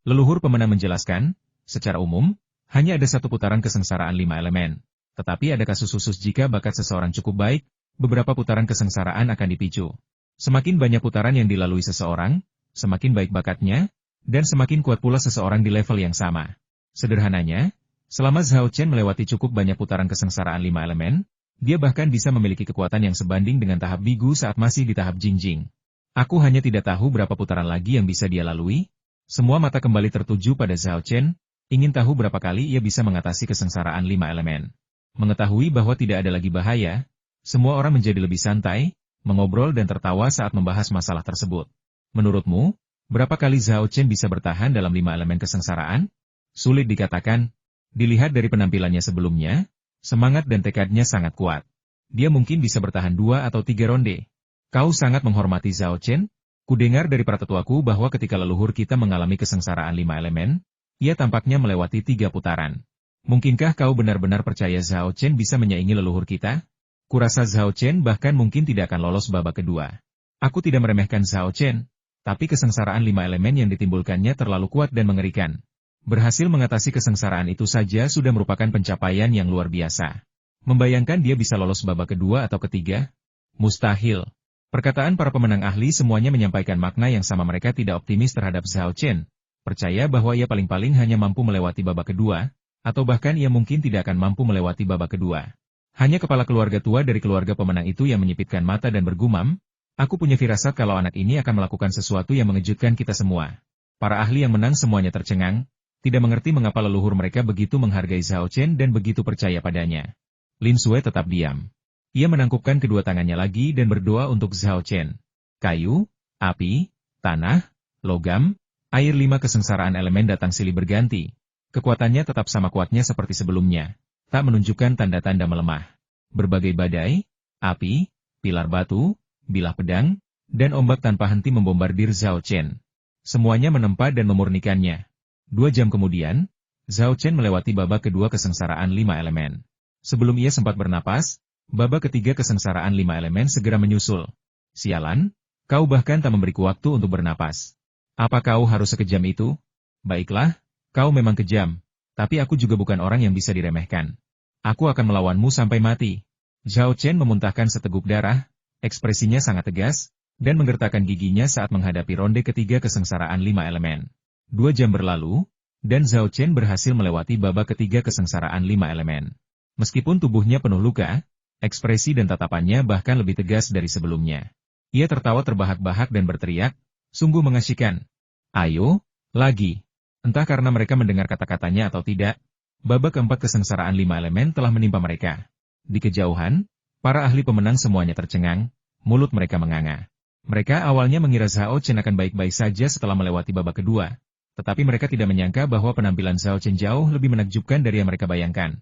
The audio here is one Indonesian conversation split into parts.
Leluhur pemenang menjelaskan, secara umum, hanya ada satu putaran kesengsaraan 5 elemen. Tetapi ada kasus khusus jika bakat seseorang cukup baik, beberapa putaran kesengsaraan akan dipicu. Semakin banyak putaran yang dilalui seseorang, semakin baik bakatnya, dan semakin kuat pula seseorang di level yang sama. Sederhananya, selama Zhao Chen melewati cukup banyak putaran kesengsaraan 5 elemen, dia bahkan bisa memiliki kekuatan yang sebanding dengan tahap bigu saat masih di tahap Jingjing. Aku hanya tidak tahu berapa putaran lagi yang bisa dia lalui. Semua mata kembali tertuju pada Zhao Chen, ingin tahu berapa kali ia bisa mengatasi kesengsaraan 5 elemen. Mengetahui bahwa tidak ada lagi bahaya, semua orang menjadi lebih santai, mengobrol dan tertawa saat membahas masalah tersebut. Menurutmu, berapa kali Zhao Chen bisa bertahan dalam 5 elemen kesengsaraan? Sulit dikatakan. Dilihat dari penampilannya sebelumnya, semangat dan tekadnya sangat kuat. Dia mungkin bisa bertahan 2 atau 3 ronde. Kau sangat menghormati Zhao Chen? Kudengar dari pratetuaku bahwa ketika leluhur kita mengalami kesengsaraan 5 elemen, ia tampaknya melewati 3 putaran. Mungkinkah kau benar-benar percaya Zhao Chen bisa menyaingi leluhur kita? Kurasa Zhao Chen bahkan mungkin tidak akan lolos babak kedua. Aku tidak meremehkan Zhao Chen, tapi kesengsaraan 5 elemen yang ditimbulkannya terlalu kuat dan mengerikan. Berhasil mengatasi kesengsaraan itu saja sudah merupakan pencapaian yang luar biasa. Membayangkan dia bisa lolos babak kedua atau ketiga? Mustahil. Perkataan para pemenang ahli semuanya menyampaikan makna yang sama, mereka tidak optimis terhadap Zhao Chen. Percaya bahwa ia paling-paling hanya mampu melewati babak kedua, atau bahkan ia mungkin tidak akan mampu melewati babak kedua. Hanya kepala keluarga tua dari keluarga pemenang itu yang menyipitkan mata dan bergumam, aku punya firasat kalau anak ini akan melakukan sesuatu yang mengejutkan kita semua. Para ahli yang menang semuanya tercengang, tidak mengerti mengapa leluhur mereka begitu menghargai Zhao Chen dan begitu percaya padanya. Lin Sui tetap diam. Ia menangkupkan kedua tangannya lagi dan berdoa untuk Zhao Chen. Kayu, api, tanah, logam, air, 5 kesengsaraan elemen datang silih berganti. Kekuatannya tetap sama kuatnya seperti sebelumnya, tak menunjukkan tanda-tanda melemah. Berbagai badai, api, pilar batu, bilah pedang, dan ombak tanpa henti membombardir Zhao Chen. Semuanya menempa dan memurnikannya. 2 jam kemudian, Zhao Chen melewati babak kedua kesengsaraan 5 elemen. Sebelum ia sempat bernapas, babak ketiga kesengsaraan 5 elemen segera menyusul. Sialan, kau bahkan tak memberiku waktu untuk bernapas. Apa kau harus sekejam itu? Baiklah, kau memang kejam, tapi aku juga bukan orang yang bisa diremehkan. Aku akan melawanmu sampai mati. Zhao Chen memuntahkan seteguk darah, ekspresinya sangat tegas, dan menggertakkan giginya saat menghadapi ronde ketiga kesengsaraan 5 elemen. 2 jam berlalu, dan Zhao Chen berhasil melewati babak ketiga kesengsaraan 5 elemen. Meskipun tubuhnya penuh luka, ekspresi dan tatapannya bahkan lebih tegas dari sebelumnya. Ia tertawa terbahak-bahak dan berteriak, sungguh mengasyikan. Ayo, lagi. Entah karena mereka mendengar kata-katanya atau tidak, babak keempat kesengsaraan 5 elemen telah menimpa mereka. Di kejauhan, para ahli pemenang semuanya tercengang, mulut mereka menganga. Mereka awalnya mengira Zhao Chen akan baik-baik saja setelah melewati babak kedua, tetapi mereka tidak menyangka bahwa penampilan Zhao Chen jauh lebih menakjubkan dari yang mereka bayangkan.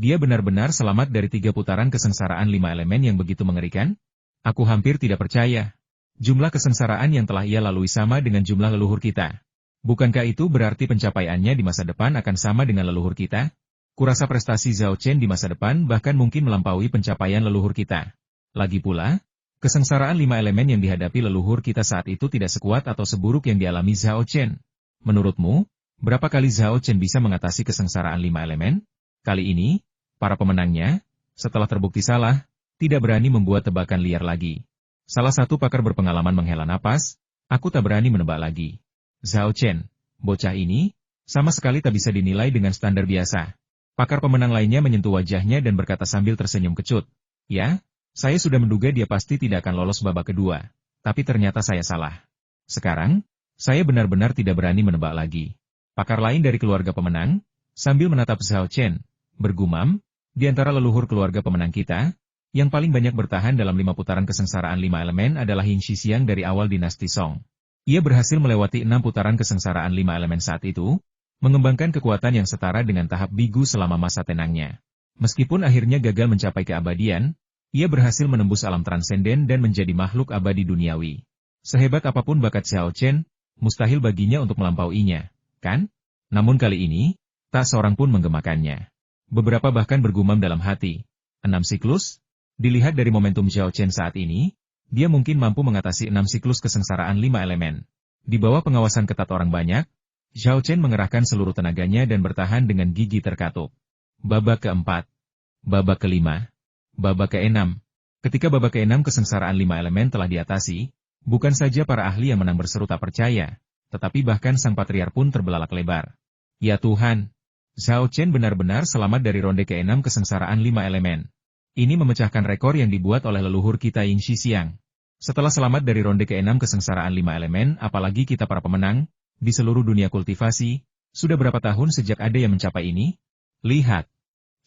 Dia benar-benar selamat dari 3 putaran kesengsaraan 5 elemen yang begitu mengerikan? Aku hampir tidak percaya. Jumlah kesengsaraan yang telah ia lalui sama dengan jumlah leluhur kita. Bukankah itu berarti pencapaiannya di masa depan akan sama dengan leluhur kita? Kurasa prestasi Zhao Chen di masa depan bahkan mungkin melampaui pencapaian leluhur kita. Lagi pula, kesengsaraan 5 elemen yang dihadapi leluhur kita saat itu tidak sekuat atau seburuk yang dialami Zhao Chen. Menurutmu, berapa kali Zhao Chen bisa mengatasi kesengsaraan 5 elemen? Kali ini, para pemenangnya, setelah terbukti salah, tidak berani membuat tebakan liar lagi. Salah satu pakar berpengalaman menghela napas, aku tak berani menebak lagi. Zhao Chen, bocah ini, sama sekali tak bisa dinilai dengan standar biasa. Pakar pemenang lainnya menyentuh wajahnya dan berkata sambil tersenyum kecut. Ya, saya sudah menduga dia pasti tidak akan lolos babak kedua, tapi ternyata saya salah. Sekarang, saya benar-benar tidak berani menebak lagi. Pakar lain dari keluarga pemenang, sambil menatap Zhao Chen, bergumam, di antara leluhur keluarga pemenang kita, yang paling banyak bertahan dalam 5 putaran kesengsaraan 5 elemen adalah Yin Shixiang dari awal dinasti Song. Ia berhasil melewati 6 putaran kesengsaraan 5 elemen saat itu, mengembangkan kekuatan yang setara dengan tahap bigu selama masa tenangnya. Meskipun akhirnya gagal mencapai keabadian, ia berhasil menembus alam transenden dan menjadi makhluk abadi duniawi. Sehebat apapun bakat Zhao Chen, mustahil baginya untuk melampauinya, kan? Namun kali ini, tak seorang pun menggemakannya. Beberapa bahkan bergumam dalam hati. 6 siklus? Dilihat dari momentum Zhao Chen saat ini, dia mungkin mampu mengatasi 6 siklus kesengsaraan 5 elemen. Di bawah pengawasan ketat orang banyak, Zhao Chen mengerahkan seluruh tenaganya dan bertahan dengan gigi terkatup. Babak keempat. Babak kelima. Babak keenam. Ketika babak keenam kesengsaraan 5 elemen telah diatasi, bukan saja para ahli yang menang berseru tak percaya, tetapi bahkan sang patriar pun terbelalak lebar. Ya Tuhan! Zhao Chen benar-benar selamat dari ronde ke-6 kesengsaraan 5 elemen. Ini memecahkan rekor yang dibuat oleh leluhur kita Ying Shixiang. Setelah selamat dari ronde ke-6 kesengsaraan 5 elemen, apalagi kita para pemenang, di seluruh dunia kultivasi, sudah berapa tahun sejak ada yang mencapai ini? Lihat!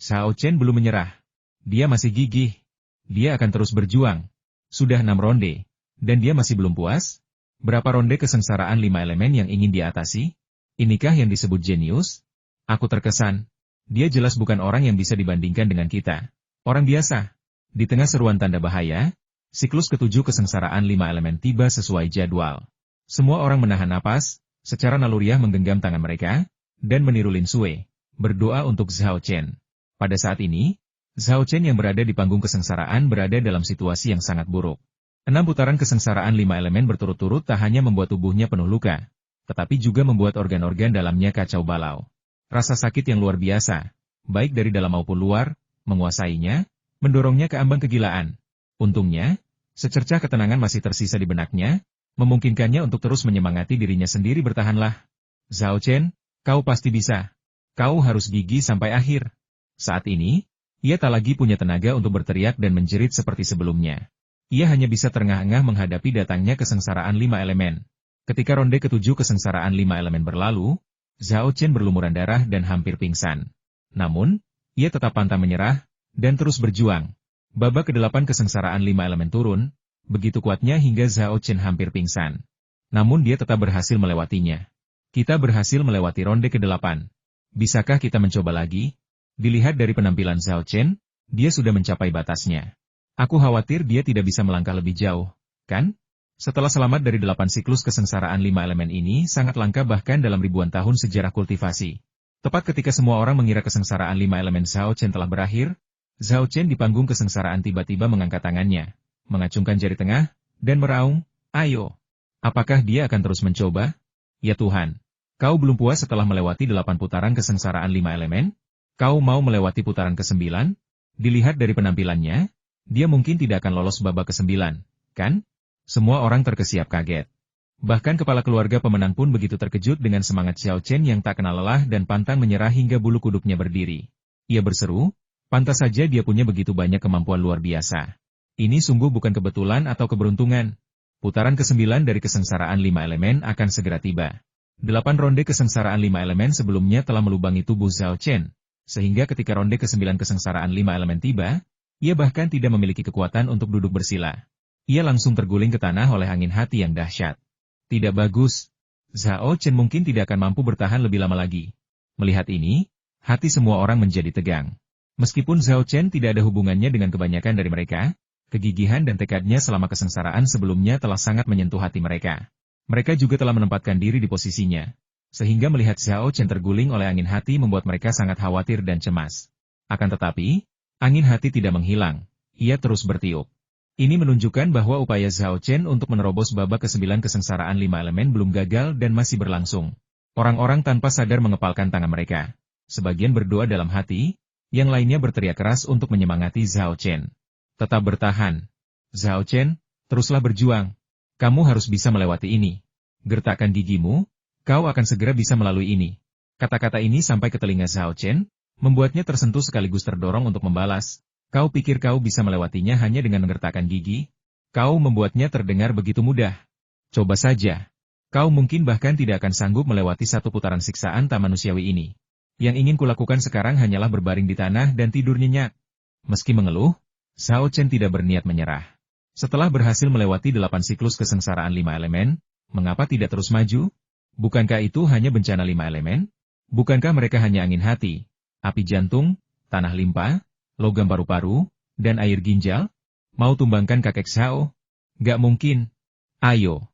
Zhao Chen belum menyerah. Dia masih gigih. Dia akan terus berjuang. Sudah 6 ronde. Dan dia masih belum puas? Berapa ronde kesengsaraan 5 elemen yang ingin diatasi? Inikah yang disebut jenius? Aku terkesan. Dia jelas bukan orang yang bisa dibandingkan dengan kita. Orang biasa. Di tengah seruan tanda bahaya, siklus ke-7 kesengsaraan 5 elemen tiba sesuai jadwal. Semua orang menahan napas, secara naluriah menggenggam tangan mereka, dan meniru Lin Sui, berdoa untuk Zhao Chen. Pada saat ini, Zhao Chen yang berada di panggung kesengsaraan berada dalam situasi yang sangat buruk. 6 putaran kesengsaraan 5 elemen berturut-turut tak hanya membuat tubuhnya penuh luka, tetapi juga membuat organ-organ dalamnya kacau balau. Rasa sakit yang luar biasa, baik dari dalam maupun luar, menguasainya, mendorongnya ke ambang kegilaan. Untungnya, secercah ketenangan masih tersisa di benaknya, memungkinkannya untuk terus menyemangati dirinya sendiri. Bertahanlah. Zhao Chen, kau pasti bisa. Kau harus gigih sampai akhir. Saat ini, ia tak lagi punya tenaga untuk berteriak dan menjerit seperti sebelumnya. Ia hanya bisa terengah-engah menghadapi datangnya kesengsaraan 5 elemen. Ketika ronde ke-7 kesengsaraan 5 elemen berlalu, Zhao Chen berlumuran darah dan hampir pingsan. Namun, ia tetap pantang menyerah, dan terus berjuang. Babak ke-8 kesengsaraan 5 elemen turun, begitu kuatnya hingga Zhao Chen hampir pingsan. Namun dia tetap berhasil melewatinya. Kita berhasil melewati ronde ke-8. Bisakah kita mencoba lagi? Dilihat dari penampilan Zhao Chen, dia sudah mencapai batasnya. Aku khawatir dia tidak bisa melangkah lebih jauh, kan? Setelah selamat dari 8 siklus kesengsaraan 5 elemen ini sangat langka bahkan dalam ribuan tahun sejarah kultivasi. Tepat ketika semua orang mengira kesengsaraan 5 elemen Zhao Chen telah berakhir, Zhao Chen di panggung kesengsaraan tiba-tiba mengangkat tangannya, mengacungkan jari tengah, dan meraung, ayo. Apakah dia akan terus mencoba? Ya Tuhan, kau belum puas setelah melewati 8 putaran kesengsaraan 5 elemen? Kau mau melewati putaran ke-9? Dilihat dari penampilannya, dia mungkin tidak akan lolos babak ke-9, kan? Semua orang terkesiap kaget. Bahkan kepala keluarga pemenang pun begitu terkejut dengan semangat Zhao Chen yang tak kenal lelah dan pantang menyerah hingga bulu kuduknya berdiri. Ia berseru, pantas saja dia punya begitu banyak kemampuan luar biasa. Ini sungguh bukan kebetulan atau keberuntungan. Putaran ke-9 dari kesengsaraan 5 elemen akan segera tiba. 8 ronde kesengsaraan 5 elemen sebelumnya telah melubangi tubuh Zhao Chen, sehingga ketika ronde ke-9 kesengsaraan 5 elemen tiba, ia bahkan tidak memiliki kekuatan untuk duduk bersila. Ia langsung terguling ke tanah oleh angin hati yang dahsyat. Tidak bagus. Zhao Chen mungkin tidak akan mampu bertahan lebih lama lagi. Melihat ini, hati semua orang menjadi tegang. Meskipun Zhao Chen tidak ada hubungannya dengan kebanyakan dari mereka, kegigihan dan tekadnya selama kesengsaraan sebelumnya telah sangat menyentuh hati mereka. Mereka juga telah menempatkan diri di posisinya. Sehingga melihat Zhao Chen terguling oleh angin hati membuat mereka sangat khawatir dan cemas. Akan tetapi, angin hati tidak menghilang. Ia terus bertiup. Ini menunjukkan bahwa upaya Zhao Chen untuk menerobos babak ke-9 kesengsaraan 5 elemen belum gagal dan masih berlangsung. Orang-orang tanpa sadar mengepalkan tangan mereka. Sebagian berdoa dalam hati, yang lainnya berteriak keras untuk menyemangati Zhao Chen. Tetap bertahan. Zhao Chen, teruslah berjuang. Kamu harus bisa melewati ini. Gertakkan gigimu, kau akan segera bisa melalui ini. Kata-kata ini sampai ke telinga Zhao Chen, membuatnya tersentuh sekaligus terdorong untuk membalas. Kau pikir kau bisa melewatinya hanya dengan menggertakkan gigi? Kau membuatnya terdengar begitu mudah. Coba saja. Kau mungkin bahkan tidak akan sanggup melewati satu putaran siksaan tak manusiawi ini. Yang ingin kulakukan sekarang hanyalah berbaring di tanah dan tidur nyenyak. Meski mengeluh, Zhao Chen tidak berniat menyerah. Setelah berhasil melewati 8 siklus kesengsaraan 5 elemen, mengapa tidak terus maju? Bukankah itu hanya bencana 5 elemen? Bukankah mereka hanya angin hati, api jantung, tanah limpah, logam paru-paru, dan air ginjal? Mau tumbangkan kakek Zhao? Gak mungkin. Ayo,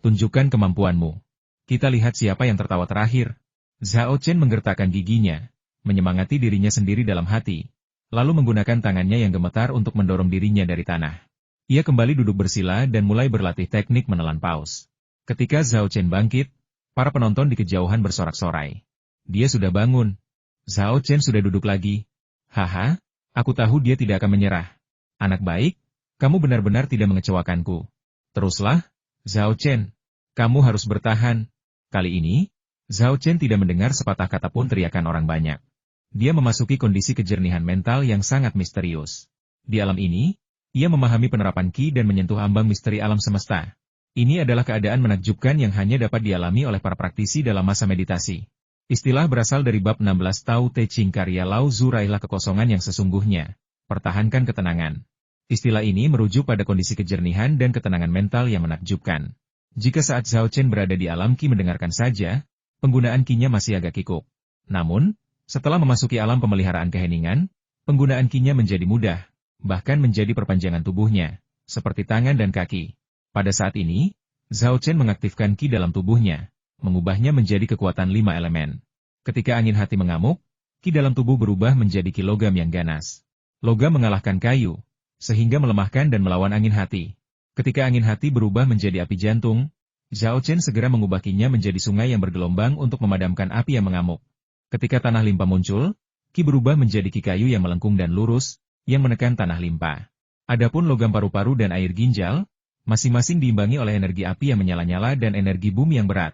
tunjukkan kemampuanmu. Kita lihat siapa yang tertawa terakhir. Zhao Chen menggertakkan giginya, menyemangati dirinya sendiri dalam hati, lalu menggunakan tangannya yang gemetar untuk mendorong dirinya dari tanah. Ia kembali duduk bersila dan mulai berlatih teknik menelan paus. Ketika Zhao Chen bangkit, Para penonton di kejauhan bersorak-sorai. Dia sudah bangun. Zhao Chen sudah duduk lagi. Haha, aku tahu dia tidak akan menyerah. Anak baik, kamu benar-benar tidak mengecewakanku. Teruslah, Zhao Chen. Kamu harus bertahan. Kali ini, Zhao Chen tidak mendengar sepatah kata pun teriakan orang banyak. Dia memasuki kondisi kejernihan mental yang sangat misterius. Di alam ini, ia memahami penerapan Qi dan menyentuh ambang misteri alam semesta. Ini adalah keadaan menakjubkan yang hanya dapat dialami oleh para praktisi dalam masa meditasi. Istilah berasal dari bab 16 Tao Te Ching karya Lao Tzu raihlah kekosongan yang sesungguhnya. Pertahankan ketenangan. Istilah ini merujuk pada kondisi kejernihan dan ketenangan mental yang menakjubkan. Jika saat Zhao Chen berada di alam Qi mendengarkan saja, penggunaan Qi-nya masih agak kikuk. Namun, setelah memasuki alam pemeliharaan keheningan, penggunaan Qi-nya menjadi mudah, bahkan menjadi perpanjangan tubuhnya, seperti tangan dan kaki. Pada saat ini, Zhao Chen mengaktifkan Qi dalam tubuhnya, mengubahnya menjadi kekuatan 5 elemen. Ketika angin hati mengamuk, Qi dalam tubuh berubah menjadi Qi logam yang ganas. Logam mengalahkan kayu, sehingga melemahkan dan melawan angin hati. Ketika angin hati berubah menjadi api jantung, Zhao Chen segera mengubah Qi-nya menjadi sungai yang bergelombang untuk memadamkan api yang mengamuk. Ketika tanah limpa muncul, Qi berubah menjadi Qi kayu yang melengkung dan lurus, yang menekan tanah limpa. Adapun logam paru-paru dan air ginjal, masing-masing diimbangi oleh energi api yang menyala-nyala dan energi bumi yang berat.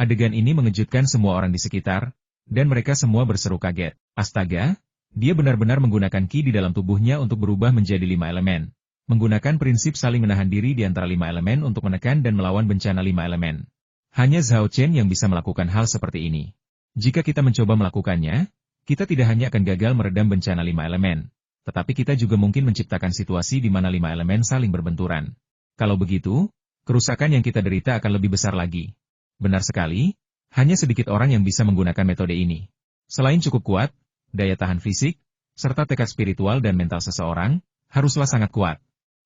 Adegan ini mengejutkan semua orang di sekitar, dan mereka semua berseru kaget. Astaga, dia benar-benar menggunakan Qi di dalam tubuhnya untuk berubah menjadi 5 elemen. Menggunakan prinsip saling menahan diri di antara 5 elemen untuk menekan dan melawan bencana 5 elemen. Hanya Zhao Chen yang bisa melakukan hal seperti ini. Jika kita mencoba melakukannya, kita tidak hanya akan gagal meredam bencana 5 elemen, tetapi kita juga mungkin menciptakan situasi di mana 5 elemen saling berbenturan. Kalau begitu, kerusakan yang kita derita akan lebih besar lagi. Benar sekali, hanya sedikit orang yang bisa menggunakan metode ini. Selain cukup kuat, daya tahan fisik, serta tekad spiritual dan mental seseorang, haruslah sangat kuat.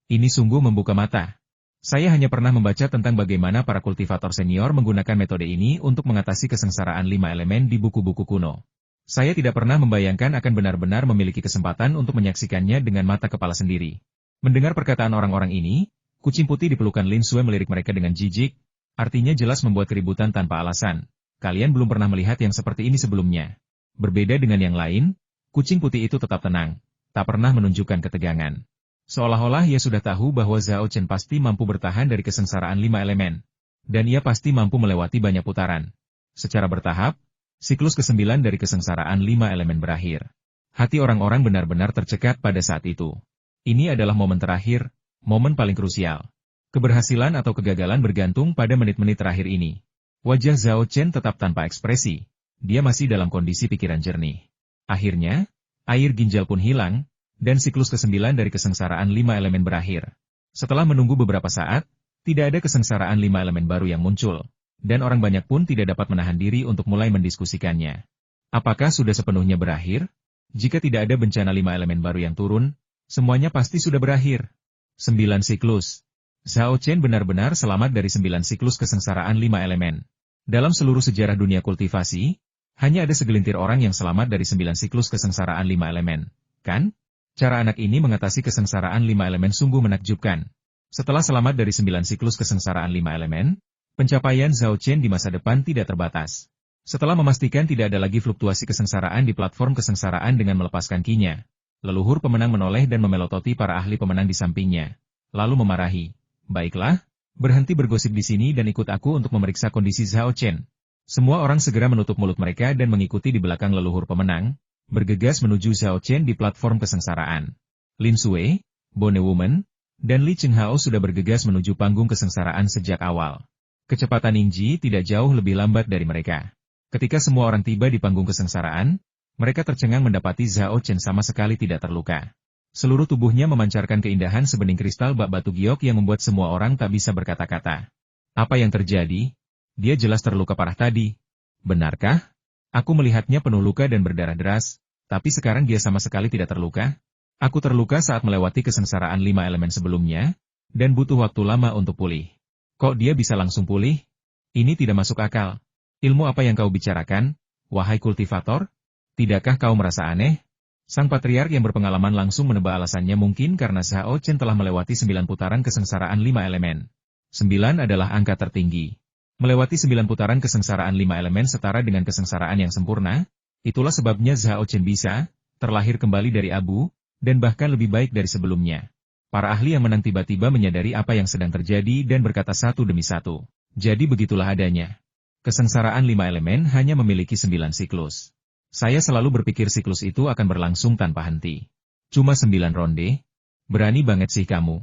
Ini sungguh membuka mata. Saya hanya pernah membaca tentang bagaimana para kultivator senior menggunakan metode ini untuk mengatasi kesengsaraan 5 elemen di buku-buku kuno. Saya tidak pernah membayangkan akan benar-benar memiliki kesempatan untuk menyaksikannya dengan mata kepala sendiri. Mendengar perkataan orang-orang ini, kucing putih di pelukan Lin Sui melirik mereka dengan jijik, artinya jelas membuat keributan tanpa alasan. Kalian belum pernah melihat yang seperti ini sebelumnya. Berbeda dengan yang lain, kucing putih itu tetap tenang, tak pernah menunjukkan ketegangan. Seolah-olah ia sudah tahu bahwa Zhao Chen pasti mampu bertahan dari kesengsaraan 5 elemen. Dan ia pasti mampu melewati banyak putaran. Secara bertahap, siklus ke-9 dari kesengsaraan 5 elemen berakhir. Hati orang-orang benar-benar tercekat pada saat itu. Ini adalah momen terakhir, momen paling krusial. Keberhasilan atau kegagalan bergantung pada menit-menit terakhir ini. Wajah Zhao Chen tetap tanpa ekspresi. Dia masih dalam kondisi pikiran jernih. Akhirnya, air ginjal pun hilang, dan siklus ke-9 dari kesengsaraan 5 elemen berakhir. Setelah menunggu beberapa saat, tidak ada kesengsaraan 5 elemen baru yang muncul, dan orang banyak pun tidak dapat menahan diri untuk mulai mendiskusikannya. Apakah sudah sepenuhnya berakhir? Jika tidak ada bencana 5 elemen baru yang turun, semuanya pasti sudah berakhir. 9 siklus. Zhao Chen benar-benar selamat dari 9 siklus kesengsaraan 5 elemen. Dalam seluruh sejarah dunia kultivasi, hanya ada segelintir orang yang selamat dari 9 siklus kesengsaraan 5 elemen, kan? Cara anak ini mengatasi kesengsaraan 5 elemen sungguh menakjubkan. Setelah selamat dari 9 siklus kesengsaraan 5 elemen, pencapaian Zhao Chen di masa depan tidak terbatas. Setelah memastikan tidak ada lagi fluktuasi kesengsaraan di platform kesengsaraan dengan melepaskan Qi-nya, leluhur pemenang menoleh dan memelototi para ahli pemenang di sampingnya, lalu memarahi. Baiklah, berhenti bergosip di sini dan ikut aku untuk memeriksa kondisi Zhao Chen. Semua orang segera menutup mulut mereka dan mengikuti di belakang leluhur pemenang, bergegas menuju Zhao Chen di platform kesengsaraan. Lin Sui, Bone Woman, dan Li Chenghao sudah bergegas menuju panggung kesengsaraan sejak awal. Kecepatan Ningji tidak jauh lebih lambat dari mereka. Ketika semua orang tiba di panggung kesengsaraan, mereka tercengang mendapati Zhao Chen sama sekali tidak terluka. Seluruh tubuhnya memancarkan keindahan sebening kristal bak batu giok yang membuat semua orang tak bisa berkata-kata. Apa yang terjadi? Dia jelas terluka parah tadi. Benarkah? Aku melihatnya penuh luka dan berdarah deras, tapi sekarang dia sama sekali tidak terluka. Aku terluka saat melewati kesengsaraan 5 elemen sebelumnya, dan butuh waktu lama untuk pulih. Kok dia bisa langsung pulih? Ini tidak masuk akal. Ilmu apa yang kau bicarakan, wahai kultivator? Tidakkah kau merasa aneh? Sang patriark yang berpengalaman langsung menebak alasannya mungkin karena Zhao Chen telah melewati 9 putaran kesengsaraan 5 elemen. 9 adalah angka tertinggi. Melewati 9 putaran kesengsaraan 5 elemen setara dengan kesengsaraan yang sempurna, itulah sebabnya Zhao Chen bisa terlahir kembali dari abu, dan bahkan lebih baik dari sebelumnya. Para ahli yang menang tiba-tiba menyadari apa yang sedang terjadi dan berkata satu demi satu. Jadi begitulah adanya. Kesengsaraan 5 elemen hanya memiliki 9 siklus. Saya selalu berpikir siklus itu akan berlangsung tanpa henti. Cuma 9 ronde? Berani banget sih kamu.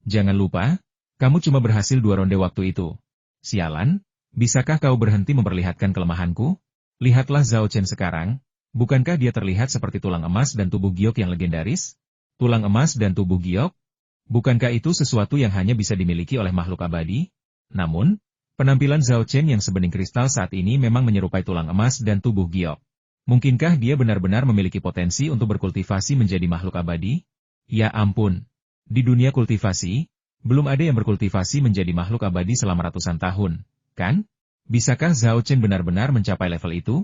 Jangan lupa, kamu cuma berhasil 2 ronde waktu itu. Sialan, bisakah kau berhenti memperlihatkan kelemahanku? Lihatlah Zhao Chen sekarang, bukankah dia terlihat seperti tulang emas dan tubuh giok yang legendaris? Tulang emas dan tubuh giok? Bukankah itu sesuatu yang hanya bisa dimiliki oleh makhluk abadi? Namun, penampilan Zhao Chen yang sebening kristal saat ini memang menyerupai tulang emas dan tubuh giok. Mungkinkah dia benar-benar memiliki potensi untuk berkultivasi menjadi makhluk abadi? Ya ampun! Di dunia kultivasi, belum ada yang berkultivasi menjadi makhluk abadi selama ratusan tahun, kan? Bisakah Zhao Chen benar-benar mencapai level itu?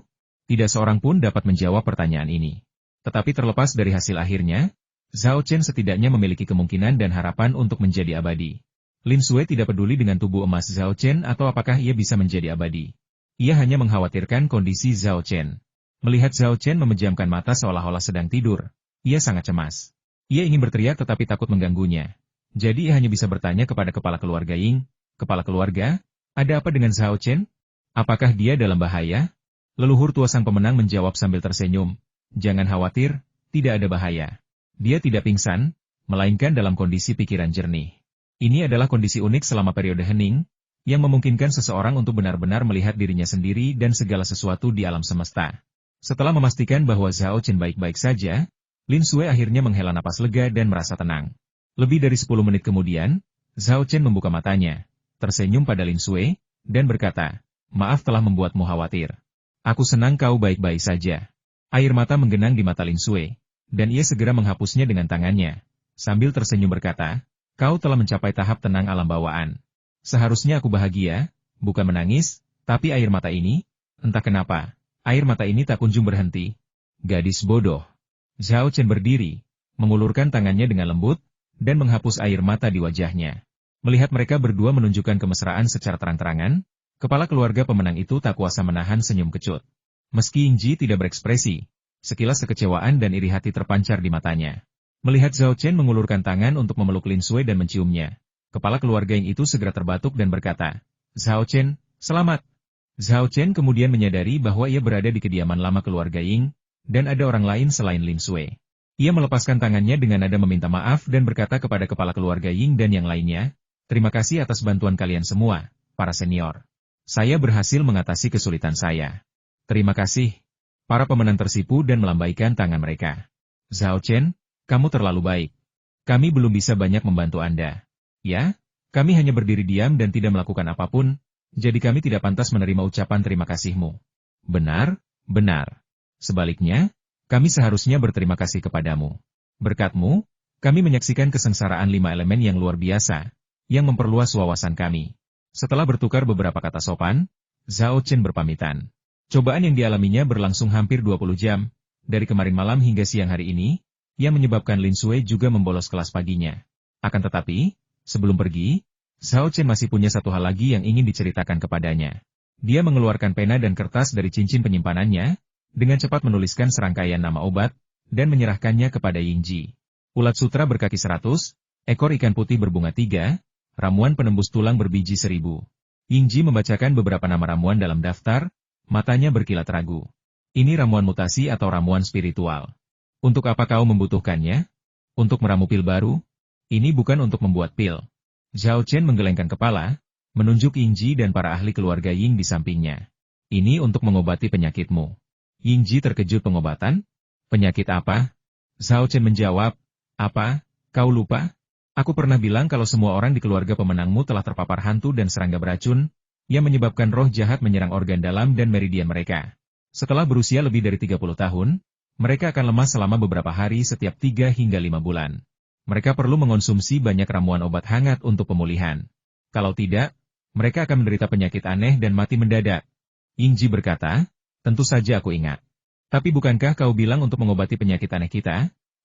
Tidak seorang pun dapat menjawab pertanyaan ini. Tetapi terlepas dari hasil akhirnya, Zhao Chen setidaknya memiliki kemungkinan dan harapan untuk menjadi abadi. Lin Sui tidak peduli dengan tubuh emas Zhao Chen atau apakah ia bisa menjadi abadi. Ia hanya mengkhawatirkan kondisi Zhao Chen. Melihat Zhao Chen memejamkan mata seolah-olah sedang tidur, ia sangat cemas. Ia ingin berteriak tetapi takut mengganggunya. Jadi ia hanya bisa bertanya kepada kepala keluarga Ying, "Kepala keluarga, ada apa dengan Zhao Chen? Apakah dia dalam bahaya?" Leluhur tua sang pemenang menjawab sambil tersenyum, "Jangan khawatir, tidak ada bahaya. Dia tidak pingsan, melainkan dalam kondisi pikiran jernih. Ini adalah kondisi unik selama periode hening, yang memungkinkan seseorang untuk benar-benar melihat dirinya sendiri dan segala sesuatu di alam semesta." Setelah memastikan bahwa Zhao Chen baik-baik saja, Lin Sui akhirnya menghela napas lega dan merasa tenang. Lebih dari 10 menit kemudian, Zhao Chen membuka matanya, tersenyum pada Lin Sui, dan berkata, "Maaf telah membuatmu khawatir. Aku senang kau baik-baik saja." Air mata menggenang di mata Lin Sui, dan ia segera menghapusnya dengan tangannya, sambil tersenyum berkata, "Kau telah mencapai tahap tenang alam bawaan. Seharusnya aku bahagia, bukan menangis, tapi air mata ini, entah kenapa, air mata ini tak kunjung berhenti." Gadis bodoh. Zhao Chen berdiri, mengulurkan tangannya dengan lembut, dan menghapus air mata di wajahnya. Melihat mereka berdua menunjukkan kemesraan secara terang-terangan, kepala keluarga pemenang itu tak kuasa menahan senyum kecut. Meski Yingji tidak berekspresi, sekilas kekecewaan dan iri hati terpancar di matanya. Melihat Zhao Chen mengulurkan tangan untuk memeluk Lin Sui dan menciumnya, kepala keluarga Ying itu segera terbatuk dan berkata, "Zhao Chen, selamat." Zhao Chen kemudian menyadari bahwa ia berada di kediaman lama keluarga Ying, dan ada orang lain selain Lin Sui. Ia melepaskan tangannya dengan nada meminta maaf dan berkata kepada kepala keluarga Ying dan yang lainnya, "Terima kasih atas bantuan kalian semua, para senior. Saya berhasil mengatasi kesulitan saya." "Terima kasih." Para pemenang tersipu dan melambaikan tangan mereka. "Zhao Chen, kamu terlalu baik. Kami belum bisa banyak membantu Anda. Ya, kami hanya berdiri diam dan tidak melakukan apapun, jadi kami tidak pantas menerima ucapan terima kasihmu." "Benar, benar. Sebaliknya, kami seharusnya berterima kasih kepadamu. Berkatmu, kami menyaksikan kesengsaraan 5 elemen yang luar biasa, yang memperluas wawasan kami." Setelah bertukar beberapa kata sopan, Zhao Chen berpamitan. Cobaan yang dialaminya berlangsung hampir 20 jam, dari kemarin malam hingga siang hari ini, yang menyebabkan Lin Sui juga membolos kelas paginya. Akan tetapi, sebelum pergi, Zhao Chen masih punya satu hal lagi yang ingin diceritakan kepadanya. Dia mengeluarkan pena dan kertas dari cincin penyimpanannya, dengan cepat menuliskan serangkaian nama obat, dan menyerahkannya kepada Yingji. Ulat sutra berkaki 100, ekor ikan putih berbunga 3, ramuan penembus tulang berbiji 1000. Yingji membacakan beberapa nama ramuan dalam daftar, matanya berkilat ragu. "Ini ramuan mutasi atau ramuan spiritual. Untuk apa kau membutuhkannya? Untuk meramu pil baru? Ini bukan untuk membuat pil." Zhao Chen menggelengkan kepala, menunjuk Yingji dan para ahli keluarga Ying di sampingnya. "Ini untuk mengobati penyakitmu." Yingji terkejut. "Pengobatan? Penyakit apa?" Zhao Chen menjawab, "Apa, kau lupa? Aku pernah bilang kalau semua orang di keluarga pemenangmu telah terpapar hantu dan serangga beracun, yang menyebabkan roh jahat menyerang organ dalam dan meridian mereka. Setelah berusia lebih dari 30 tahun, mereka akan lemah selama beberapa hari setiap 3 hingga 5 bulan. Mereka perlu mengonsumsi banyak ramuan obat hangat untuk pemulihan. Kalau tidak, mereka akan menderita penyakit aneh dan mati mendadak." Yingji berkata, "Tentu saja aku ingat. Tapi bukankah kau bilang untuk mengobati penyakit aneh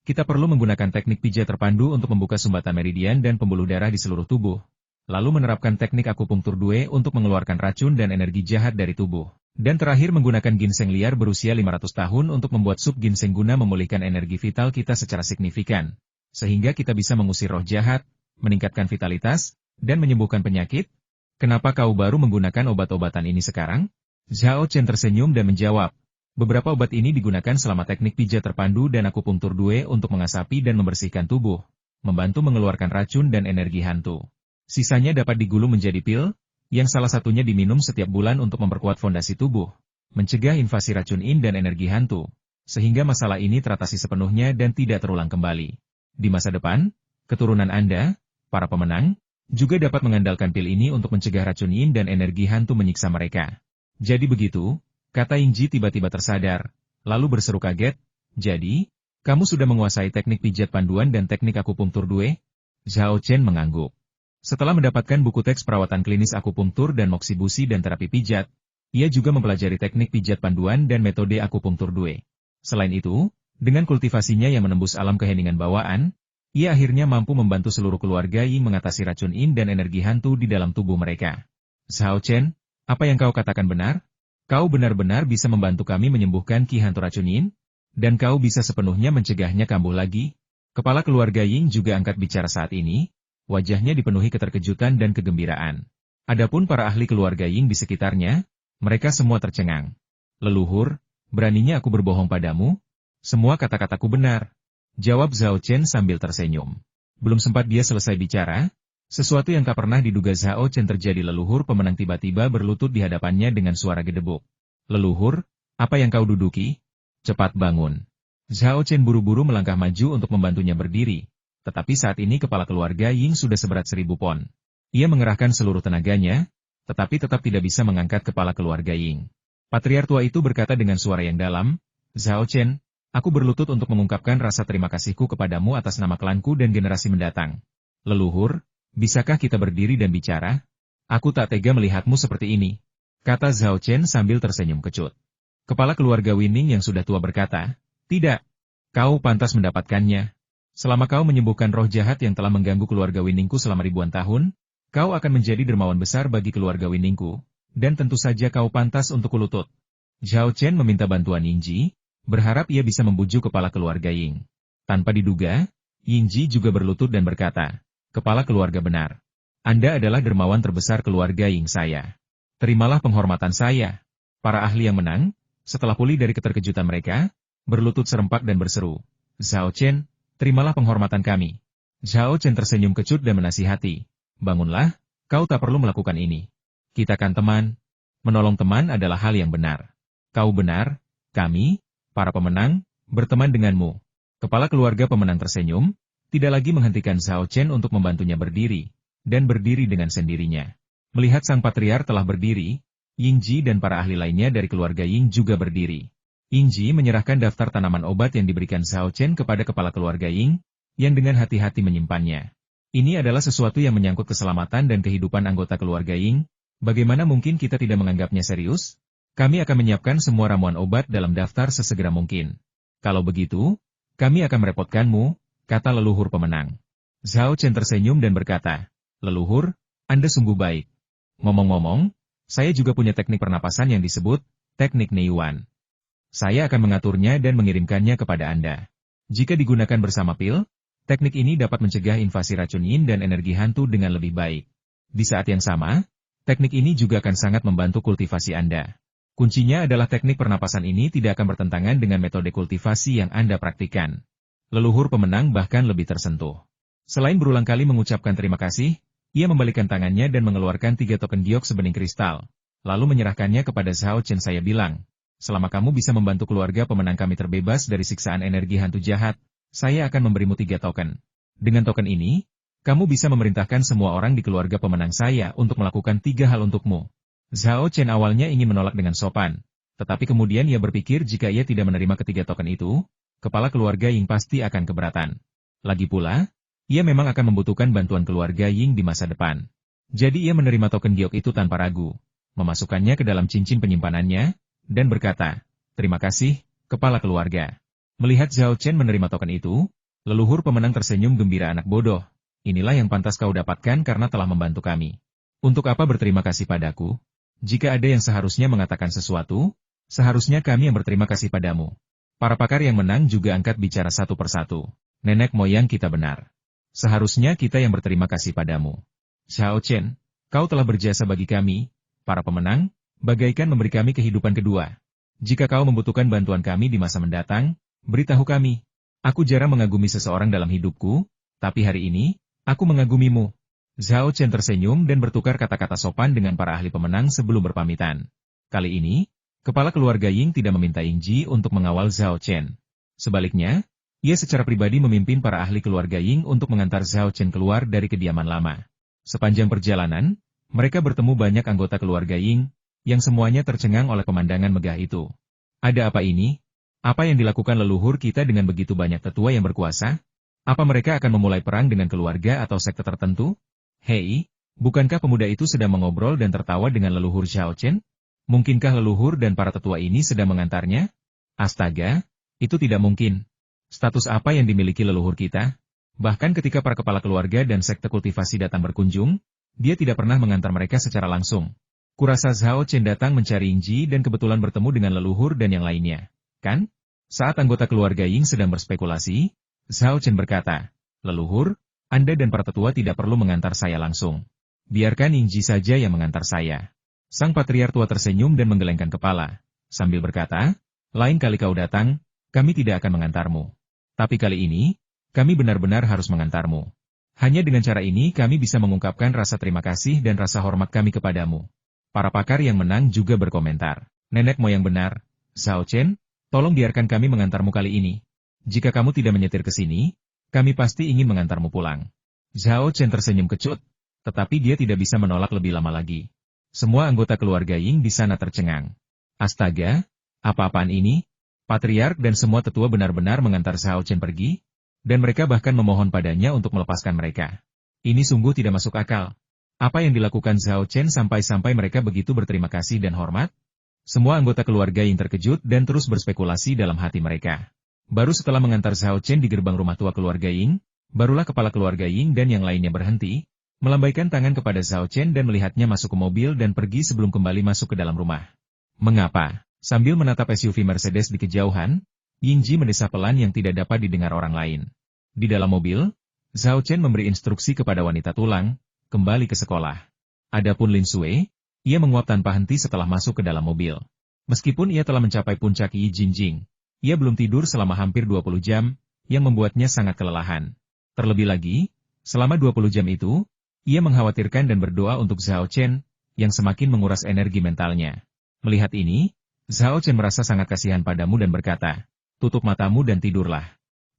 kita perlu menggunakan teknik pijat terpandu untuk membuka sumbatan meridian dan pembuluh darah di seluruh tubuh?" lalu menerapkan teknik akupunktur Due untuk mengeluarkan racun dan energi jahat dari tubuh. Dan terakhir menggunakan ginseng liar berusia 500 tahun untuk membuat sup ginseng guna memulihkan energi vital kita secara signifikan. Sehingga kita bisa mengusir roh jahat, meningkatkan vitalitas, dan menyembuhkan penyakit. Kenapa kau baru menggunakan obat-obatan ini sekarang? Zhao Chen tersenyum dan menjawab, beberapa obat ini digunakan selama teknik pijat terpandu dan akupunktur Due untuk mengasapi dan membersihkan tubuh, membantu mengeluarkan racun dan energi hantu. Sisanya dapat digulung menjadi pil, yang salah satunya diminum setiap bulan untuk memperkuat fondasi tubuh, mencegah invasi racun dan energi hantu, sehingga masalah ini teratasi sepenuhnya dan tidak terulang kembali. Di masa depan, keturunan Anda, para pemenang, juga dapat mengandalkan pil ini untuk mencegah racun dan energi hantu menyiksa mereka. Jadi begitu, kata Yingji tiba-tiba tersadar, lalu berseru kaget, jadi, kamu sudah menguasai teknik pijat panduan dan teknik akupunktur Due? Zhao Chen mengangguk. Setelah mendapatkan buku teks perawatan klinis akupunktur dan moksibusi dan terapi pijat, ia juga mempelajari teknik pijat panduan dan metode akupunktur Due. Selain itu, dengan kultivasinya yang menembus alam keheningan bawaan, ia akhirnya mampu membantu seluruh keluarga Ying mengatasi racun dan energi hantu di dalam tubuh mereka. Zhao Chen, apa yang kau katakan benar? Kau benar-benar bisa membantu kami menyembuhkan ki hantu racun Yin? Dan kau bisa sepenuhnya mencegahnya kambuh lagi? Kepala keluarga Ying juga angkat bicara saat ini, wajahnya dipenuhi keterkejutan dan kegembiraan. Adapun para ahli keluarga Ying di sekitarnya, mereka semua tercengang. Leluhur, beraninya aku berbohong padamu? Semua kata-kataku benar. Jawab Zhao Chen sambil tersenyum. Belum sempat dia selesai bicara, sesuatu yang tak pernah diduga Zhao Chen terjadi. Leluhur pemenang tiba-tiba berlutut di hadapannya dengan suara gedebuk. Leluhur, apa yang kau duduki? Cepat bangun. Zhao Chen buru-buru melangkah maju untuk membantunya berdiri. Tetapi saat ini kepala keluarga Ying sudah seberat 1000 pon. Ia mengerahkan seluruh tenaganya, tetapi tetap tidak bisa mengangkat kepala keluarga Ying. Patriark tua itu berkata dengan suara yang dalam, Zhao Chen, aku berlutut untuk mengungkapkan rasa terima kasihku kepadamu atas nama klanku dan generasi mendatang. Leluhur, bisakah kita berdiri dan bicara? Aku tak tega melihatmu seperti ini, kata Zhao Chen sambil tersenyum kecut. Kepala keluarga Winning yang sudah tua berkata, tidak, kau pantas mendapatkannya. Selama kau menyembuhkan roh jahat yang telah mengganggu keluarga Winningku selama ribuan tahun, kau akan menjadi dermawan besar bagi keluarga Winningku, dan tentu saja kau pantas untuk kulutut. Zhao Chen meminta bantuan Yingji, berharap ia bisa membujuk kepala keluarga Ying. Tanpa diduga, Yingji juga berlutut dan berkata, kepala keluarga benar. Anda adalah dermawan terbesar keluarga Ying saya. Terimalah penghormatan saya. Para ahli yang menang, setelah pulih dari keterkejutan mereka, berlutut serempak dan berseru, Zhao Chen, terimalah penghormatan kami. Zhao Chen tersenyum kecut dan menasihati. Bangunlah, kau tak perlu melakukan ini. Kita kan teman. Menolong teman adalah hal yang benar. Kau benar, kami, para pemenang, berteman denganmu. Kepala keluarga pemenang tersenyum, tidak lagi menghentikan Zhao Chen untuk membantunya berdiri, dan berdiri dengan sendirinya. Melihat sang patriark telah berdiri, Yingji dan para ahli lainnya dari keluarga Ying juga berdiri. Yingji menyerahkan daftar tanaman obat yang diberikan Zhao Chen kepada kepala keluarga Ying, yang dengan hati-hati menyimpannya. Ini adalah sesuatu yang menyangkut keselamatan dan kehidupan anggota keluarga Ying. Bagaimana mungkin kita tidak menganggapnya serius? Kami akan menyiapkan semua ramuan obat dalam daftar sesegera mungkin. Kalau begitu, kami akan merepotkanmu, kata leluhur pemenang. Zhao Chen tersenyum dan berkata, leluhur, Anda sungguh baik. Ngomong-ngomong, saya juga punya teknik pernapasan yang disebut teknik Neiyuan. Saya akan mengaturnya dan mengirimkannya kepada Anda. Jika digunakan bersama pil, teknik ini dapat mencegah invasi racun yin dan energi hantu dengan lebih baik. Di saat yang sama, teknik ini juga akan sangat membantu kultivasi Anda. Kuncinya adalah teknik pernapasan ini tidak akan bertentangan dengan metode kultivasi yang Anda praktikkan. Leluhur pemenang bahkan lebih tersentuh. Selain berulang kali mengucapkan terima kasih, ia membalikan tangannya dan mengeluarkan 3 token giok sebening kristal. Lalu menyerahkannya kepada Zhao Chen. Saya bilang, selama kamu bisa membantu keluarga pemenang kami terbebas dari siksaan energi hantu jahat, saya akan memberimu 3 token. Dengan token ini, kamu bisa memerintahkan semua orang di keluarga pemenang saya untuk melakukan 3 hal untukmu. Zhao Chen awalnya ingin menolak dengan sopan, tetapi kemudian ia berpikir jika ia tidak menerima ketiga token itu, kepala keluarga Ying pasti akan keberatan. Lagi pula, ia memang akan membutuhkan bantuan keluarga Ying di masa depan. Jadi ia menerima token giok itu tanpa ragu, memasukkannya ke dalam cincin penyimpanannya, dan berkata, terima kasih, kepala keluarga. Melihat Zhao Chen menerima token itu, leluhur pemenang tersenyum gembira anak bodoh. inilah yang pantas kau dapatkan karena telah membantu kami. Untuk apa berterima kasih padaku? Jika ada yang seharusnya mengatakan sesuatu, seharusnya kami yang berterima kasih padamu. Para pakar yang menang juga angkat bicara satu persatu. Nenek moyang kita benar. Seharusnya kita yang berterima kasih padamu. Xiao Chen, kau telah berjasa bagi kami, para pemenang, bagaikan memberi kami kehidupan kedua. Jika kau membutuhkan bantuan kami di masa mendatang, beritahu kami. Aku jarang mengagumi seseorang dalam hidupku, tapi hari ini, aku mengagumimu. Xiao Chen tersenyum dan bertukar kata-kata sopan dengan para ahli pemenang sebelum berpamitan. Kali ini, kepala keluarga Ying tidak meminta Ying Ji untuk mengawal Xiao Chen. Sebaliknya, ia secara pribadi memimpin para ahli keluarga Ying untuk mengantar Xiao Chen keluar dari kediaman lama. Sepanjang perjalanan, mereka bertemu banyak anggota keluarga Ying, yang semuanya tercengang oleh pemandangan megah itu. Ada apa ini? Apa yang dilakukan leluhur kita dengan begitu banyak tetua yang berkuasa? Apa mereka akan memulai perang dengan keluarga atau sekte tertentu? Hei, bukankah pemuda itu sedang mengobrol dan tertawa dengan leluhur Xiao Chen? Mungkinkah leluhur dan para tetua ini sedang mengantarnya? Astaga, itu tidak mungkin. Status apa yang dimiliki leluhur kita? Bahkan ketika para kepala keluarga dan sekte kultivasi datang berkunjung, dia tidak pernah mengantar mereka secara langsung. Kurasa Xiao Chen datang mencari Ying Ji dan kebetulan bertemu dengan leluhur dan yang lainnya. Kan? Saat anggota keluarga Ying sedang berspekulasi, Xiao Chen berkata, "Leluhur, Anda dan para tetua tidak perlu mengantar saya langsung. Biarkan Ying Ji saja yang mengantar saya." Sang patriar tua tersenyum dan menggelengkan kepala, sambil berkata, "Lain kali kau datang, kami tidak akan mengantarmu. Tapi kali ini, kami benar-benar harus mengantarmu. Hanya dengan cara ini kami bisa mengungkapkan rasa terima kasih dan rasa hormat kami kepadamu." Para pakar yang menang juga berkomentar, "Nenek moyang benar, Xiao Chen, tolong biarkan kami mengantarmu kali ini. Jika kamu tidak menyetir ke sini, kami pasti ingin mengantarmu pulang." Xiao Chen tersenyum kecut, tetapi dia tidak bisa menolak lebih lama lagi. Semua anggota keluarga Ying di sana tercengang. Astaga, apa-apaan ini? Patriark dan semua tetua benar-benar mengantar Xiao Chen pergi? Dan mereka bahkan memohon padanya untuk melepaskan mereka. Ini sungguh tidak masuk akal. Apa yang dilakukan Xiao Chen sampai-sampai mereka begitu berterima kasih dan hormat? Semua anggota keluarga yang terkejut dan terus berspekulasi dalam hati mereka. Baru setelah mengantar Xiao Chen di gerbang rumah tua keluarga Ying, barulah kepala keluarga Ying dan yang lainnya berhenti, melambaikan tangan kepada Xiao Chen dan melihatnya masuk ke mobil dan pergi sebelum kembali masuk ke dalam rumah. Mengapa? Sambil menatap SUV Mercedes di kejauhan, Ying Ji mendesah pelan yang tidak dapat didengar orang lain. Di dalam mobil, Xiao Chen memberi instruksi kepada wanita tulang, kembali ke sekolah. Adapun Lin Sui, ia menguap tanpa henti setelah masuk ke dalam mobil. Meskipun ia telah mencapai puncak Yi Jinjing, ia belum tidur selama hampir 20 jam, yang membuatnya sangat kelelahan. Terlebih lagi, selama 20 jam itu, ia mengkhawatirkan dan berdoa untuk Xiao Chen, yang semakin menguras energi mentalnya. Melihat ini, Xiao Chen merasa sangat kasihan padamu dan berkata, "Tutup matamu dan tidurlah.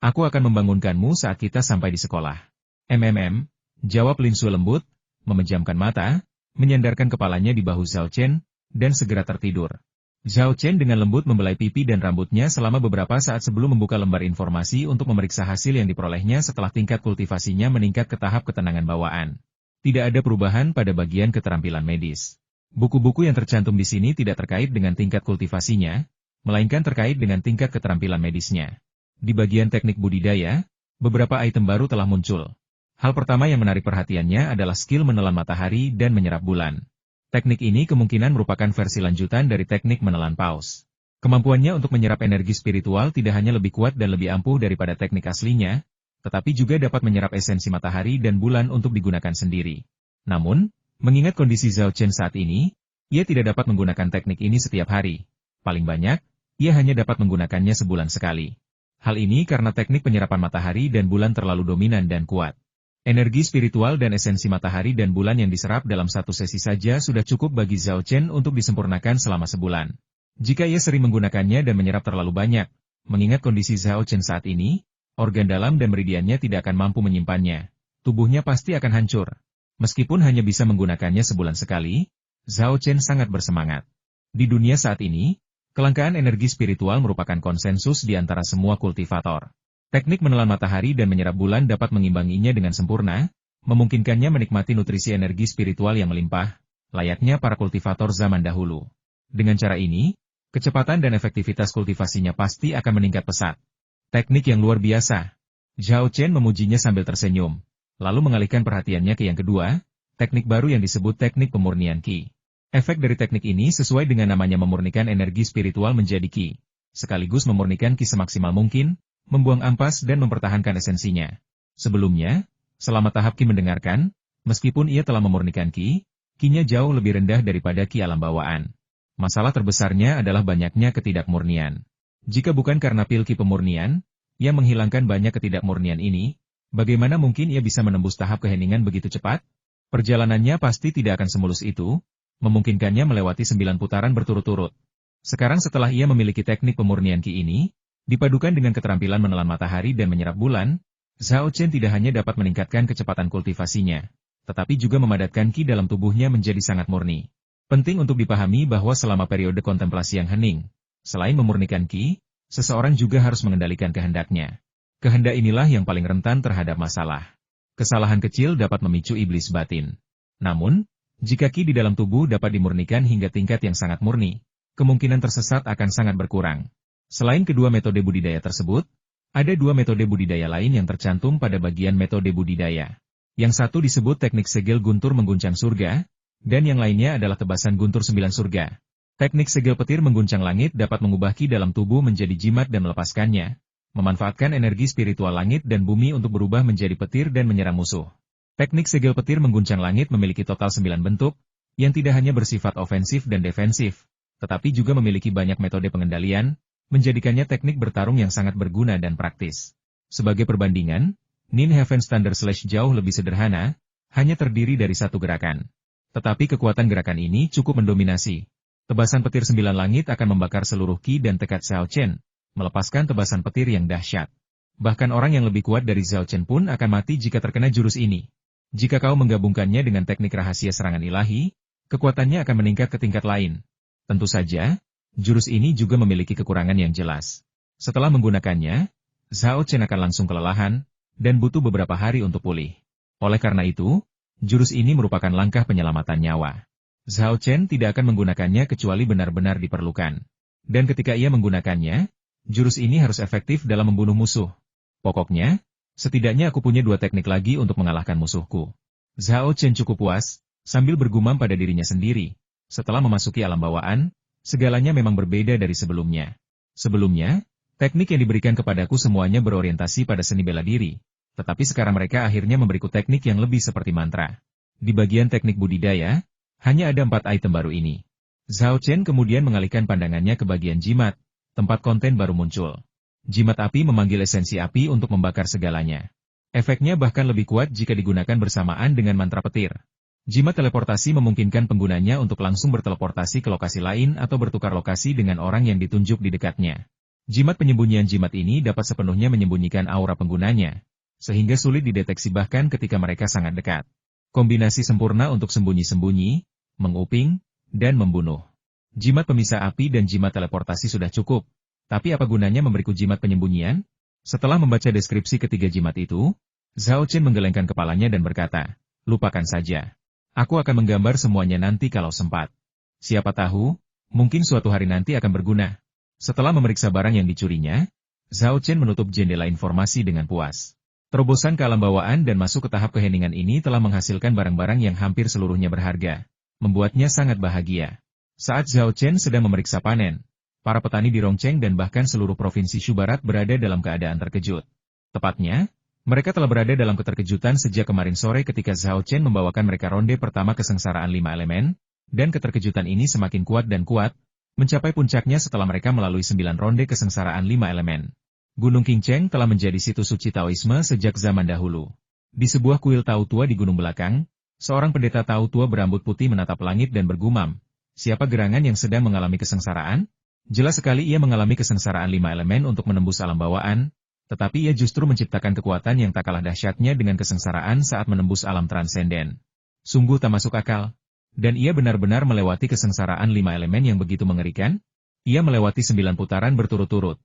Aku akan membangunkanmu saat kita sampai di sekolah." Jawab Lin Sui lembut, memejamkan mata, menyandarkan kepalanya di bahu Xiao Chen, dan segera tertidur. Xiao Chen dengan lembut membelai pipi dan rambutnya selama beberapa saat sebelum membuka lembar informasi untuk memeriksa hasil yang diperolehnya setelah tingkat kultivasinya meningkat ke tahap ketenangan bawaan. Tidak ada perubahan pada bagian keterampilan medis. Buku-buku yang tercantum di sini tidak terkait dengan tingkat kultivasinya, melainkan terkait dengan tingkat keterampilan medisnya. Di bagian teknik budidaya, beberapa item baru telah muncul. Hal pertama yang menarik perhatiannya adalah skill menelan matahari dan menyerap bulan. Teknik ini kemungkinan merupakan versi lanjutan dari teknik menelan paus. Kemampuannya untuk menyerap energi spiritual tidak hanya lebih kuat dan lebih ampuh daripada teknik aslinya, tetapi juga dapat menyerap esensi matahari dan bulan untuk digunakan sendiri. Namun, mengingat kondisi Xiao Chen saat ini, ia tidak dapat menggunakan teknik ini setiap hari. Paling banyak, ia hanya dapat menggunakannya sebulan sekali. Hal ini karena teknik penyerapan matahari dan bulan terlalu dominan dan kuat. Energi spiritual dan esensi matahari dan bulan yang diserap dalam satu sesi saja sudah cukup bagi Xiao Chen untuk disempurnakan selama sebulan. Jika ia sering menggunakannya dan menyerap terlalu banyak, mengingat kondisi Xiao Chen saat ini, organ dalam dan meridiannya tidak akan mampu menyimpannya. Tubuhnya pasti akan hancur. Meskipun hanya bisa menggunakannya sebulan sekali, Xiao Chen sangat bersemangat. Di dunia saat ini, kelangkaan energi spiritual merupakan konsensus di antara semua kultivator. Teknik menelan matahari dan menyerap bulan dapat mengimbanginya dengan sempurna, memungkinkannya menikmati nutrisi energi spiritual yang melimpah, layaknya para kultivator zaman dahulu. Dengan cara ini, kecepatan dan efektivitas kultivasinya pasti akan meningkat pesat. Teknik yang luar biasa. Xiao Chen memujinya sambil tersenyum. lalu mengalihkan perhatiannya ke yang kedua, teknik baru yang disebut teknik pemurnian Qi. Efek dari teknik ini sesuai dengan namanya memurnikan energi spiritual menjadi Qi, sekaligus memurnikan Qi semaksimal mungkin, membuang ampas dan mempertahankan esensinya. Sebelumnya, selama tahap Qi mendengarkan, meskipun ia telah memurnikan Qi, Qi-nya jauh lebih rendah daripada Qi alam bawaan. Masalah terbesarnya adalah banyaknya ketidakmurnian. Jika bukan karena pil Qi pemurnian, yang menghilangkan banyak ketidakmurnian ini, bagaimana mungkin ia bisa menembus tahap keheningan begitu cepat? Perjalanannya pasti tidak akan semulus itu, memungkinkannya melewati 9 putaran berturut-turut. Sekarang setelah ia memiliki teknik pemurnian Qi ini, dipadukan dengan keterampilan menelan matahari dan menyerap bulan, Zhao Chen tidak hanya dapat meningkatkan kecepatan kultivasinya, tetapi juga memadatkan Qi dalam tubuhnya menjadi sangat murni. Penting untuk dipahami bahwa selama periode kontemplasi yang hening, selain memurnikan Qi, seseorang juga harus mengendalikan kehendaknya. Kehendak inilah yang paling rentan terhadap masalah. Kesalahan kecil dapat memicu iblis batin. Namun, jika Qi di dalam tubuh dapat dimurnikan hingga tingkat yang sangat murni, kemungkinan tersesat akan sangat berkurang. Selain kedua metode budidaya tersebut, ada 2 metode budidaya lain yang tercantum pada bagian metode budidaya. Yang satu disebut teknik segel guntur mengguncang surga, dan yang lainnya adalah tebasan guntur 9 surga. Teknik segel petir mengguncang langit dapat mengubah Qi dalam tubuh menjadi jimat dan melepaskannya, memanfaatkan energi spiritual langit dan bumi untuk berubah menjadi petir dan menyerang musuh. Teknik segel petir mengguncang langit memiliki total 9 bentuk, yang tidak hanya bersifat ofensif dan defensif, tetapi juga memiliki banyak metode pengendalian, menjadikannya teknik bertarung yang sangat berguna dan praktis. Sebagai perbandingan, Nin Heaven Standard Slash jauh lebih sederhana, hanya terdiri dari satu gerakan. Tetapi kekuatan gerakan ini cukup mendominasi. Tebasan petir 9 langit akan membakar seluruh Qi dan tekad Zhao Chen, melepaskan tebasan petir yang dahsyat. Bahkan orang yang lebih kuat dari Zhao Chen pun akan mati jika terkena jurus ini. Jika kau menggabungkannya dengan teknik rahasia serangan ilahi, kekuatannya akan meningkat ke tingkat lain. Tentu saja, jurus ini juga memiliki kekurangan yang jelas. Setelah menggunakannya, Zhao Chen akan langsung kelelahan, dan butuh beberapa hari untuk pulih. Oleh karena itu, jurus ini merupakan langkah penyelamatan nyawa. Zhao Chen tidak akan menggunakannya kecuali benar-benar diperlukan. Dan ketika ia menggunakannya, jurus ini harus efektif dalam membunuh musuh. Pokoknya, setidaknya aku punya 2 teknik lagi untuk mengalahkan musuhku. Zhao Chen cukup puas, sambil bergumam pada dirinya sendiri. Setelah memasuki alam bawaan, segalanya memang berbeda dari sebelumnya. Sebelumnya, teknik yang diberikan kepadaku semuanya berorientasi pada seni bela diri. Tetapi sekarang mereka akhirnya memberiku teknik yang lebih seperti mantra. Di bagian teknik budidaya, hanya ada 4 item baru ini. Zhao Chen kemudian mengalihkan pandangannya ke bagian jimat, tempat konten baru muncul. Jimat api memanggil esensi api untuk membakar segalanya. Efeknya bahkan lebih kuat jika digunakan bersamaan dengan mantra petir. Jimat teleportasi memungkinkan penggunanya untuk langsung berteleportasi ke lokasi lain atau bertukar lokasi dengan orang yang ditunjuk di dekatnya. Jimat penyembunyian jimat ini dapat sepenuhnya menyembunyikan aura penggunanya, sehingga sulit dideteksi bahkan ketika mereka sangat dekat. Kombinasi sempurna untuk sembunyi-sembunyi, menguping, dan membunuh. Jimat pemisah api dan jimat teleportasi sudah cukup. Tapi apa gunanya memberiku jimat penyembunyian? Setelah membaca deskripsi ketiga jimat itu, Zhao Chen menggelengkan kepalanya dan berkata, lupakan saja. Aku akan menggambar semuanya nanti kalau sempat. Siapa tahu, mungkin suatu hari nanti akan berguna. Setelah memeriksa barang yang dicurinya, Zhao Chen menutup jendela informasi dengan puas. Terobosan ke alam bawaan dan masuk ke tahap keheningan ini telah menghasilkan barang-barang yang hampir seluruhnya berharga, membuatnya sangat bahagia. Saat Zhao Chen sedang memeriksa panen, para petani di Rongcheng dan bahkan seluruh provinsi Shu Barat berada dalam keadaan terkejut. Tepatnya, mereka telah berada dalam keterkejutan sejak kemarin sore ketika Zhao Chen membawakan mereka ronde pertama kesengsaraan 5 elemen, dan keterkejutan ini semakin kuat dan kuat, mencapai puncaknya setelah mereka melalui 9 ronde kesengsaraan 5 elemen. Gunung Qingcheng telah menjadi situs suci Taoisme sejak zaman dahulu. Di sebuah kuil Tao tua di gunung belakang, seorang pendeta Tao tua berambut putih menatap langit dan bergumam, siapa gerangan yang sedang mengalami kesengsaraan? Jelas sekali ia mengalami kesengsaraan 5 elemen untuk menembus alam bawaan, tetapi ia justru menciptakan kekuatan yang tak kalah dahsyatnya dengan kesengsaraan saat menembus alam transenden. Sungguh tak masuk akal. Dan ia benar-benar melewati kesengsaraan 5 elemen yang begitu mengerikan? Ia melewati 9 putaran berturut-turut.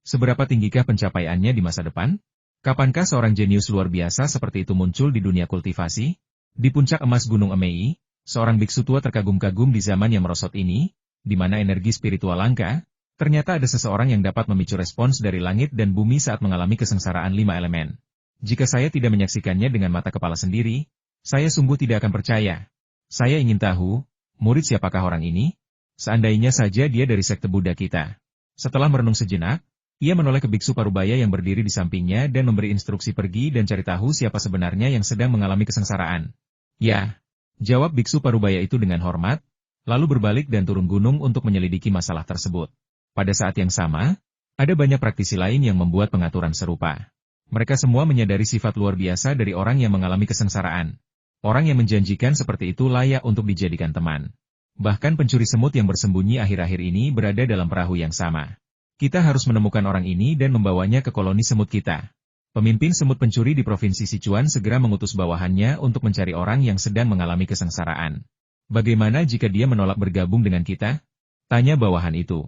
Seberapa tinggikah pencapaiannya di masa depan? Kapankah seorang jenius luar biasa seperti itu muncul di dunia kultivasi? Di puncak emas Gunung Emei, seorang biksu tua terkagum-kagum di zaman yang merosot ini, di mana energi spiritual langka, ternyata ada seseorang yang dapat memicu respons dari langit dan bumi saat mengalami kesengsaraan 5 elemen. Jika saya tidak menyaksikannya dengan mata kepala sendiri, saya sungguh tidak akan percaya. Saya ingin tahu, murid siapakah orang ini? Seandainya saja dia dari sekte Buddha kita. Setelah merenung sejenak, ia menoleh ke biksu Parubaya yang berdiri di sampingnya dan memberi instruksi pergi dan cari tahu siapa sebenarnya yang sedang mengalami kesengsaraan. Ya, jawab biksu Parubaya itu dengan hormat, lalu berbalik dan turun gunung untuk menyelidiki masalah tersebut. Pada saat yang sama, ada banyak praktisi lain yang membuat pengaturan serupa. Mereka semua menyadari sifat luar biasa dari orang yang mengalami kesengsaraan. Orang yang menjanjikan seperti itu layak untuk dijadikan teman. Bahkan pencuri semut yang bersembunyi akhir-akhir ini berada dalam perahu yang sama. Kita harus menemukan orang ini dan membawanya ke koloni semut kita. Pemimpin semut pencuri di Provinsi Sichuan segera mengutus bawahannya untuk mencari orang yang sedang mengalami kesengsaraan. Bagaimana jika dia menolak bergabung dengan kita? Tanya bawahan itu.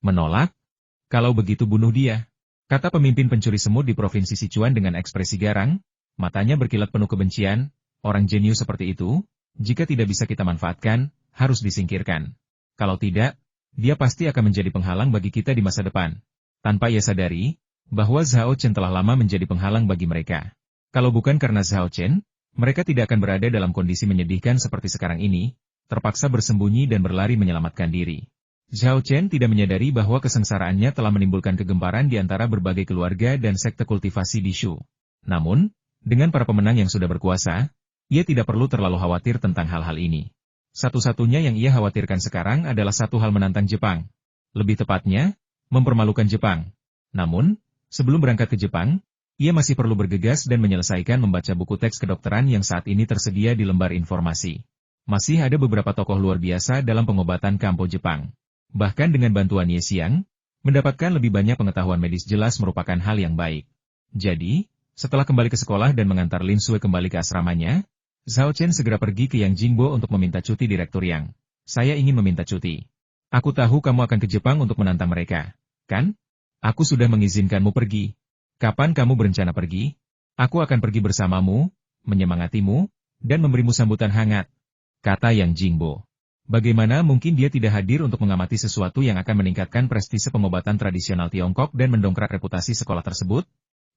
Menolak? Kalau begitu bunuh dia. Kata pemimpin pencuri semut di Provinsi Sichuan dengan ekspresi garang, matanya berkilat penuh kebencian, orang jenius seperti itu, jika tidak bisa kita manfaatkan, harus disingkirkan. Kalau tidak, dia pasti akan menjadi penghalang bagi kita di masa depan. Tanpa ia sadari, bahwa Zhao Chen telah lama menjadi penghalang bagi mereka. Kalau bukan karena Zhao Chen, mereka tidak akan berada dalam kondisi menyedihkan seperti sekarang ini, terpaksa bersembunyi dan berlari menyelamatkan diri. Zhao Chen tidak menyadari bahwa kesengsaraannya telah menimbulkan kegemparan di antara berbagai keluarga dan sekte kultivasi di Shu. Namun, dengan para pemenang yang sudah berkuasa, ia tidak perlu terlalu khawatir tentang hal-hal ini. Satu-satunya yang ia khawatirkan sekarang adalah satu hal menantang Jepang. Lebih tepatnya, mempermalukan Jepang. Namun, sebelum berangkat ke Jepang, ia masih perlu bergegas dan menyelesaikan membaca buku teks kedokteran yang saat ini tersedia di lembar informasi. Masih ada beberapa tokoh luar biasa dalam pengobatan kampo Jepang. Bahkan dengan bantuan Ye Xiang, mendapatkan lebih banyak pengetahuan medis jelas merupakan hal yang baik. Jadi, setelah kembali ke sekolah dan mengantar Lin Sui kembali ke asramanya, Zhao Chen segera pergi ke Yang Jingbo untuk meminta cuti Direktur Yang. Saya ingin meminta cuti. Aku tahu kamu akan ke Jepang untuk menantang mereka, kan? Aku sudah mengizinkanmu pergi. Kapan kamu berencana pergi? Aku akan pergi bersamamu, menyemangatimu, dan memberimu sambutan hangat, kata Yang Jingbo. Bagaimana mungkin dia tidak hadir untuk mengamati sesuatu yang akan meningkatkan prestise pengobatan tradisional Tiongkok dan mendongkrak reputasi sekolah tersebut?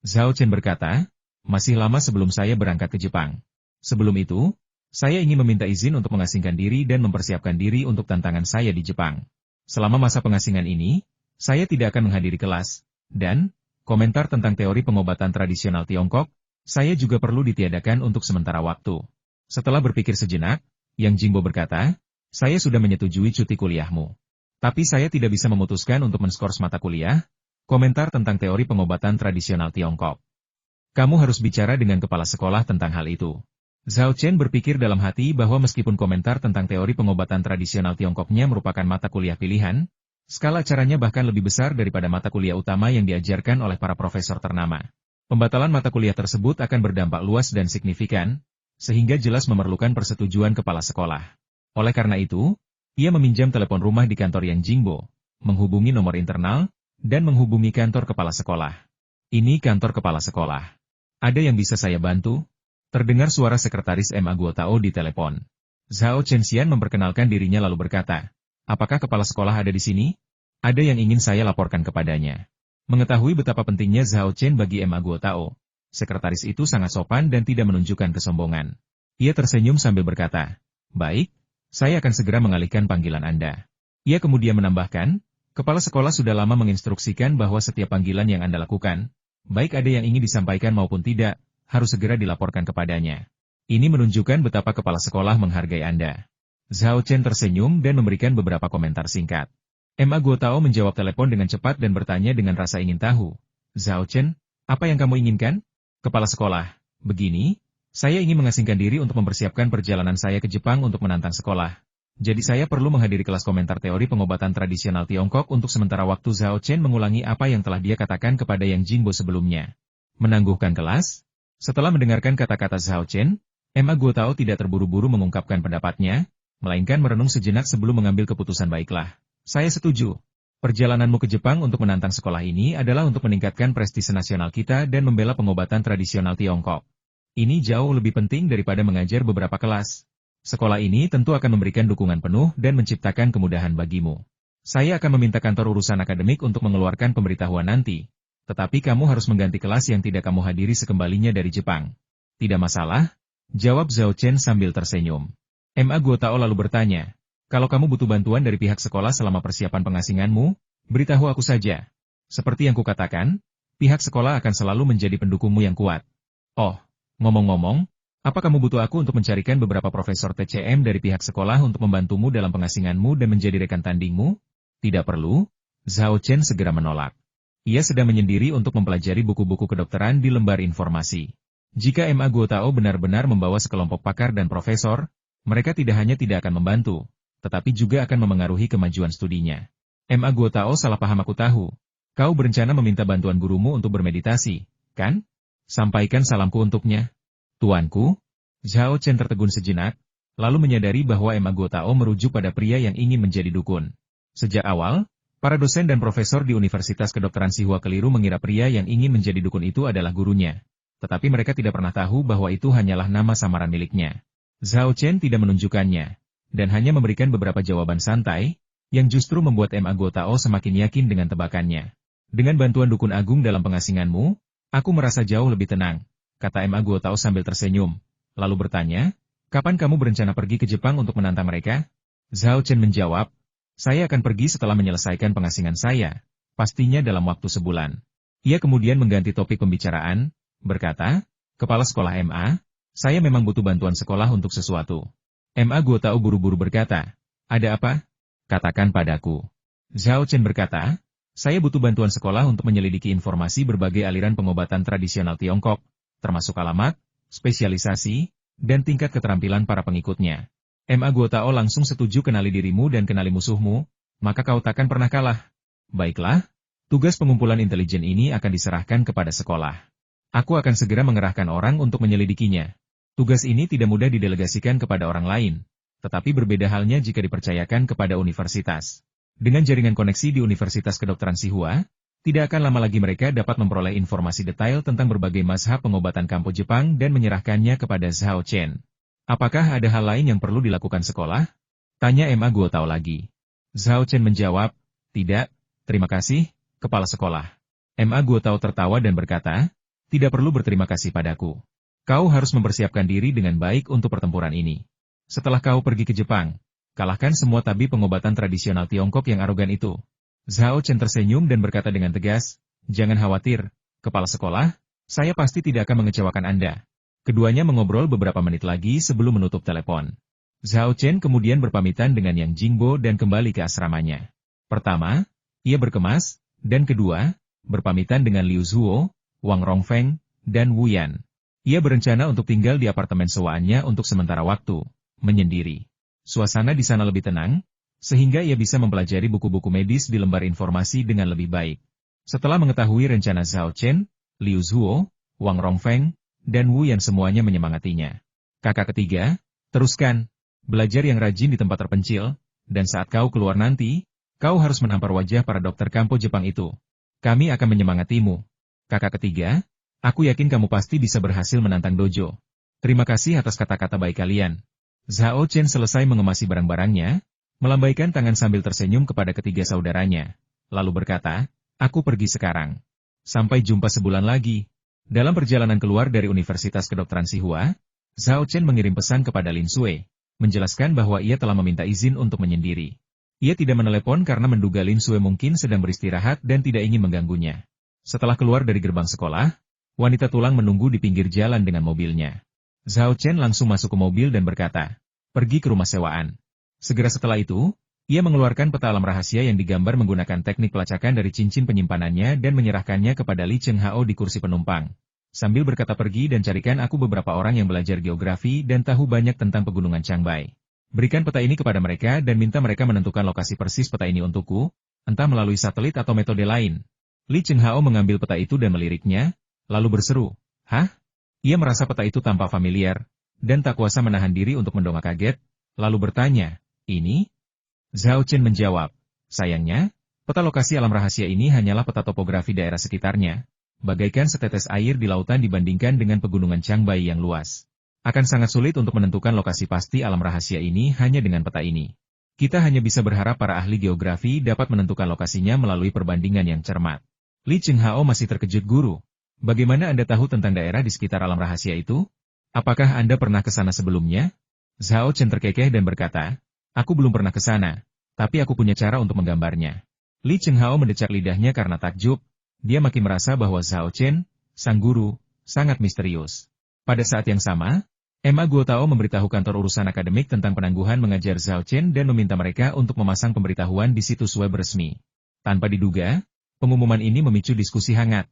Zhao Chen berkata, masih lama sebelum saya berangkat ke Jepang. Sebelum itu, saya ingin meminta izin untuk mengasingkan diri dan mempersiapkan diri untuk tantangan saya di Jepang. Selama masa pengasingan ini, saya tidak akan menghadiri kelas, dan, komentar tentang teori pengobatan tradisional Tiongkok, saya juga perlu ditiadakan untuk sementara waktu. Setelah berpikir sejenak, Yang Jingbo berkata, saya sudah menyetujui cuti kuliahmu. Tapi saya tidak bisa memutuskan untuk menskors mata kuliah, komentar tentang teori pengobatan tradisional Tiongkok. Kamu harus bicara dengan kepala sekolah tentang hal itu. Zhao Chen berpikir dalam hati bahwa meskipun komentar tentang teori pengobatan tradisional Tiongkoknya merupakan mata kuliah pilihan, skala acaranya bahkan lebih besar daripada mata kuliah utama yang diajarkan oleh para profesor ternama. Pembatalan mata kuliah tersebut akan berdampak luas dan signifikan, sehingga jelas memerlukan persetujuan kepala sekolah. Oleh karena itu, ia meminjam telepon rumah di kantor Yang Jingbo, menghubungi nomor internal, dan menghubungi kantor kepala sekolah. Ini kantor kepala sekolah. Ada yang bisa saya bantu? Terdengar suara sekretaris M. Guo Tao di telepon. Zhao Chenxian memperkenalkan dirinya lalu berkata, apakah kepala sekolah ada di sini? Ada yang ingin saya laporkan kepadanya. Mengetahui betapa pentingnya Zhao Chen bagi M. Guo Tao, sekretaris itu sangat sopan dan tidak menunjukkan kesombongan. Ia tersenyum sambil berkata, baik, saya akan segera mengalihkan panggilan Anda. Ia kemudian menambahkan, kepala sekolah sudah lama menginstruksikan bahwa setiap panggilan yang Anda lakukan, baik ada yang ingin disampaikan maupun tidak, harus segera dilaporkan kepadanya. Ini menunjukkan betapa kepala sekolah menghargai Anda. Zhao Chen tersenyum dan memberikan beberapa komentar singkat. M. Guo Tao menjawab telepon dengan cepat dan bertanya dengan rasa ingin tahu. Zhao Chen, apa yang kamu inginkan? Kepala sekolah, begini, saya ingin mengasingkan diri untuk mempersiapkan perjalanan saya ke Jepang untuk menantang sekolah. Jadi saya perlu menghadiri kelas komentar teori pengobatan tradisional Tiongkok untuk sementara waktu. Zhao Chen mengulangi apa yang telah dia katakan kepada Yang Jingbo sebelumnya. Menangguhkan kelas? Setelah mendengarkan kata-kata Zhao Chen, M. Guo Tao tidak terburu-buru mengungkapkan pendapatnya, melainkan merenung sejenak sebelum mengambil keputusan. Baiklah, saya setuju. Perjalananmu ke Jepang untuk menantang sekolah ini adalah untuk meningkatkan prestise nasional kita dan membela pengobatan tradisional Tiongkok. Ini jauh lebih penting daripada mengajar beberapa kelas. Sekolah ini tentu akan memberikan dukungan penuh dan menciptakan kemudahan bagimu. Saya akan meminta kantor urusan akademik untuk mengeluarkan pemberitahuan nanti. Tetapi kamu harus mengganti kelas yang tidak kamu hadiri sekembalinya dari Jepang. Tidak masalah, jawab Zhao Chen sambil tersenyum. Ma Guotao lalu bertanya, kalau kamu butuh bantuan dari pihak sekolah selama persiapan pengasinganmu, beritahu aku saja. Seperti yang kukatakan, pihak sekolah akan selalu menjadi pendukungmu yang kuat. Oh, ngomong-ngomong, apa kamu butuh aku untuk mencarikan beberapa profesor TCM dari pihak sekolah untuk membantumu dalam pengasinganmu dan menjadi rekan tandingmu? Tidak perlu, Zhao Chen segera menolak. Ia sedang menyendiri untuk mempelajari buku-buku kedokteran di lembar informasi. Jika Ma Guotao benar-benar membawa sekelompok pakar dan profesor, mereka tidak hanya tidak akan membantu, tetapi juga akan memengaruhi kemajuan studinya. Ma Guotao, salah paham aku tahu. Kau berencana meminta bantuan gurumu untuk bermeditasi, kan? Sampaikan salamku untuknya. Tuanku, Zhao Chen tertegun sejenak, lalu menyadari bahwa Ma Guotao merujuk pada pria yang ingin menjadi dukun. Sejak awal, para dosen dan profesor di Universitas Kedokteran Sihua keliru mengira pria yang ingin menjadi dukun itu adalah gurunya. Tetapi mereka tidak pernah tahu bahwa itu hanyalah nama samaran miliknya. Zhao Chen tidak menunjukkannya, dan hanya memberikan beberapa jawaban santai, yang justru membuat Ma Guotao semakin yakin dengan tebakannya. Dengan bantuan dukun agung dalam pengasinganmu, aku merasa jauh lebih tenang, kata Ma Guotao sambil tersenyum, lalu bertanya, kapan kamu berencana pergi ke Jepang untuk menantang mereka? Zhao Chen menjawab, saya akan pergi setelah menyelesaikan pengasingan saya, pastinya dalam waktu sebulan. Ia kemudian mengganti topik pembicaraan, berkata, Kepala Sekolah MA, saya memang butuh bantuan sekolah untuk sesuatu. Ma Guotao buru-buru berkata, ada apa? Katakan padaku. Zhao Chen berkata, saya butuh bantuan sekolah untuk menyelidiki informasi berbagai aliran pengobatan tradisional Tiongkok, termasuk alamat, spesialisasi, dan tingkat keterampilan para pengikutnya. Ma Guotao langsung setuju, kenali dirimu dan kenali musuhmu, maka kau takkan pernah kalah. Baiklah, tugas pengumpulan intelijen ini akan diserahkan kepada sekolah. Aku akan segera mengerahkan orang untuk menyelidikinya. Tugas ini tidak mudah didelegasikan kepada orang lain, tetapi berbeda halnya jika dipercayakan kepada universitas. Dengan jaringan koneksi di Universitas Kedokteran Sihua, tidak akan lama lagi mereka dapat memperoleh informasi detail tentang berbagai mazhab pengobatan Kampo Jepang dan menyerahkannya kepada Zhao Chen. Apakah ada hal lain yang perlu dilakukan sekolah? Tanya Ma Guotao lagi. Zhao Chen menjawab, tidak, terima kasih, Kepala Sekolah. Ma Guotao tertawa dan berkata, tidak perlu berterima kasih padaku. Kau harus mempersiapkan diri dengan baik untuk pertempuran ini. Setelah kau pergi ke Jepang, kalahkan semua tabib pengobatan tradisional Tiongkok yang arogan itu. Zhao Chen tersenyum dan berkata dengan tegas, jangan khawatir, Kepala Sekolah, saya pasti tidak akan mengecewakan Anda. Keduanya mengobrol beberapa menit lagi sebelum menutup telepon. Zhao Chen kemudian berpamitan dengan Yang Jingbo dan kembali ke asramanya. Pertama, ia berkemas, dan kedua, berpamitan dengan Liu Zuo, Wang Rongfeng, dan Wu Yan. Ia berencana untuk tinggal di apartemen sewaannya untuk sementara waktu, menyendiri. Suasana di sana lebih tenang, sehingga ia bisa mempelajari buku-buku medis di lembar informasi dengan lebih baik. Setelah mengetahui rencana Zhao Chen, Liu Zuo, Wang Rongfeng, dan Wu Yan semuanya menyemangatinya. Kakak ketiga, teruskan, belajar yang rajin di tempat terpencil, dan saat kau keluar nanti, kau harus menampar wajah para dokter Kampo Jepang itu. Kami akan menyemangatimu. Kakak ketiga, aku yakin kamu pasti bisa berhasil menantang dojo. Terima kasih atas kata-kata baik kalian. Zhao Chen selesai mengemasi barang-barangnya, melambaikan tangan sambil tersenyum kepada ketiga saudaranya, lalu berkata, aku pergi sekarang. Sampai jumpa sebulan lagi. Dalam perjalanan keluar dari Universitas Kedokteran Sihua, Zhao Chen mengirim pesan kepada Lin Sui, menjelaskan bahwa ia telah meminta izin untuk menyendiri. Ia tidak menelepon karena menduga Lin Sui mungkin sedang beristirahat dan tidak ingin mengganggunya. Setelah keluar dari gerbang sekolah, wanita tulang menunggu di pinggir jalan dengan mobilnya. Zhao Chen langsung masuk ke mobil dan berkata, pergi ke rumah sewaan. Segera setelah itu, ia mengeluarkan peta alam rahasia yang digambar menggunakan teknik pelacakan dari cincin penyimpanannya dan menyerahkannya kepada Li Cheng Hao di kursi penumpang. Sambil berkata, pergi dan carikan aku beberapa orang yang belajar geografi dan tahu banyak tentang pegunungan Changbai. Berikan peta ini kepada mereka dan minta mereka menentukan lokasi persis peta ini untukku, entah melalui satelit atau metode lain. Li Cheng Hao mengambil peta itu dan meliriknya, lalu berseru, hah? Ia merasa peta itu tampak familiar, dan tak kuasa menahan diri untuk mendongak kaget, lalu bertanya, ini? Zhao Chen menjawab, sayangnya, peta lokasi alam rahasia ini hanyalah peta topografi daerah sekitarnya, bagaikan setetes air di lautan dibandingkan dengan pegunungan Changbai yang luas. Akan sangat sulit untuk menentukan lokasi pasti alam rahasia ini hanya dengan peta ini. Kita hanya bisa berharap para ahli geografi dapat menentukan lokasinya melalui perbandingan yang cermat. Li Chenghao masih terkejut guru. Bagaimana Anda tahu tentang daerah di sekitar alam rahasia itu? Apakah Anda pernah ke sana sebelumnya? Zhao Chen terkekeh dan berkata, aku belum pernah ke sana, tapi aku punya cara untuk menggambarnya. Li Chenghao mendecak lidahnya karena takjub. Dia makin merasa bahwa Zhao Chen, sang guru, sangat misterius. Pada saat yang sama, Emma Guotao memberitahu kantor urusan akademik tentang penangguhan mengajar Zhao Chen dan meminta mereka untuk memasang pemberitahuan di situs web resmi. Tanpa diduga, pengumuman ini memicu diskusi hangat.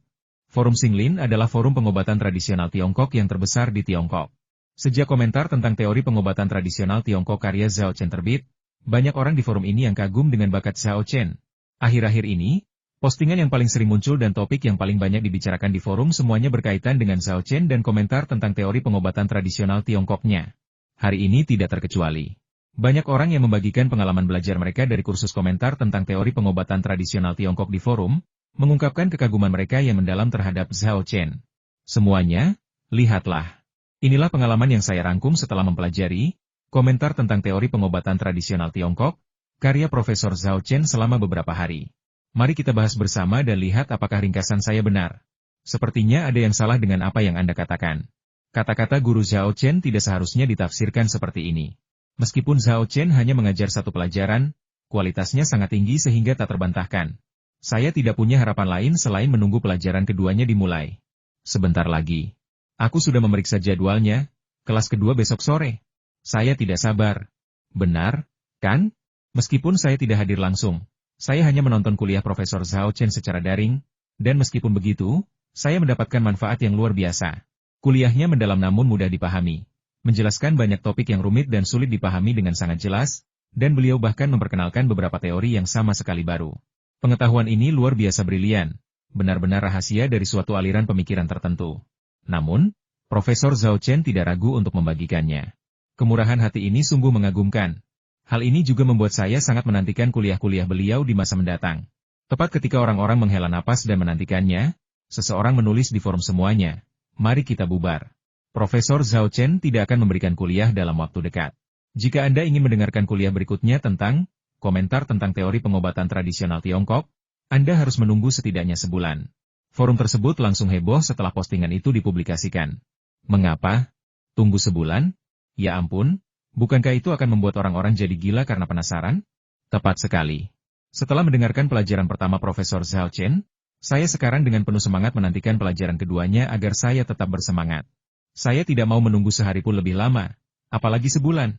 Forum Xinglin adalah forum pengobatan tradisional Tiongkok yang terbesar di Tiongkok. Sejak komentar tentang teori pengobatan tradisional Tiongkok karya Zhao Chen terbit, banyak orang di forum ini yang kagum dengan bakat Zhao Chen. Akhir-akhir ini, postingan yang paling sering muncul dan topik yang paling banyak dibicarakan di forum semuanya berkaitan dengan Zhao Chen dan komentar tentang teori pengobatan tradisional Tiongkoknya. Hari ini tidak terkecuali. Banyak orang yang membagikan pengalaman belajar mereka dari kursus komentar tentang teori pengobatan tradisional Tiongkok di forum, mengungkapkan kekaguman mereka yang mendalam terhadap Zhao Chen. Semuanya, lihatlah. Inilah pengalaman yang saya rangkum setelah mempelajari komentar tentang teori pengobatan tradisional Tiongkok, karya Profesor Zhao Chen selama beberapa hari. Mari kita bahas bersama dan lihat apakah ringkasan saya benar. Sepertinya ada yang salah dengan apa yang Anda katakan. Kata-kata guru Zhao Chen tidak seharusnya ditafsirkan seperti ini. Meskipun Zhao Chen hanya mengajar satu pelajaran, kualitasnya sangat tinggi sehingga tak terbantahkan. Saya tidak punya harapan lain selain menunggu pelajaran keduanya dimulai. Sebentar lagi. Aku sudah memeriksa jadwalnya, kelas kedua besok sore. Saya tidak sabar. Benar, kan? Meskipun saya tidak hadir langsung, saya hanya menonton kuliah Profesor Zhao Chen secara daring, dan meskipun begitu, saya mendapatkan manfaat yang luar biasa. Kuliahnya mendalam namun mudah dipahami. Menjelaskan banyak topik yang rumit dan sulit dipahami dengan sangat jelas, dan beliau bahkan memperkenalkan beberapa teori yang sama sekali baru. Pengetahuan ini luar biasa brilian, benar-benar rahasia dari suatu aliran pemikiran tertentu. Namun, Profesor Zhao Chen tidak ragu untuk membagikannya. Kemurahan hati ini sungguh mengagumkan. Hal ini juga membuat saya sangat menantikan kuliah-kuliah beliau di masa mendatang. Tepat ketika orang-orang menghela napas dan menantikannya, seseorang menulis di forum semuanya, mari kita bubar. Profesor Zhao Chen tidak akan memberikan kuliah dalam waktu dekat. Jika Anda ingin mendengarkan kuliah berikutnya tentang komentar tentang teori pengobatan tradisional Tiongkok, Anda harus menunggu setidaknya sebulan. Forum tersebut langsung heboh setelah postingan itu dipublikasikan. Mengapa? Tunggu sebulan? Ya ampun, bukankah itu akan membuat orang-orang jadi gila karena penasaran? Tepat sekali. Setelah mendengarkan pelajaran pertama Profesor Zhao Chen, saya sekarang dengan penuh semangat menantikan pelajaran keduanya agar saya tetap bersemangat. Saya tidak mau menunggu sehari pun lebih lama, apalagi sebulan.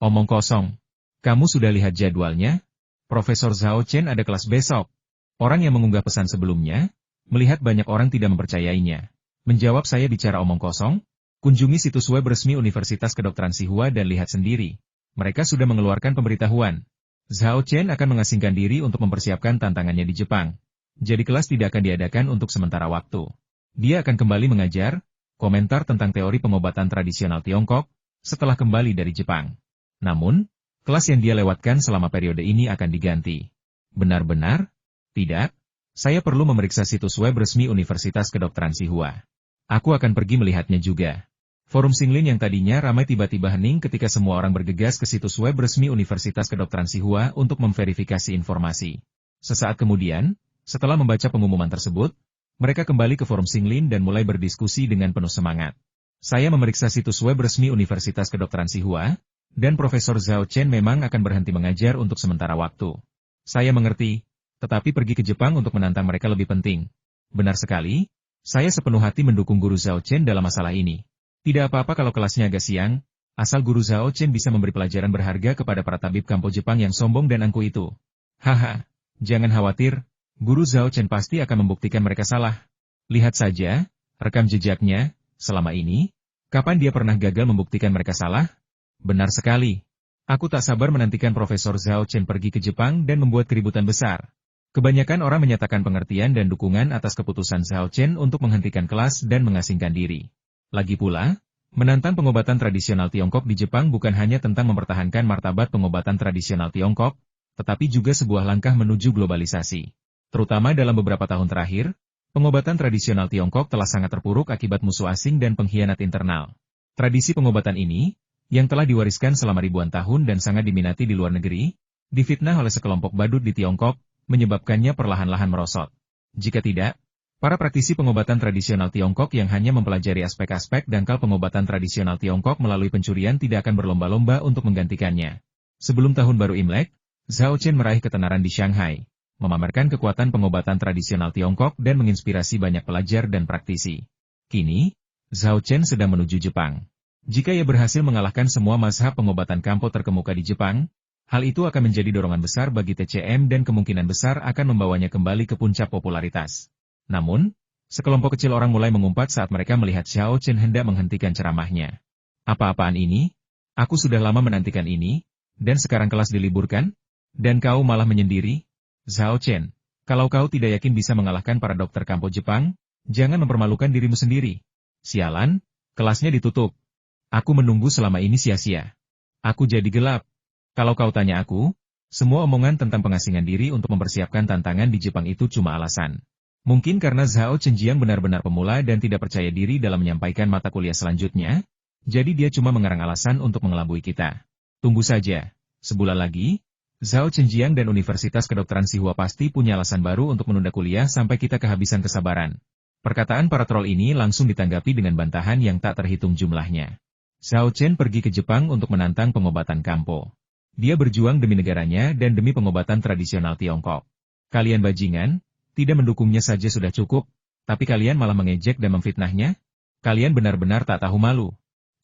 Omong kosong. Kamu sudah lihat jadwalnya? Profesor Zhao Chen ada kelas besok. Orang yang mengunggah pesan sebelumnya, melihat banyak orang tidak mempercayainya. Menjawab saya bicara omong kosong? Kunjungi situs web resmi Universitas Kedokteran Tsinghua dan lihat sendiri. Mereka sudah mengeluarkan pemberitahuan. Zhao Chen akan mengasingkan diri untuk mempersiapkan tantangannya di Jepang. Jadi kelas tidak akan diadakan untuk sementara waktu. Dia akan kembali mengajar komentar tentang teori pengobatan tradisional Tiongkok, setelah kembali dari Jepang. Namun, kelas yang dia lewatkan selama periode ini akan diganti. Benar-benar? Tidak? Saya perlu memeriksa situs web resmi Universitas Kedokteran Tsinghua. Aku akan pergi melihatnya juga. Forum Xinglin yang tadinya ramai tiba-tiba hening ketika semua orang bergegas ke situs web resmi Universitas Kedokteran Tsinghua untuk memverifikasi informasi. Sesaat kemudian, setelah membaca pengumuman tersebut, mereka kembali ke forum Xinglin dan mulai berdiskusi dengan penuh semangat. Saya memeriksa situs web resmi Universitas Kedokteran Tsinghua, dan Profesor Zhao Chen memang akan berhenti mengajar untuk sementara waktu. Saya mengerti, tetapi pergi ke Jepang untuk menantang mereka lebih penting. Benar sekali, saya sepenuh hati mendukung guru Zhao Chen dalam masalah ini. Tidak apa-apa kalau kelasnya agak siang, asal guru Zhao Chen bisa memberi pelajaran berharga kepada para tabib kampo Jepang yang sombong dan angkuh itu. Haha, jangan khawatir. Guru Zhao Chen pasti akan membuktikan mereka salah. Lihat saja, rekam jejaknya, selama ini, kapan dia pernah gagal membuktikan mereka salah? Benar sekali. Aku tak sabar menantikan Profesor Zhao Chen pergi ke Jepang dan membuat keributan besar. Kebanyakan orang menyatakan pengertian dan dukungan atas keputusan Zhao Chen untuk menghentikan kelas dan mengasingkan diri. Lagi pula, menantang pengobatan tradisional Tiongkok di Jepang bukan hanya tentang mempertahankan martabat pengobatan tradisional Tiongkok, tetapi juga sebuah langkah menuju globalisasi. Terutama dalam beberapa tahun terakhir, pengobatan tradisional Tiongkok telah sangat terpuruk akibat musuh asing dan pengkhianat internal. Tradisi pengobatan ini, yang telah diwariskan selama ribuan tahun dan sangat diminati di luar negeri, difitnah oleh sekelompok badut di Tiongkok, menyebabkannya perlahan-lahan merosot. Jika tidak, para praktisi pengobatan tradisional Tiongkok yang hanya mempelajari aspek-aspek dangkal pengobatan tradisional Tiongkok melalui pencurian tidak akan berlomba-lomba untuk menggantikannya. Sebelum tahun baru Imlek, Zhao Chen meraih ketenaran di Shanghai, memamerkan kekuatan pengobatan tradisional Tiongkok dan menginspirasi banyak pelajar dan praktisi. Kini, Zhao Chen sedang menuju Jepang. Jika ia berhasil mengalahkan semua mazhab pengobatan kampo terkemuka di Jepang, hal itu akan menjadi dorongan besar bagi TCM dan kemungkinan besar akan membawanya kembali ke puncak popularitas. Namun, sekelompok kecil orang mulai mengumpat saat mereka melihat Zhao Chen hendak menghentikan ceramahnya. Apa-apaan ini? Aku sudah lama menantikan ini, dan sekarang kelas diliburkan? Dan kau malah menyendiri? Zhao Chen, kalau kau tidak yakin bisa mengalahkan para dokter kampo Jepang, jangan mempermalukan dirimu sendiri. Sialan, kelasnya ditutup. Aku menunggu selama ini sia-sia. Aku jadi gelap. Kalau kau tanya aku, semua omongan tentang pengasingan diri untuk mempersiapkan tantangan di Jepang itu cuma alasan. Mungkin karena Zhao Chenjiang benar-benar pemula dan tidak percaya diri dalam menyampaikan mata kuliah selanjutnya, jadi dia cuma mengarang alasan untuk mengelabui kita. Tunggu saja, sebulan lagi, Zhao Chenjiang dan Universitas Kedokteran Tsinghua pasti punya alasan baru untuk menunda kuliah sampai kita kehabisan kesabaran. Perkataan para troll ini langsung ditanggapi dengan bantahan yang tak terhitung jumlahnya. Zhao Chen pergi ke Jepang untuk menantang pengobatan kampo. Dia berjuang demi negaranya dan demi pengobatan tradisional Tiongkok. Kalian bajingan, tidak mendukungnya saja sudah cukup, tapi kalian malah mengejek dan memfitnahnya? Kalian benar-benar tak tahu malu.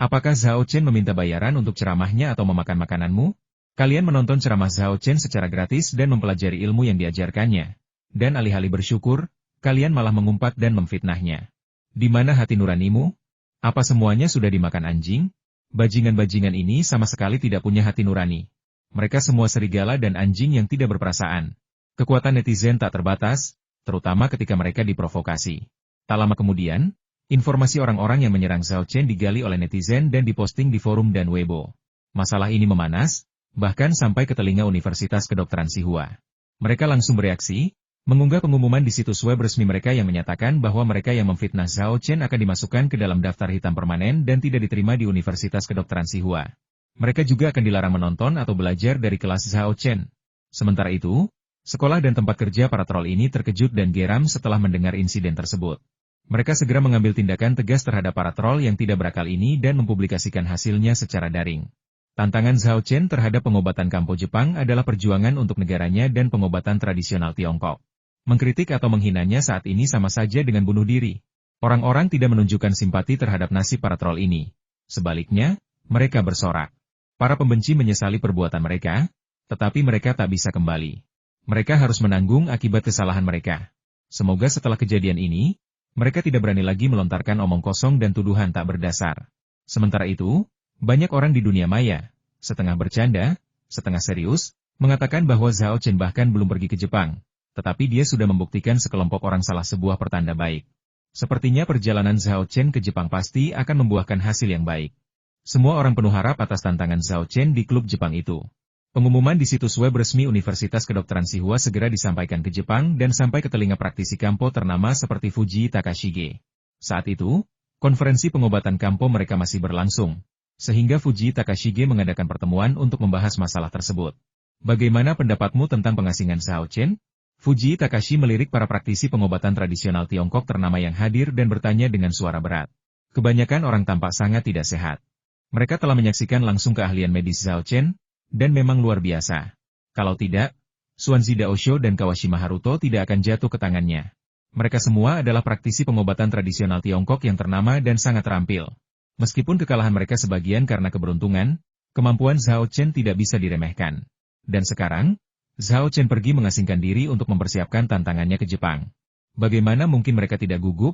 Apakah Zhao Chen meminta bayaran untuk ceramahnya atau memakan makananmu? Kalian menonton ceramah Zhao Chen secara gratis dan mempelajari ilmu yang diajarkannya. Dan alih-alih bersyukur, kalian malah mengumpat dan memfitnahnya. Di mana hati nuranimu? Apa semuanya sudah dimakan anjing? Bajingan-bajingan ini sama sekali tidak punya hati nurani. Mereka semua serigala dan anjing yang tidak berperasaan. Kekuatan netizen tak terbatas, terutama ketika mereka diprovokasi. Tak lama kemudian, informasi orang-orang yang menyerang Zhao Chen digali oleh netizen dan diposting di forum dan Weibo. Masalah ini memanas, bahkan sampai ke telinga Universitas Kedokteran Tsinghua. Mereka langsung bereaksi, mengunggah pengumuman di situs web resmi mereka yang menyatakan bahwa mereka yang memfitnah Zhao Chen akan dimasukkan ke dalam daftar hitam permanen dan tidak diterima di Universitas Kedokteran Tsinghua. Mereka juga akan dilarang menonton atau belajar dari kelas Zhao Chen. Sementara itu, sekolah dan tempat kerja para troll ini terkejut dan geram setelah mendengar insiden tersebut. Mereka segera mengambil tindakan tegas terhadap para troll yang tidak berakal ini dan mempublikasikan hasilnya secara daring. Tantangan Zhao Chen terhadap pengobatan kampo Jepang adalah perjuangan untuk negaranya dan pengobatan tradisional Tiongkok. Mengkritik atau menghinanya saat ini sama saja dengan bunuh diri. Orang-orang tidak menunjukkan simpati terhadap nasib para troll ini. Sebaliknya, mereka bersorak. Para pembenci menyesali perbuatan mereka, tetapi mereka tak bisa kembali. Mereka harus menanggung akibat kesalahan mereka. Semoga setelah kejadian ini, mereka tidak berani lagi melontarkan omong kosong dan tuduhan tak berdasar. Sementara itu, banyak orang di dunia maya, setengah bercanda, setengah serius, mengatakan bahwa Zhao Chen bahkan belum pergi ke Jepang, tetapi dia sudah membuktikan sekelompok orang salah sebuah pertanda baik. Sepertinya perjalanan Zhao Chen ke Jepang pasti akan membuahkan hasil yang baik. Semua orang penuh harap atas tantangan Zhao Chen di klub Jepang itu. Pengumuman di situs web resmi Universitas Kedokteran Tsinghua segera disampaikan ke Jepang dan sampai ke telinga praktisi kampo ternama seperti Fuji Takashige. Saat itu, konferensi pengobatan kampo mereka masih berlangsung, sehingga Fuji Takashige mengadakan pertemuan untuk membahas masalah tersebut. Bagaimana pendapatmu tentang pengasingan Zhao Chen? Fuji Takashi melirik para praktisi pengobatan tradisional Tiongkok ternama yang hadir dan bertanya dengan suara berat. Kebanyakan orang tampak sangat tidak sehat. Mereka telah menyaksikan langsung keahlian medis Zhao Chen, dan memang luar biasa. Kalau tidak, Xuanzi Daosho dan Kawashima Haruto tidak akan jatuh ke tangannya. Mereka semua adalah praktisi pengobatan tradisional Tiongkok yang ternama dan sangat terampil. Meskipun kekalahan mereka sebagian karena keberuntungan, kemampuan Zhao Chen tidak bisa diremehkan. Dan sekarang, Zhao Chen pergi mengasingkan diri untuk mempersiapkan tantangannya ke Jepang. Bagaimana mungkin mereka tidak gugup?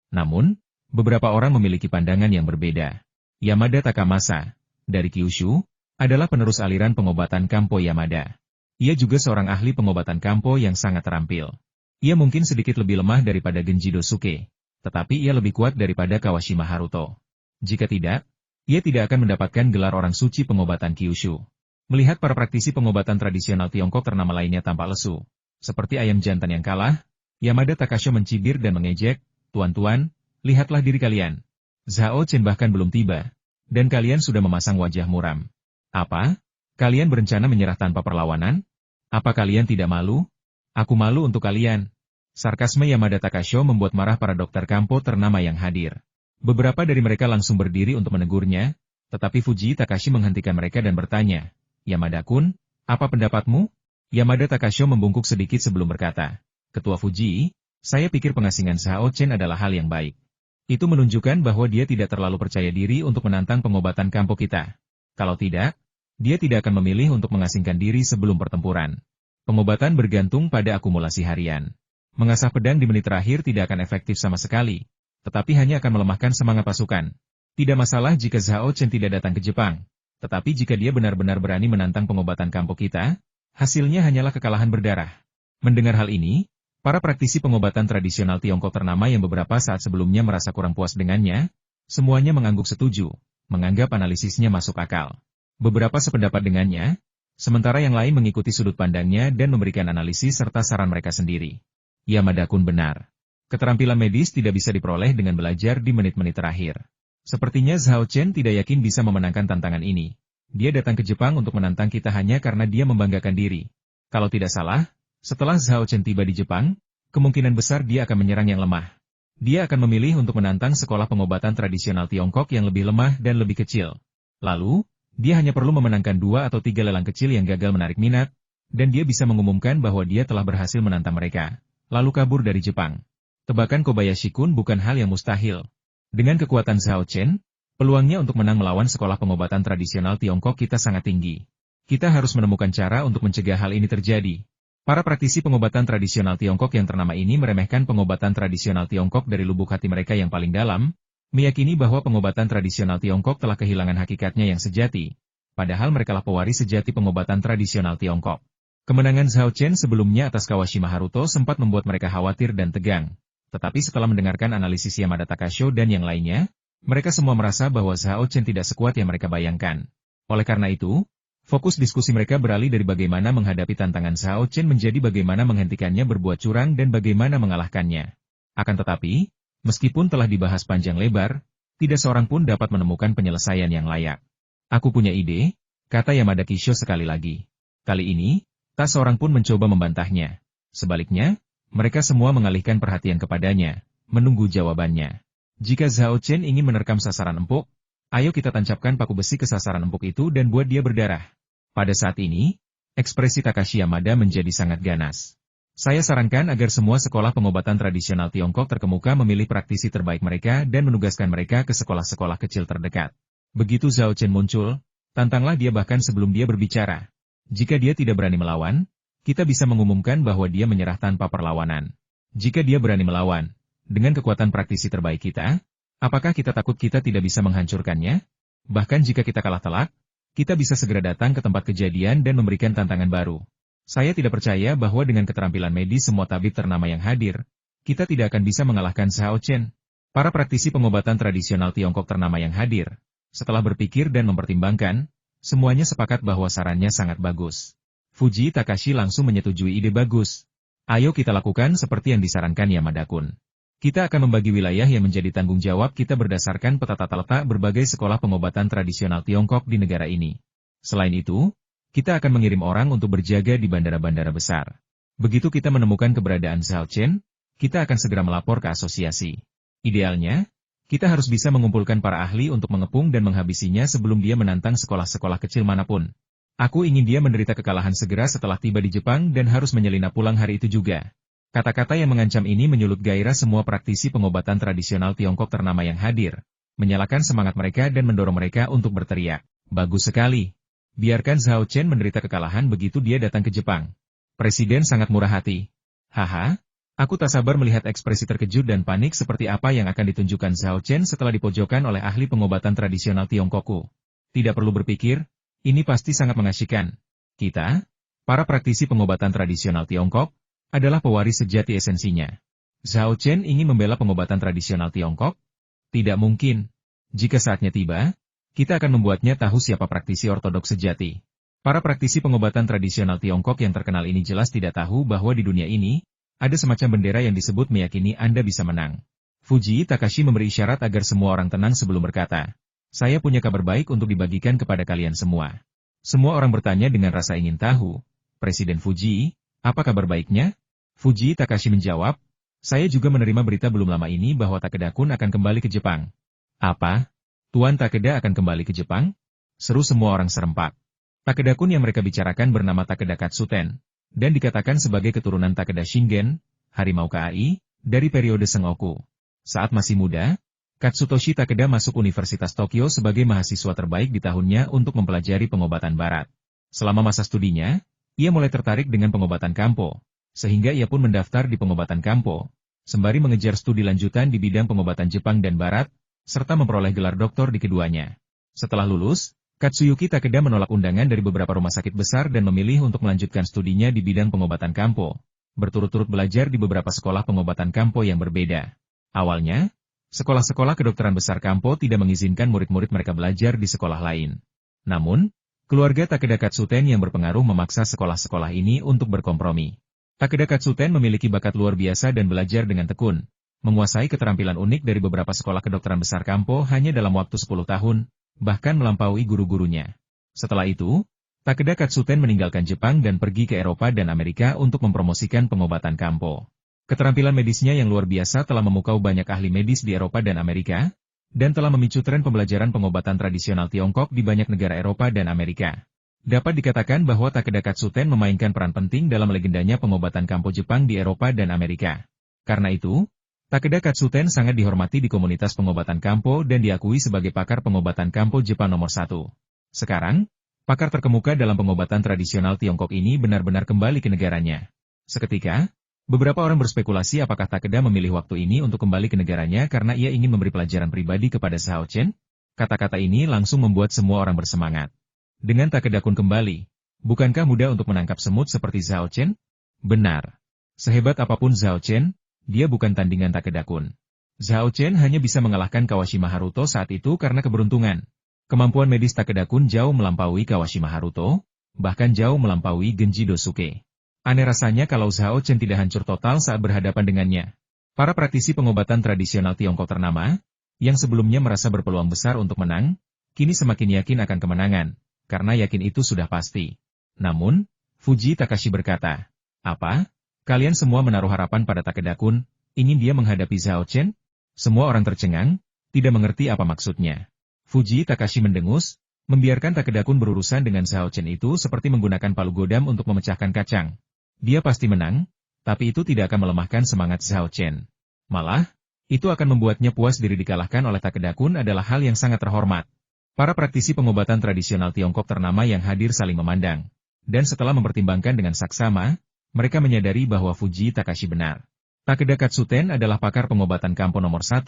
Namun, beberapa orang memiliki pandangan yang berbeda. Yamada Takamasa, dari Kyushu, adalah penerus aliran pengobatan kampo Yamada. Ia juga seorang ahli pengobatan kampo yang sangat terampil. Ia mungkin sedikit lebih lemah daripada Genji Dosuke, tetapi ia lebih kuat daripada Kawashima Haruto. Jika tidak, ia tidak akan mendapatkan gelar orang suci pengobatan Kyushu. Melihat para praktisi pengobatan tradisional Tiongkok ternama lainnya tampak lesu, seperti ayam jantan yang kalah, Yamada Takasho mencibir dan mengejek, "Tuan-tuan, lihatlah diri kalian. Zhao Chen bahkan belum tiba, dan kalian sudah memasang wajah muram. Apa? Kalian berencana menyerah tanpa perlawanan? Apa kalian tidak malu? Aku malu untuk kalian." Sarkasme Yamada Takasho membuat marah para dokter kampo ternama yang hadir. Beberapa dari mereka langsung berdiri untuk menegurnya, tetapi Fuji Takashi menghentikan mereka dan bertanya, Yamada-kun, apa pendapatmu? Yamada Takasho membungkuk sedikit sebelum berkata, Ketua Fuji, saya pikir pengasingan Zhao Chen adalah hal yang baik. Itu menunjukkan bahwa dia tidak terlalu percaya diri untuk menantang pengobatan kampo kita. Kalau tidak, dia tidak akan memilih untuk mengasingkan diri sebelum pertempuran. Pengobatan bergantung pada akumulasi harian. Mengasah pedang di menit terakhir tidak akan efektif sama sekali, tetapi hanya akan melemahkan semangat pasukan. Tidak masalah jika Zhao Chen tidak datang ke Jepang, tetapi jika dia benar-benar berani menantang pengobatan kampo kita, hasilnya hanyalah kekalahan berdarah. Mendengar hal ini, para praktisi pengobatan tradisional Tiongkok ternama yang beberapa saat sebelumnya merasa kurang puas dengannya, semuanya mengangguk setuju, menganggap analisisnya masuk akal. Beberapa sependapat dengannya, sementara yang lain mengikuti sudut pandangnya dan memberikan analisis serta saran mereka sendiri. Yamada-kun benar. Keterampilan medis tidak bisa diperoleh dengan belajar di menit-menit terakhir. Sepertinya Zhao Chen tidak yakin bisa memenangkan tantangan ini. Dia datang ke Jepang untuk menantang kita hanya karena dia membanggakan diri. Kalau tidak salah, setelah Zhao Chen tiba di Jepang, kemungkinan besar dia akan menyerang yang lemah. Dia akan memilih untuk menantang sekolah pengobatan tradisional Tiongkok yang lebih lemah dan lebih kecil. Lalu, dia hanya perlu memenangkan 2 atau 3 lelang kecil yang gagal menarik minat, dan dia bisa mengumumkan bahwa dia telah berhasil menantang mereka, lalu kabur dari Jepang. Tebakan Kobayashi-kun bukan hal yang mustahil. Dengan kekuatan Zhao Chen, peluangnya untuk menang melawan sekolah pengobatan tradisional Tiongkok kita sangat tinggi. Kita harus menemukan cara untuk mencegah hal ini terjadi. Para praktisi pengobatan tradisional Tiongkok yang ternama ini meremehkan pengobatan tradisional Tiongkok dari lubuk hati mereka yang paling dalam, meyakini bahwa pengobatan tradisional Tiongkok telah kehilangan hakikatnya yang sejati, padahal merekalah pewaris sejati pengobatan tradisional Tiongkok. Kemenangan Zhao Chen sebelumnya atas Kawashima Haruto sempat membuat mereka khawatir dan tegang, tetapi setelah mendengarkan analisis Yamada Takasho dan yang lainnya, mereka semua merasa bahwa Zhao Chen tidak sekuat yang mereka bayangkan. Oleh karena itu, fokus diskusi mereka beralih dari bagaimana menghadapi tantangan Zhao Chen menjadi bagaimana menghentikannya berbuat curang dan bagaimana mengalahkannya. Akan tetapi, meskipun telah dibahas panjang lebar, tidak seorang pun dapat menemukan penyelesaian yang layak. Aku punya ide, kata Yamada Kisho sekali lagi. Kali ini, tak seorang pun mencoba membantahnya. Sebaliknya, mereka semua mengalihkan perhatian kepadanya, menunggu jawabannya. Jika Zhao Chen ingin menerkam sasaran empuk, ayo kita tancapkan paku besi ke sasaran empuk itu dan buat dia berdarah. Pada saat ini, ekspresi Takashi Yamada menjadi sangat ganas. Saya sarankan agar semua sekolah pengobatan tradisional Tiongkok terkemuka memilih praktisi terbaik mereka dan menugaskan mereka ke sekolah-sekolah kecil terdekat. Begitu Zhao Chen muncul, tantanglah dia bahkan sebelum dia berbicara. Jika dia tidak berani melawan, kita bisa mengumumkan bahwa dia menyerah tanpa perlawanan. Jika dia berani melawan, dengan kekuatan praktisi terbaik kita, apakah kita takut kita tidak bisa menghancurkannya? Bahkan jika kita kalah telak, kita bisa segera datang ke tempat kejadian dan memberikan tantangan baru. Saya tidak percaya bahwa dengan keterampilan medis semua tabib ternama yang hadir, kita tidak akan bisa mengalahkan Zhao Chen. Para praktisi pengobatan tradisional Tiongkok ternama yang hadir, setelah berpikir dan mempertimbangkan, semuanya sepakat bahwa sarannya sangat bagus. Fuji Takashi langsung menyetujui ide bagus. Ayo kita lakukan seperti yang disarankan Yamada-kun. Kita akan membagi wilayah yang menjadi tanggung jawab kita berdasarkan peta tata letak berbagai sekolah pengobatan tradisional Tiongkok di negara ini. Selain itu, kita akan mengirim orang untuk berjaga di bandara-bandara besar. Begitu kita menemukan keberadaan Zhao Chen, kita akan segera melapor ke asosiasi. Idealnya, kita harus bisa mengumpulkan para ahli untuk mengepung dan menghabisinya sebelum dia menantang sekolah-sekolah kecil manapun. Aku ingin dia menderita kekalahan segera setelah tiba di Jepang dan harus menyelinap pulang hari itu juga. Kata-kata yang mengancam ini menyulut gairah semua praktisi pengobatan tradisional Tiongkok ternama yang hadir, menyalakan semangat mereka dan mendorong mereka untuk berteriak. Bagus sekali. Biarkan Zhao Chen menderita kekalahan begitu dia datang ke Jepang. Presiden sangat murah hati. Haha, aku tak sabar melihat ekspresi terkejut dan panik seperti apa yang akan ditunjukkan Zhao Chen setelah dipojokkan oleh ahli pengobatan tradisional Tiongkokku. Tidak perlu berpikir, ini pasti sangat mengasyikkan. Kita, para praktisi pengobatan tradisional Tiongkok, adalah pewaris sejati esensinya. Zhao Chen ingin membela pengobatan tradisional Tiongkok? Tidak mungkin. Jika saatnya tiba, kita akan membuatnya tahu siapa praktisi ortodoks sejati. Para praktisi pengobatan tradisional Tiongkok yang terkenal ini jelas tidak tahu bahwa di dunia ini, ada semacam bendera yang disebut meyakini Anda bisa menang. Fuji Takashi memberi isyarat agar semua orang tenang sebelum berkata, saya punya kabar baik untuk dibagikan kepada kalian semua. Semua orang bertanya dengan rasa ingin tahu, Presiden Fuji, apa kabar baiknya? Fuji Takashi menjawab, Saya juga menerima berita belum lama ini bahwa Takeda-kun akan kembali ke Jepang. Apa? Tuan Takeda akan kembali ke Jepang? Seru semua orang serempak. Takeda-kun yang mereka bicarakan bernama Takeda Katsuten, dan dikatakan sebagai keturunan Takeda Shingen, harimau KAI, dari periode Sengoku. Saat masih muda, Katsutoshi Takeda masuk Universitas Tokyo sebagai mahasiswa terbaik di tahunnya untuk mempelajari pengobatan barat. Selama masa studinya, ia mulai tertarik dengan pengobatan Kampo, sehingga ia pun mendaftar di pengobatan Kampo, sembari mengejar studi lanjutan di bidang pengobatan Jepang dan Barat, serta memperoleh gelar doktor di keduanya. Setelah lulus, Katsuyuki Takeda menolak undangan dari beberapa rumah sakit besar dan memilih untuk melanjutkan studinya di bidang pengobatan Kampo, berturut-turut belajar di beberapa sekolah pengobatan Kampo yang berbeda. Awalnya, sekolah-sekolah kedokteran besar Kampo tidak mengizinkan murid-murid mereka belajar di sekolah lain. Namun, keluarga Takeda Katsuten yang berpengaruh memaksa sekolah-sekolah ini untuk berkompromi. Takeda Katsuten memiliki bakat luar biasa dan belajar dengan tekun, menguasai keterampilan unik dari beberapa sekolah kedokteran besar Kampo hanya dalam waktu 10 tahun, bahkan melampaui guru-gurunya. Setelah itu, Takeda Katsuten meninggalkan Jepang dan pergi ke Eropa dan Amerika untuk mempromosikan pengobatan Kampo. Keterampilan medisnya yang luar biasa telah memukau banyak ahli medis di Eropa dan Amerika, dan telah memicu tren pembelajaran pengobatan tradisional Tiongkok di banyak negara Eropa dan Amerika. Dapat dikatakan bahwa Takeda Katsuten memainkan peran penting dalam legendanya pengobatan Kampo Jepang di Eropa dan Amerika. Karena itu, Takeda Katsuten sangat dihormati di komunitas pengobatan Kampo dan diakui sebagai pakar pengobatan Kampo Jepang nomor 1. Sekarang, pakar terkemuka dalam pengobatan tradisional Tiongkok ini benar-benar kembali ke negaranya. Seketika, beberapa orang berspekulasi apakah Takeda memilih waktu ini untuk kembali ke negaranya karena ia ingin memberi pelajaran pribadi kepada Zhao Chen? Kata-kata ini langsung membuat semua orang bersemangat. Dengan Takeda-kun kembali, bukankah mudah untuk menangkap semut seperti Zhao Chen? Benar. Sehebat apapun Zhao Chen, dia bukan tandingan Takeda-kun. Zhao Chen hanya bisa mengalahkan Kawashima Haruto saat itu karena keberuntungan. Kemampuan medis Takeda-kun jauh melampaui Kawashima Haruto, bahkan jauh melampaui Genji Dosuke. Aneh rasanya kalau Zhao Chen tidak hancur total saat berhadapan dengannya. Para praktisi pengobatan tradisional Tiongkok ternama, yang sebelumnya merasa berpeluang besar untuk menang, kini semakin yakin akan kemenangan, karena yakin itu sudah pasti. Namun, Fuji Takashi berkata, "Apa? Kalian semua menaruh harapan pada Takeda-kun, ingin dia menghadapi Zhao Chen?" Semua orang tercengang, tidak mengerti apa maksudnya. Fuji Takashi mendengus, membiarkan Takeda-kun berurusan dengan Zhao Chen itu seperti menggunakan palu godam untuk memecahkan kacang. Dia pasti menang, tapi itu tidak akan melemahkan semangat Zhao Chen. Malah, itu akan membuatnya puas diri dikalahkan oleh Takeda-kun adalah hal yang sangat terhormat. Para praktisi pengobatan tradisional Tiongkok ternama yang hadir saling memandang. Dan setelah mempertimbangkan dengan saksama, mereka menyadari bahwa Fuji Takashi benar. Takeda Katsuten adalah pakar pengobatan Kampo nomor 1.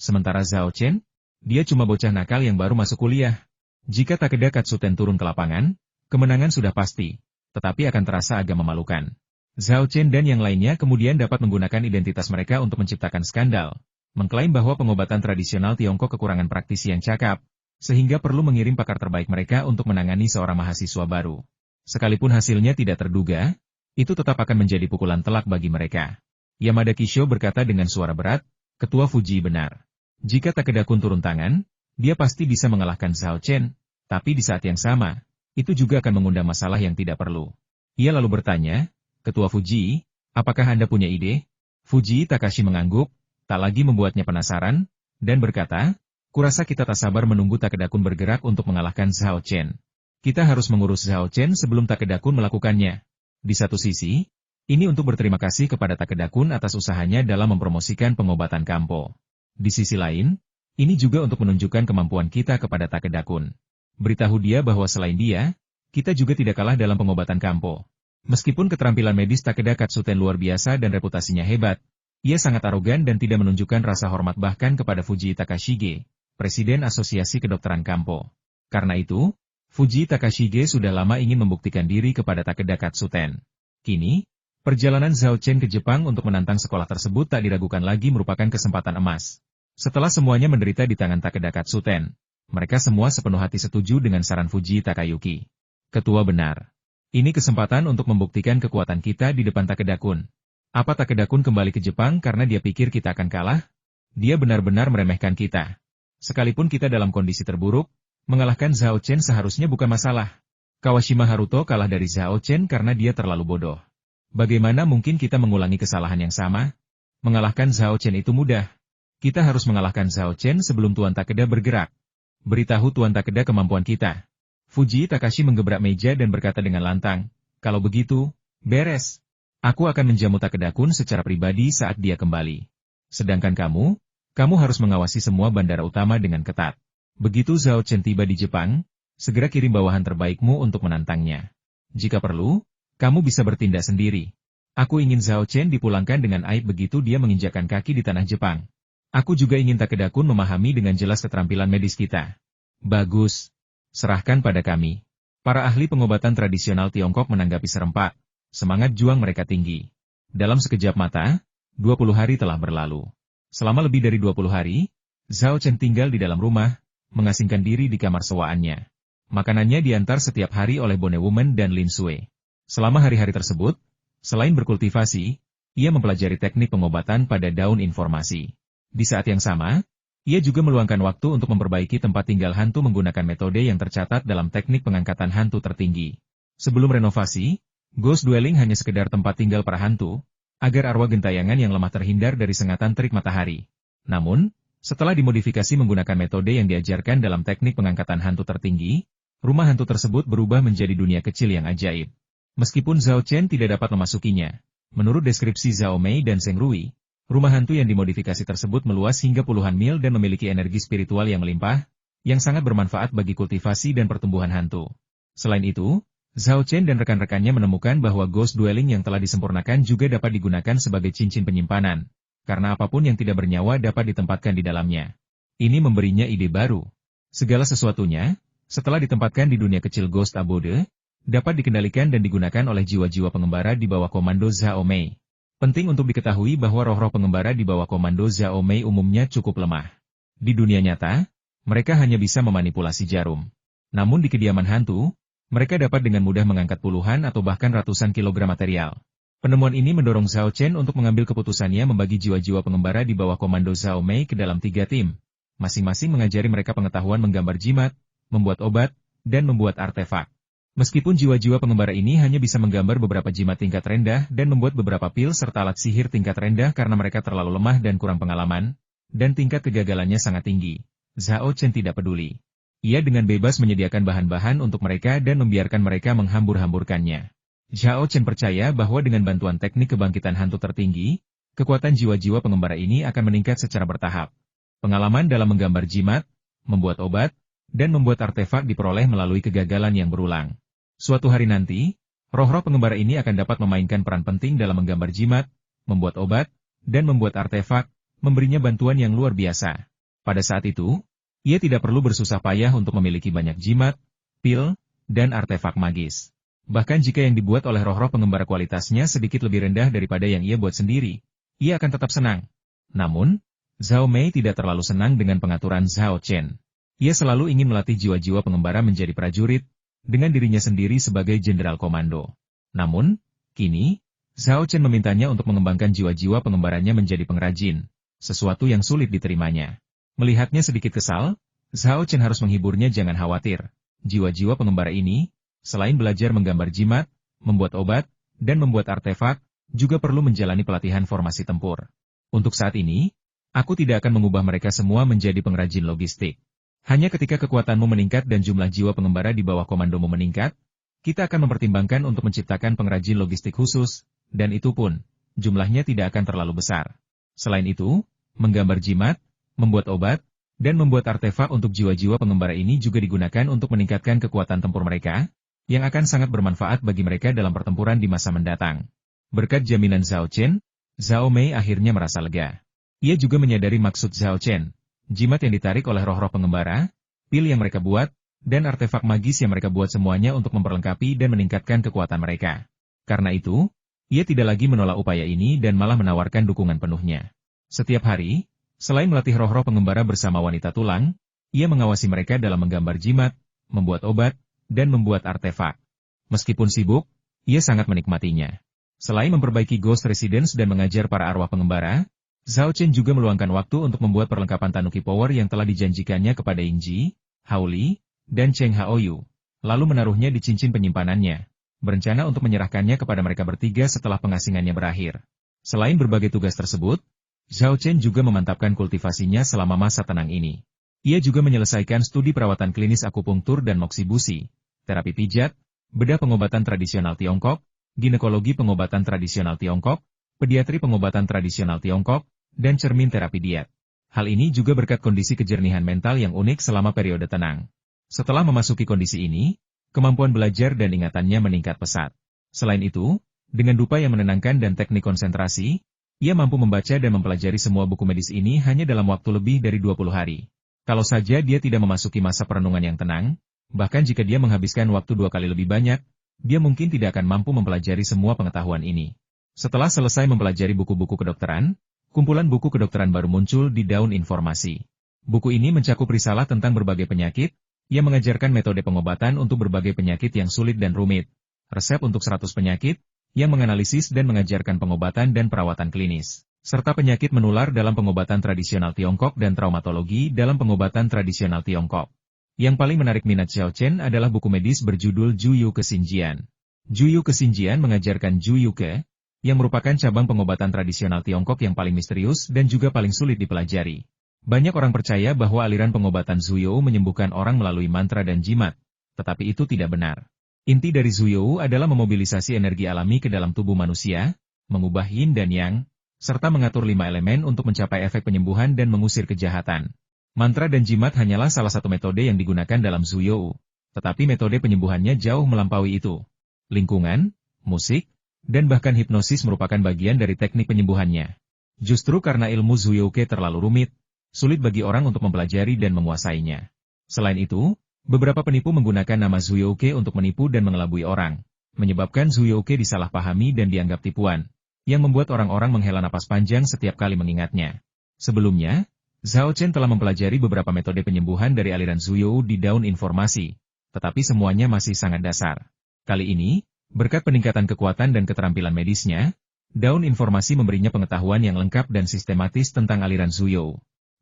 Sementara Zhao Chen, dia cuma bocah nakal yang baru masuk kuliah. Jika Takeda Katsuten turun ke lapangan, kemenangan sudah pasti, tetapi akan terasa agak memalukan. Zhao Chen dan yang lainnya kemudian dapat menggunakan identitas mereka untuk menciptakan skandal, mengklaim bahwa pengobatan tradisional Tiongkok kekurangan praktisi yang cakap, sehingga perlu mengirim pakar terbaik mereka untuk menangani seorang mahasiswa baru. Sekalipun hasilnya tidak terduga, itu tetap akan menjadi pukulan telak bagi mereka. Yamada Kisho berkata dengan suara berat, "Ketua Fuji benar. Jika Takeda-kun turun tangan, dia pasti bisa mengalahkan Zhao Chen, tapi di saat yang sama, itu juga akan mengundang masalah yang tidak perlu." Ia lalu bertanya, "Ketua Fuji, apakah Anda punya ide?" Fuji Takashi mengangguk, tak lagi membuatnya penasaran, dan berkata, "Kurasa kita tak sabar menunggu Takeda-kun bergerak untuk mengalahkan Zhao Chen. Kita harus mengurus Zhao Chen sebelum Takeda-kun melakukannya." Di satu sisi, ini untuk berterima kasih kepada Takeda-kun atas usahanya dalam mempromosikan pengobatan Kampo. Di sisi lain, ini juga untuk menunjukkan kemampuan kita kepada Takeda-kun. Beritahu dia bahwa selain dia, kita juga tidak kalah dalam pengobatan Kampo. Meskipun keterampilan medis Takeda Katsuten luar biasa dan reputasinya hebat, ia sangat arogan dan tidak menunjukkan rasa hormat bahkan kepada Fuji Takashige, Presiden Asosiasi Kedokteran Kampo. Karena itu, Fuji Takashige sudah lama ingin membuktikan diri kepada Takeda Katsuten. Kini, perjalanan Zhao Chen ke Jepang untuk menantang sekolah tersebut tak diragukan lagi merupakan kesempatan emas. Setelah semuanya menderita di tangan Takeda Katsuten, mereka semua sepenuh hati setuju dengan saran Fuji Takayuki. "Ketua benar. Ini kesempatan untuk membuktikan kekuatan kita di depan Takeda-kun. Apa Takeda-kun kembali ke Jepang karena dia pikir kita akan kalah? Dia benar-benar meremehkan kita. Sekalipun kita dalam kondisi terburuk, mengalahkan Zhao Chen seharusnya bukan masalah. Kawashima Haruto kalah dari Zhao Chen karena dia terlalu bodoh. Bagaimana mungkin kita mengulangi kesalahan yang sama?" Mengalahkan Zhao Chen itu mudah. Kita harus mengalahkan Zhao Chen sebelum Tuan Takeda bergerak. Beritahu Tuan Takeda kemampuan kita. Fuji Takashi menggebrak meja dan berkata dengan lantang, kalau begitu, beres. Aku akan menjamu Takeda-kun secara pribadi saat dia kembali. Sedangkan kamu harus mengawasi semua bandara utama dengan ketat. Begitu Zhao Chen tiba di Jepang, segera kirim bawahan terbaikmu untuk menantangnya. Jika perlu, kamu bisa bertindak sendiri. Aku ingin Zhao Chen dipulangkan dengan aib begitu dia menginjakkan kaki di tanah Jepang. Aku juga ingin Takeda-kun memahami dengan jelas keterampilan medis kita. Bagus. Serahkan pada kami. Para ahli pengobatan tradisional Tiongkok menanggapi serempak. Semangat juang mereka tinggi. Dalam sekejap mata, 20 hari telah berlalu. Selama lebih dari 20 hari, Zhao Chen tinggal di dalam rumah, mengasingkan diri di kamar sewaannya. Makanannya diantar setiap hari oleh Bone Woman dan Lin Sui. Selama hari-hari tersebut, selain berkultivasi, ia mempelajari teknik pengobatan pada daun informasi. Di saat yang sama, ia juga meluangkan waktu untuk memperbaiki tempat tinggal hantu menggunakan metode yang tercatat dalam teknik pengangkatan hantu tertinggi. Sebelum renovasi, Ghost Dwelling hanya sekedar tempat tinggal para hantu, agar arwah gentayangan yang lemah terhindar dari sengatan terik matahari. Namun, setelah dimodifikasi menggunakan metode yang diajarkan dalam teknik pengangkatan hantu tertinggi, rumah hantu tersebut berubah menjadi dunia kecil yang ajaib. Meskipun Zhao Chen tidak dapat memasukinya, menurut deskripsi Zhao Mei dan Zheng Rui, rumah hantu yang dimodifikasi tersebut meluas hingga puluhan mil dan memiliki energi spiritual yang melimpah, yang sangat bermanfaat bagi kultivasi dan pertumbuhan hantu. Selain itu, Zhao Chen dan rekan-rekannya menemukan bahwa Ghost Dwelling yang telah disempurnakan juga dapat digunakan sebagai cincin penyimpanan, karena apapun yang tidak bernyawa dapat ditempatkan di dalamnya. Ini memberinya ide baru. Segala sesuatunya, setelah ditempatkan di dunia kecil Ghost Abode, dapat dikendalikan dan digunakan oleh jiwa-jiwa pengembara di bawah komando Zhao Mei. Penting untuk diketahui bahwa roh-roh pengembara di bawah komando Zhao Mei umumnya cukup lemah. Di dunia nyata, mereka hanya bisa memanipulasi jarum. Namun di kediaman hantu, mereka dapat dengan mudah mengangkat puluhan atau bahkan ratusan kilogram material. Penemuan ini mendorong Zhao Chen untuk mengambil keputusannya membagi jiwa-jiwa pengembara di bawah komando Zhao Mei ke dalam 3 tim. Masing-masing mengajari mereka pengetahuan menggambar jimat, membuat obat, dan membuat artefak. Meskipun jiwa-jiwa pengembara ini hanya bisa menggambar beberapa jimat tingkat rendah dan membuat beberapa pil serta alat sihir tingkat rendah karena mereka terlalu lemah dan kurang pengalaman, dan tingkat kegagalannya sangat tinggi, Zhao Chen tidak peduli. Ia dengan bebas menyediakan bahan-bahan untuk mereka dan membiarkan mereka menghambur-hamburkannya. Zhao Chen percaya bahwa dengan bantuan teknik kebangkitan hantu tertinggi, kekuatan jiwa-jiwa pengembara ini akan meningkat secara bertahap. Pengalaman dalam menggambar jimat, membuat obat, dan membuat artefak diperoleh melalui kegagalan yang berulang. Suatu hari nanti, roh-roh pengembara ini akan dapat memainkan peran penting dalam menggambar jimat, membuat obat, dan membuat artefak, memberinya bantuan yang luar biasa. Pada saat itu, ia tidak perlu bersusah payah untuk memiliki banyak jimat, pil, dan artefak magis. Bahkan jika yang dibuat oleh roh-roh pengembara kualitasnya sedikit lebih rendah daripada yang ia buat sendiri, ia akan tetap senang. Namun, Zhao Mei tidak terlalu senang dengan pengaturan Zhao Chen. Ia selalu ingin melatih jiwa-jiwa pengembara menjadi prajurit, dengan dirinya sendiri sebagai jenderal komando. Namun, kini, Zhao Chen memintanya untuk mengembangkan jiwa-jiwa pengembaranya menjadi pengrajin, sesuatu yang sulit diterimanya. Melihatnya sedikit kesal, Zhao Chen harus menghiburnya jangan khawatir. Jiwa-jiwa pengembara ini, selain belajar menggambar jimat, membuat obat, dan membuat artefak, juga perlu menjalani pelatihan formasi tempur. Untuk saat ini, aku tidak akan mengubah mereka semua menjadi pengrajin logistik. Hanya ketika kekuatanmu meningkat dan jumlah jiwa pengembara di bawah komandomu meningkat, kita akan mempertimbangkan untuk menciptakan pengrajin logistik khusus, dan itu pun, jumlahnya tidak akan terlalu besar. Selain itu, menggambar jimat, membuat obat, dan membuat artefak untuk jiwa-jiwa pengembara ini juga digunakan untuk meningkatkan kekuatan tempur mereka, yang akan sangat bermanfaat bagi mereka dalam pertempuran di masa mendatang. Berkat jaminan Zhao Chen, Zhao Mei akhirnya merasa lega. Ia juga menyadari maksud Zhao Chen. Jimat yang ditarik oleh roh-roh pengembara, pil yang mereka buat, dan artefak magis yang mereka buat semuanya untuk memperlengkapi dan meningkatkan kekuatan mereka. Karena itu, ia tidak lagi menolak upaya ini dan malah menawarkan dukungan penuhnya. Setiap hari, selain melatih roh-roh pengembara bersama wanita tulang, ia mengawasi mereka dalam menggambar jimat, membuat obat, dan membuat artefak. Meskipun sibuk, ia sangat menikmatinya. Selain memperbaiki Ghost Residence dan mengajar para arwah pengembara, Zhao Chen juga meluangkan waktu untuk membuat perlengkapan Tanuki Power yang telah dijanjikannya kepada Ying Ji, Hao Li, dan Cheng Haoyu, lalu menaruhnya di cincin penyimpanannya, berencana untuk menyerahkannya kepada mereka bertiga setelah pengasingannya berakhir. Selain berbagai tugas tersebut, Zhao Chen juga memantapkan kultivasinya selama masa tenang ini. Ia juga menyelesaikan studi perawatan klinis akupunktur dan moksibusi, terapi pijat, bedah pengobatan tradisional Tiongkok, ginekologi pengobatan tradisional Tiongkok, pediatri pengobatan tradisional Tiongkok, dan cermin terapi diet. Hal ini juga berkat kondisi kejernihan mental yang unik selama periode tenang. Setelah memasuki kondisi ini, kemampuan belajar dan ingatannya meningkat pesat. Selain itu, dengan dupa yang menenangkan dan teknik konsentrasi, ia mampu membaca dan mempelajari semua buku medis ini hanya dalam waktu lebih dari 20 hari. Kalau saja dia tidak memasuki masa perenungan yang tenang, bahkan jika dia menghabiskan waktu 2 kali lebih banyak, dia mungkin tidak akan mampu mempelajari semua pengetahuan ini. Setelah selesai mempelajari buku-buku kedokteran, kumpulan buku kedokteran baru muncul di daun informasi. Buku ini mencakup risalah tentang berbagai penyakit, yang mengajarkan metode pengobatan untuk berbagai penyakit yang sulit dan rumit, resep untuk 100 penyakit, yang menganalisis dan mengajarkan pengobatan dan perawatan klinis, serta penyakit menular dalam pengobatan tradisional Tiongkok dan traumatologi dalam pengobatan tradisional Tiongkok. Yang paling menarik minat Zhao Chen adalah buku medis berjudul Juyu Kesinjian. Juyu Kesinjian mengajarkan Juyuke, yang merupakan cabang pengobatan tradisional Tiongkok yang paling misterius dan juga paling sulit dipelajari. Banyak orang percaya bahwa aliran pengobatan Zuyou menyembuhkan orang melalui mantra dan jimat, tetapi itu tidak benar. Inti dari Zuyou adalah memobilisasi energi alami ke dalam tubuh manusia, mengubah yin dan yang, serta mengatur 5 elemen untuk mencapai efek penyembuhan dan mengusir kejahatan. Mantra dan jimat hanyalah salah satu metode yang digunakan dalam Zuyou, tetapi metode penyembuhannya jauh melampaui itu. Lingkungan, musik, dan bahkan hipnosis merupakan bagian dari teknik penyembuhannya. Justru karena ilmu Zuyouke terlalu rumit, sulit bagi orang untuk mempelajari dan menguasainya. Selain itu, beberapa penipu menggunakan nama Zuyouke untuk menipu dan mengelabui orang, menyebabkan Zuyouke disalahpahami dan dianggap tipuan, yang membuat orang-orang menghela napas panjang setiap kali mengingatnya. Sebelumnya, Zhao Chen telah mempelajari beberapa metode penyembuhan dari aliran Zuyou di daun informasi, tetapi semuanya masih sangat dasar. Kali ini, berkat peningkatan kekuatan dan keterampilan medisnya, daun informasi memberinya pengetahuan yang lengkap dan sistematis tentang aliran Zuyou.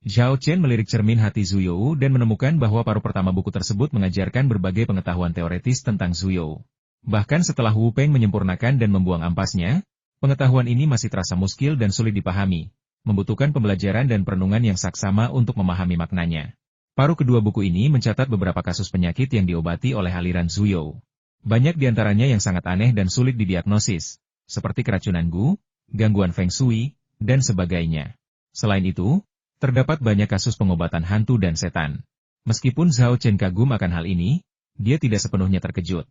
Zhao Chen melirik cermin hati Zuyou dan menemukan bahwa paruh pertama buku tersebut mengajarkan berbagai pengetahuan teoretis tentang Zuyou. Bahkan setelah Wu Peng menyempurnakan dan membuang ampasnya, pengetahuan ini masih terasa muskil dan sulit dipahami, membutuhkan pembelajaran dan perenungan yang saksama untuk memahami maknanya. Paruh kedua buku ini mencatat beberapa kasus penyakit yang diobati oleh aliran Zuyou. Banyak di antaranya yang sangat aneh dan sulit didiagnosis, seperti keracunan Gu, gangguan Feng Shui, dan sebagainya. Selain itu, terdapat banyak kasus pengobatan hantu dan setan. Meskipun Zhao Chen kagum akan hal ini, dia tidak sepenuhnya terkejut.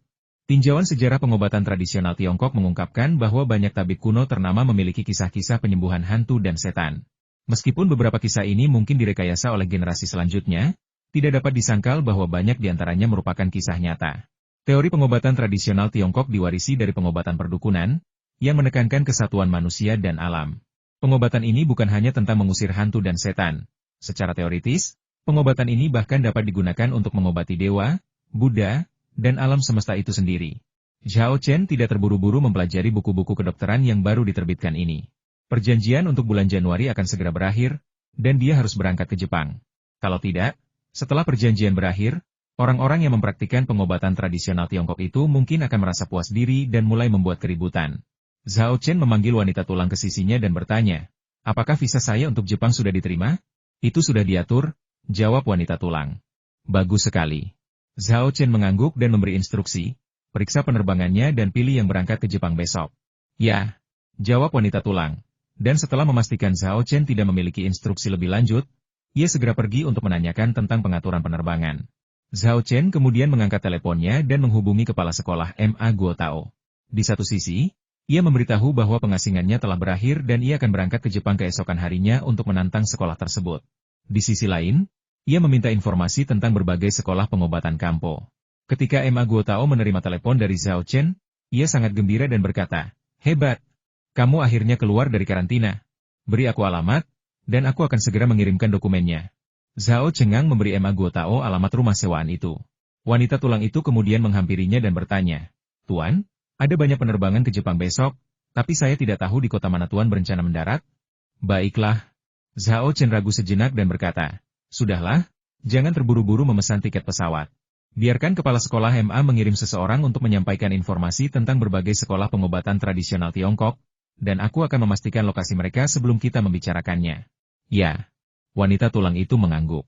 Tinjauan sejarah pengobatan tradisional Tiongkok mengungkapkan bahwa banyak tabib kuno ternama memiliki kisah-kisah penyembuhan hantu dan setan. Meskipun beberapa kisah ini mungkin direkayasa oleh generasi selanjutnya, tidak dapat disangkal bahwa banyak di antaranya merupakan kisah nyata. Teori pengobatan tradisional Tiongkok diwarisi dari pengobatan perdukunan, yang menekankan kesatuan manusia dan alam. Pengobatan ini bukan hanya tentang mengusir hantu dan setan. Secara teoritis, pengobatan ini bahkan dapat digunakan untuk mengobati dewa, Buddha, dan alam semesta itu sendiri. Zhao Chen tidak terburu-buru mempelajari buku-buku kedokteran yang baru diterbitkan ini. Perjanjian untuk bulan Januari akan segera berakhir, dan dia harus berangkat ke Jepang. Kalau tidak, setelah perjanjian berakhir, orang-orang yang mempraktikkan pengobatan tradisional Tiongkok itu mungkin akan merasa puas diri dan mulai membuat keributan. Zhao Chen memanggil wanita tulang ke sisinya dan bertanya, "Apakah visa saya untuk Jepang sudah diterima?" "Itu sudah diatur," jawab wanita tulang. "Bagus sekali." Zhao Chen mengangguk dan memberi instruksi, "Periksa penerbangannya dan pilih yang berangkat ke Jepang besok." "Ya," jawab wanita tulang. Dan setelah memastikan Zhao Chen tidak memiliki instruksi lebih lanjut, ia segera pergi untuk menanyakan tentang pengaturan penerbangan. Zhao Chen kemudian mengangkat teleponnya dan menghubungi kepala sekolah Ma Guotao. Di satu sisi, ia memberitahu bahwa pengasingannya telah berakhir dan ia akan berangkat ke Jepang keesokan harinya untuk menantang sekolah tersebut. Di sisi lain, ia meminta informasi tentang berbagai sekolah pengobatan Kampo. Ketika Ma Guotao menerima telepon dari Zhao Chen, ia sangat gembira dan berkata, "Hebat! Kamu akhirnya keluar dari karantina. Beri aku alamat, dan aku akan segera mengirimkan dokumennya." Zhao Cengang memberi Ma Guotao alamat rumah sewaan itu. Wanita tulang itu kemudian menghampirinya dan bertanya, "Tuan, ada banyak penerbangan ke Jepang besok, tapi saya tidak tahu di kota mana Tuan berencana mendarat?" "Baiklah." Zhao Chen ragu sejenak dan berkata, "Sudahlah, jangan terburu-buru memesan tiket pesawat. Biarkan kepala sekolah MA mengirim seseorang untuk menyampaikan informasi tentang berbagai sekolah pengobatan tradisional Tiongkok, dan aku akan memastikan lokasi mereka sebelum kita membicarakannya. Ya, wanita tulang itu mengangguk.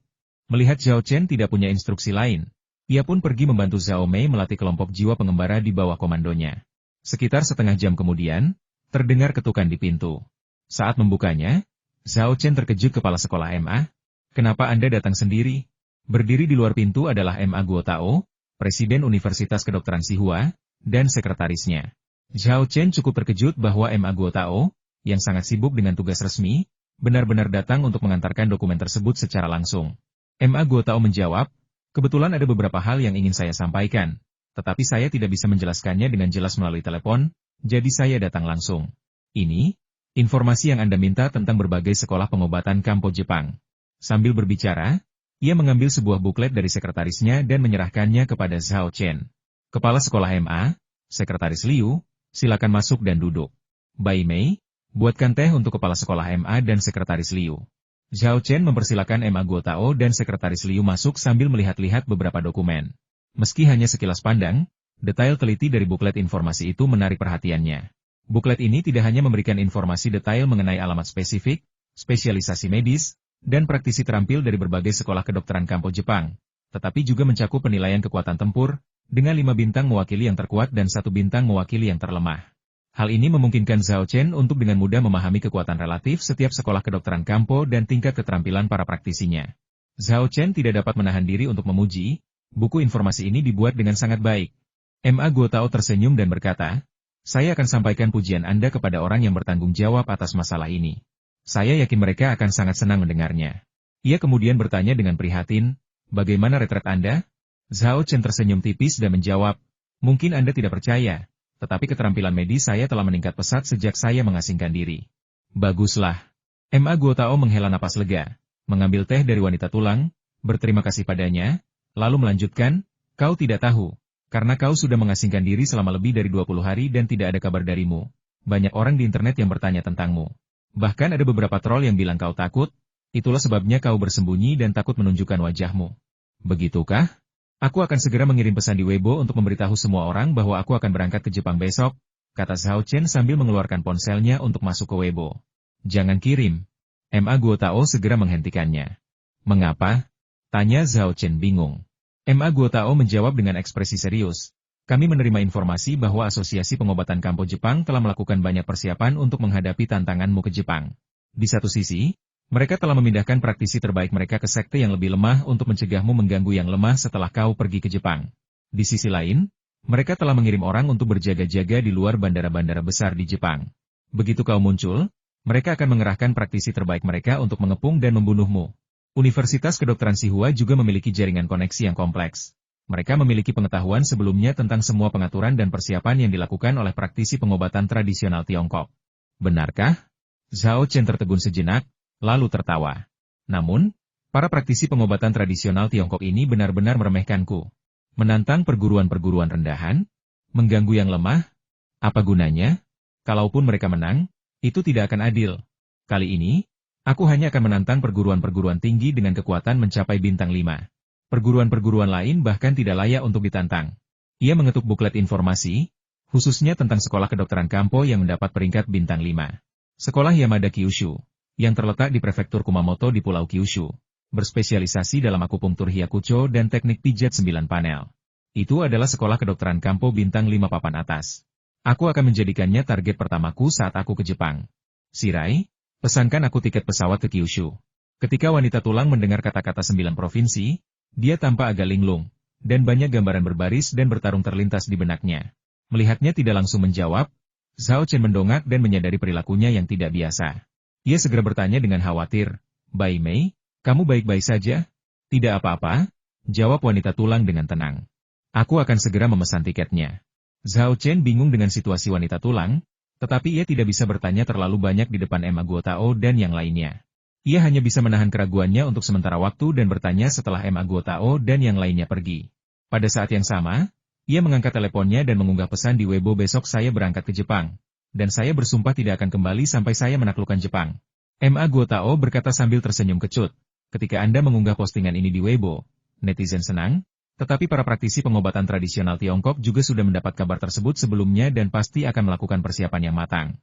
Melihat Zhao Chen tidak punya instruksi lain, ia pun pergi membantu Zhao Mei melatih kelompok jiwa pengembara di bawah komandonya. Sekitar setengah jam kemudian, terdengar ketukan di pintu. Saat membukanya, Zhao Chen terkejut kepala sekolah MA. Kenapa Anda datang sendiri? Berdiri di luar pintu adalah MA Guo Tao, Presiden Universitas Kedokteran Sihua, dan sekretarisnya. Zhao Chen cukup terkejut bahwa MA Guo Tao, yang sangat sibuk dengan tugas resmi, benar-benar datang untuk mengantarkan dokumen tersebut secara langsung. MA Guo Tao menjawab, kebetulan ada beberapa hal yang ingin saya sampaikan, tetapi saya tidak bisa menjelaskannya dengan jelas melalui telepon, jadi saya datang langsung. Ini, informasi yang Anda minta tentang berbagai sekolah pengobatan Kampo Jepang. Sambil berbicara, ia mengambil sebuah buklet dari sekretarisnya dan menyerahkannya kepada Zhao Chen. Kepala sekolah MA, Sekretaris Liu, silakan masuk dan duduk. Bai Mei, buatkan teh untuk kepala sekolah MA dan Sekretaris Liu. Zhao Chen mempersilakan MA Guo Tao dan Sekretaris Liu masuk sambil melihat-lihat beberapa dokumen. Meski hanya sekilas pandang, detail teliti dari buklet informasi itu menarik perhatiannya. Buklet ini tidak hanya memberikan informasi detail mengenai alamat spesifik, spesialisasi medis, dan praktisi terampil dari berbagai sekolah kedokteran Kampo Jepang, tetapi juga mencakup penilaian kekuatan tempur, dengan 5 bintang mewakili yang terkuat dan 1 bintang mewakili yang terlemah. Hal ini memungkinkan Zhao Chen untuk dengan mudah memahami kekuatan relatif setiap sekolah kedokteran Kampo dan tingkat keterampilan para praktisinya. Zhao Chen tidak dapat menahan diri untuk memuji, buku informasi ini dibuat dengan sangat baik. MA Guo Tao tersenyum dan berkata, saya akan sampaikan pujian Anda kepada orang yang bertanggung jawab atas masalah ini. Saya yakin mereka akan sangat senang mendengarnya. Ia kemudian bertanya dengan prihatin, bagaimana retret Anda? Zhao Chen tersenyum tipis dan menjawab, mungkin Anda tidak percaya, tetapi keterampilan medis saya telah meningkat pesat sejak saya mengasingkan diri. Baguslah. MA Guo Tao menghela napas lega, mengambil teh dari wanita tulang, berterima kasih padanya, lalu melanjutkan, kau tidak tahu, karena kau sudah mengasingkan diri selama lebih dari 20 hari dan tidak ada kabar darimu. Banyak orang di internet yang bertanya tentangmu. Bahkan ada beberapa troll yang bilang kau takut, itulah sebabnya kau bersembunyi dan takut menunjukkan wajahmu. Begitukah? Aku akan segera mengirim pesan di Weibo untuk memberitahu semua orang bahwa aku akan berangkat ke Jepang besok, kata Zhao Chen sambil mengeluarkan ponselnya untuk masuk ke Weibo. Jangan kirim. MA Guo Tao segera menghentikannya. Mengapa? Tanya Zhao Chen bingung. MA Guo Tao menjawab dengan ekspresi serius. Kami menerima informasi bahwa Asosiasi Pengobatan Kampo Jepang telah melakukan banyak persiapan untuk menghadapi tantanganmu ke Jepang. Di satu sisi, mereka telah memindahkan praktisi terbaik mereka ke sekte yang lebih lemah untuk mencegahmu mengganggu yang lemah setelah kau pergi ke Jepang. Di sisi lain, mereka telah mengirim orang untuk berjaga-jaga di luar bandara-bandara besar di Jepang. Begitu kau muncul, mereka akan mengerahkan praktisi terbaik mereka untuk mengepung dan membunuhmu. Universitas Kedokteran Sihua juga memiliki jaringan koneksi yang kompleks. Mereka memiliki pengetahuan sebelumnya tentang semua pengaturan dan persiapan yang dilakukan oleh praktisi pengobatan tradisional Tiongkok. Benarkah? Zhao Chen tertegun sejenak, lalu tertawa. Namun, para praktisi pengobatan tradisional Tiongkok ini benar-benar meremehkanku. Menantang perguruan-perguruan rendahan? Mengganggu yang lemah? Apa gunanya? Kalaupun mereka menang, itu tidak akan adil. Kali ini, aku hanya akan menantang perguruan-perguruan tinggi dengan kekuatan mencapai bintang 5. Perguruan-perguruan lain bahkan tidak layak untuk ditantang. Ia mengetuk buklet informasi, khususnya tentang sekolah kedokteran Kampo yang mendapat peringkat bintang 5. Sekolah Yamada Kyushu, yang terletak di prefektur Kumamoto di Pulau Kyushu, berspesialisasi dalam akupunktur Hyakucho dan teknik pijat 9 panel. Itu adalah sekolah kedokteran Kampo bintang 5 papan atas. Aku akan menjadikannya target pertamaku saat aku ke Jepang. Shirai, pesankan aku tiket pesawat ke Kyushu. Ketika wanita tulang mendengar kata-kata 9 provinsi, dia tampak agak linglung, dan banyak gambaran berbaris dan bertarung terlintas di benaknya. Melihatnya tidak langsung menjawab, Zhao Chen mendongak dan menyadari perilakunya yang tidak biasa. Ia segera bertanya dengan khawatir, Bai Mei, kamu baik-baik saja? Tidak apa-apa, jawab wanita tulang dengan tenang. Aku akan segera memesan tiketnya. Zhao Chen bingung dengan situasi wanita tulang, tetapi ia tidak bisa bertanya terlalu banyak di depan MA Guo Tao dan yang lainnya. Ia hanya bisa menahan keraguannya untuk sementara waktu dan bertanya setelah MA Guo Tao dan yang lainnya pergi. Pada saat yang sama, ia mengangkat teleponnya dan mengunggah pesan di Weibo besok saya berangkat ke Jepang. Dan saya bersumpah tidak akan kembali sampai saya menaklukkan Jepang. MA Guo Tao berkata sambil tersenyum kecut. Ketika Anda mengunggah postingan ini di Weibo, netizen senang, tetapi para praktisi pengobatan tradisional Tiongkok juga sudah mendapat kabar tersebut sebelumnya dan pasti akan melakukan persiapan yang matang.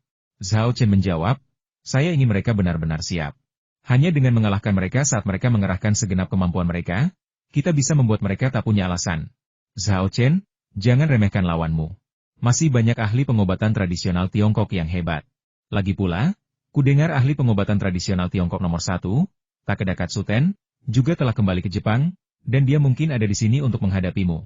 Zhao Chen menjawab, saya ingin mereka benar-benar siap. Hanya dengan mengalahkan mereka saat mereka mengerahkan segenap kemampuan mereka, kita bisa membuat mereka tak punya alasan. Zhao Chen, jangan remehkan lawanmu. Masih banyak ahli pengobatan tradisional Tiongkok yang hebat. Lagi pula, kudengar ahli pengobatan tradisional Tiongkok nomor 1, Takeda Katsuten, juga telah kembali ke Jepang, dan dia mungkin ada di sini untuk menghadapimu.